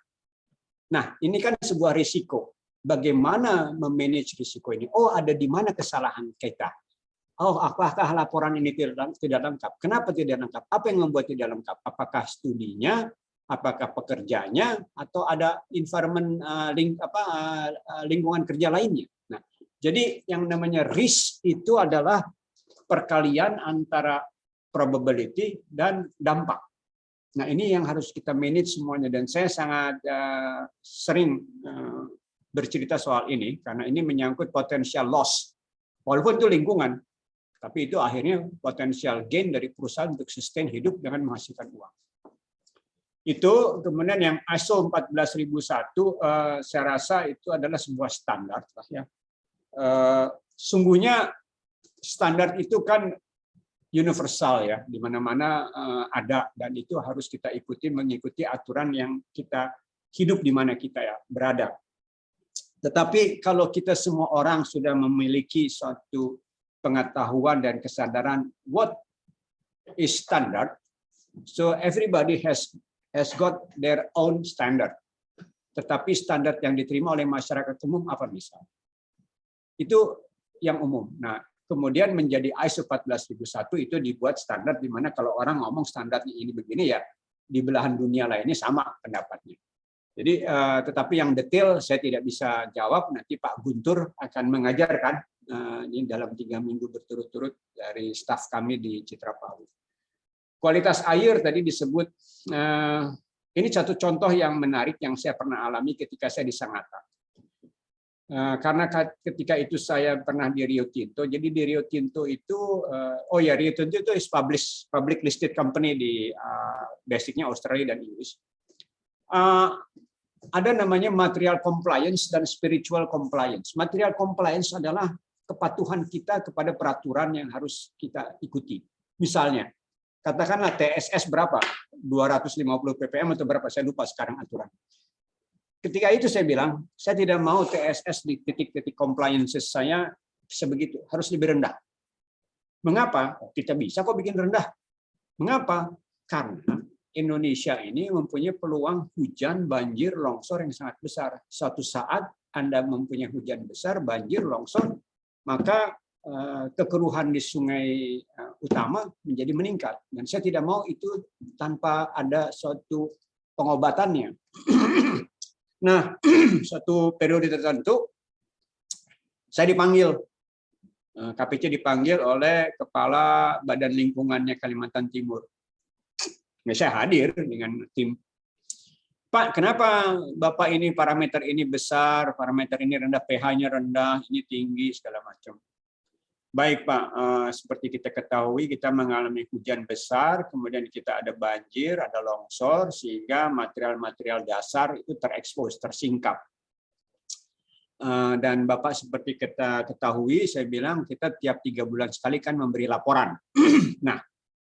Nah, ini kan sebuah risiko. Bagaimana memanage risiko ini? Oh, ada di mana kesalahan kita? Oh, apakah laporan ini tidak lengkap? Kenapa tidak lengkap? Apa yang membuat tidak lengkap? Apakah studinya, apakah pekerjanya, atau ada environment lingkungan kerja lainnya? Nah, jadi yang namanya risk itu adalah perkalian antara probability dan dampak. Nah, ini yang harus kita manage semuanya, dan saya sangat sering bercerita soal ini karena ini menyangkut potensial loss. Walaupun itu lingkungan, Tapi itu akhirnya potensial gain dari perusahaan untuk sustain hidup dengan menghasilkan uang. Itu kemudian yang ISO 14001 saya rasa itu adalah sebuah standar ya. Sungguhnya standar itu kan universal ya, di mana-mana ada, dan itu harus kita ikuti, mengikuti aturan yang kita hidup di mana kita ya berada. Tetapi kalau kita semua orang sudah memiliki suatu pengetahuan dan kesadaran what is standard, so everybody has got their own standard. Tetapi standar yang diterima oleh masyarakat umum apa misalnya? Itu yang umum. Nah, kemudian menjadi ISO 14001 itu dibuat standar di mana kalau orang ngomong standarnya ini begini ya, di belahan dunia lainnya sama pendapatnya. Jadi, tetapi yang detail saya tidak bisa jawab, nanti Pak Guntur akan mengajarkan ini dalam 3 minggu berturut-turut dari staf kami di Citra Palu. Kualitas air tadi disebut, ini satu contoh yang menarik yang saya pernah alami ketika saya di Sangatta. Karena ketika itu saya pernah di Rio Tinto, jadi di Rio Tinto itu, Rio Tinto itu is public listed company di basicnya Australia dan Inggris. Ada namanya material compliance dan spiritual compliance. Material compliance adalah kepatuhan kita kepada peraturan yang harus kita ikuti. Misalnya, katakanlah TSS berapa? 250 ppm atau berapa? Saya lupa sekarang aturan. Ketika itu saya bilang, saya tidak mau TSS di titik-titik compliances saya sebegitu, harus lebih rendah. Mengapa? Kita bisa kok bikin rendah. Mengapa? Karena Indonesia ini mempunyai peluang hujan, banjir, longsor yang sangat besar. Suatu saat Anda mempunyai hujan besar, banjir, longsor, maka kekeruhan di sungai utama menjadi meningkat. Dan saya tidak mau itu tanpa ada suatu pengobatannya. Nah, suatu periode tertentu, saya dipanggil. KPC dipanggil oleh Kepala Badan Lingkungannya Kalimantan Timur. Saya hadir dengan tim. Pak, kenapa Bapak ini parameter ini besar, parameter ini rendah, pH-nya rendah, ini tinggi, segala macam. Baik Pak, seperti kita ketahui kita mengalami hujan besar, kemudian kita ada banjir, ada longsor, sehingga material-material dasar itu terekspos, tersingkap. Dan Bapak seperti kita ketahui, saya bilang kita tiap 3 bulan sekali kan memberi laporan. Nah,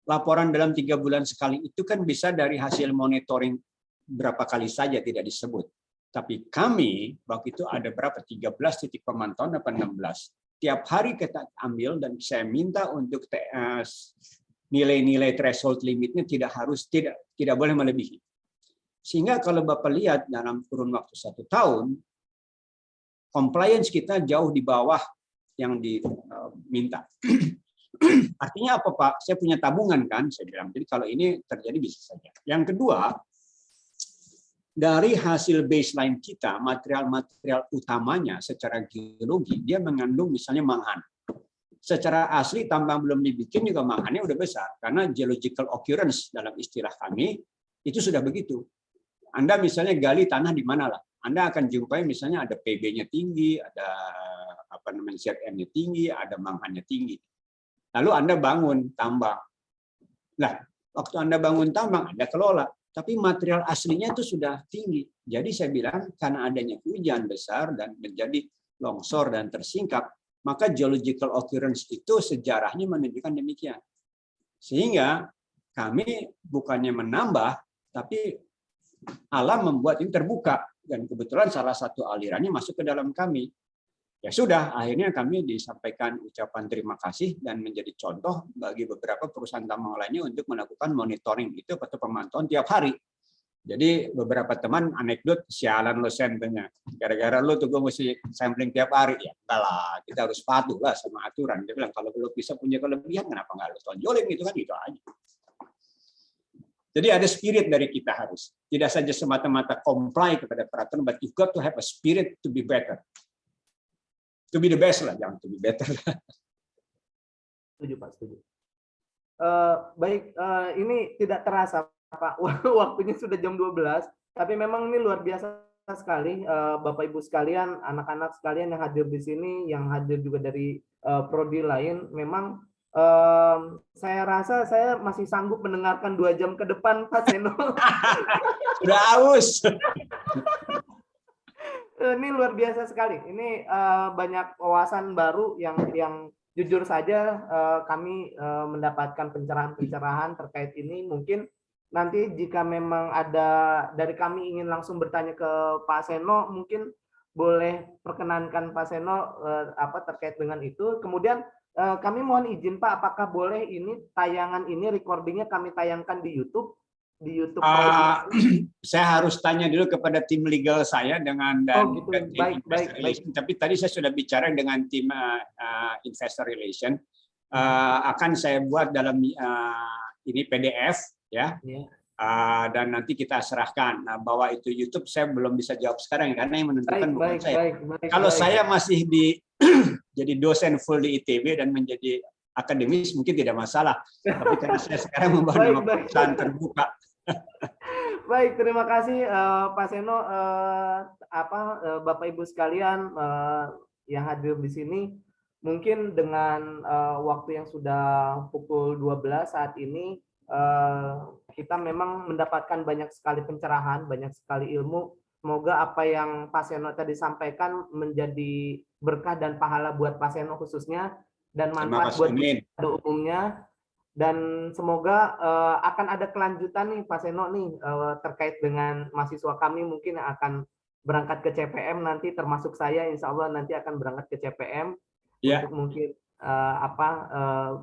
laporan dalam 3 bulan sekali itu kan bisa dari hasil monitoring berapa kali saja tidak disebut. Tapi kami waktu itu ada berapa? 13 titik pemantauan apa 16. Tiap hari kita ambil dan saya minta untuk nilai-nilai threshold limitnya tidak boleh melebihi. Sehingga kalau Bapak lihat dalam kurun waktu 1 tahun, compliance kita jauh di bawah yang diminta. Artinya apa Pak? Saya punya tabungan kan, saya bilang. Jadi kalau ini terjadi bisa saja. Yang kedua, dari hasil baseline kita, material-material utamanya secara geologi, dia mengandung misalnya mangan. Secara asli tambang belum dibikin juga mangannya udah besar. Karena geological occurrence dalam istilah kami, itu sudah begitu. Anda misalnya gali tanah di mana lah. Anda akan jumpai misalnya ada PB-nya tinggi, ada ZN-nya tinggi, ada mangannya tinggi. Lalu Anda bangun tambang. Nah, waktu Anda bangun tambang, Anda kelola. Tapi material aslinya itu sudah tinggi. Jadi saya bilang, karena adanya hujan besar dan menjadi longsor dan tersingkap, maka geological occurrence itu sejarahnya menunjukkan demikian. Sehingga kami bukannya menambah, tapi alam membuat ini terbuka. Dan kebetulan salah satu alirannya masuk ke dalam kami. Ya sudah, akhirnya kami disampaikan ucapan terima kasih dan menjadi contoh bagi beberapa perusahaan tambang lainnya untuk melakukan monitoring itu atau pemantauan tiap hari. Jadi beberapa teman anekdot, sialan lo sampelnya. Gara-gara lo tuh gue mesti sampling tiap hari. Ya enggak lah, kita harus patuh lah sama aturan. Dia bilang, kalau lo bisa punya kelebihan, kenapa nggak lo tonjolin gitu kan, gitu aja. Jadi ada spirit dari kita harus. Tidak saja semata-mata comply kepada peraturan, but you've got to have a spirit to be better. To be the best lah, jangan to be better. Setuju Pak, setuju. Baik, ini tidak terasa Pak, waktunya sudah jam 12, tapi memang ini luar biasa sekali Bapak Ibu sekalian, anak-anak sekalian yang hadir di sini, yang hadir juga dari prodi lain, memang Saya rasa saya masih sanggup mendengarkan 2 jam ke depan, Pak Seno. Sudah aus. Ini luar biasa sekali. Ini banyak wawasan baru yang jujur saja kami mendapatkan pencerahan-pencerahan terkait ini. Mungkin nanti jika memang ada dari kami ingin langsung bertanya ke Pak Seno, mungkin boleh perkenankan Pak Seno terkait dengan itu. Kemudian kami mohon izin Pak, apakah boleh ini tayangan ini recordingnya kami tayangkan di YouTube? Di YouTube. Saya harus tanya dulu kepada tim legal saya dan gitu. tim investor relation. Tapi tadi saya sudah bicara dengan tim investor relation. Akan saya buat dalam ini PDF ya. Dan nanti kita serahkan. Nah, bahwa itu YouTube saya belum bisa jawab sekarang karena yang menentukan bukan saya. Kalau saya masih jadi dosen full di ITB dan menjadi akademis mungkin tidak masalah. Tapi karena saya sekarang membawa nama perusahaan terbuka. Baik, terima kasih Pak Seno, Bapak Ibu sekalian yang hadir di sini. Mungkin dengan waktu yang sudah pukul 12 saat ini, kita memang mendapatkan banyak sekali pencerahan, banyak sekali ilmu. Semoga apa yang Pak Seno tadi sampaikan menjadi berkah dan pahala buat Pak Seno khususnya, dan manfaat buat kita umumnya. Dan semoga akan ada kelanjutan nih Pak Seno nih terkait dengan mahasiswa kami mungkin yang akan berangkat ke CPM nanti, termasuk saya insya Allah nanti akan berangkat ke CPM untuk mungkin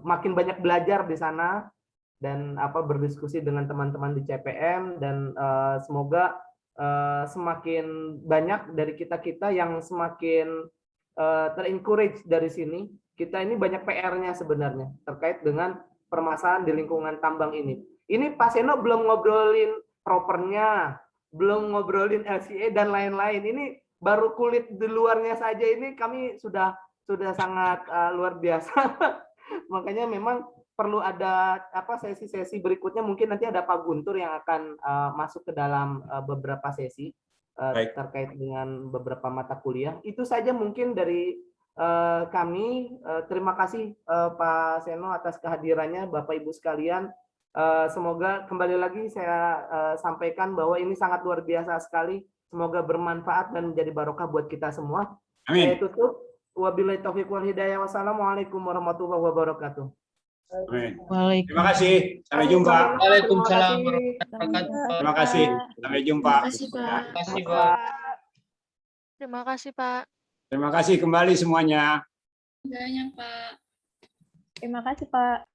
makin banyak belajar di sana dan berdiskusi dengan teman-teman di CPM, dan semoga semakin banyak dari kita yang semakin ter-encourage dari sini. Kita ini banyak PR-nya sebenarnya terkait dengan permasalahan di lingkungan tambang ini. Ini Pak Seno belum ngobrolin propernya, belum ngobrolin LCA dan lain-lain. Ini baru kulit di luarnya saja, ini kami sudah sangat luar biasa. Makanya memang perlu ada sesi-sesi berikutnya, mungkin nanti ada Pak Guntur yang akan masuk ke dalam beberapa sesi terkait dengan beberapa mata kuliah. Itu saja mungkin dari kami. Terima kasih Pak Seno atas kehadirannya, Bapak Ibu sekalian. Semoga kembali lagi saya sampaikan bahwa ini sangat luar biasa sekali. Semoga bermanfaat dan menjadi barokah buat kita semua. Amin. Saya tutup. Wabillahi taufiq wal hidayah. Wassalamualaikum warahmatullahi wabarakatuh. Amin. Terima kasih. Sampai jumpa. Waalaikumsalam. Terima kasih. Sampai jumpa. Terima kasih Pak. Terima kasih kembali semuanya. Banyak Pak. Terima kasih Pak.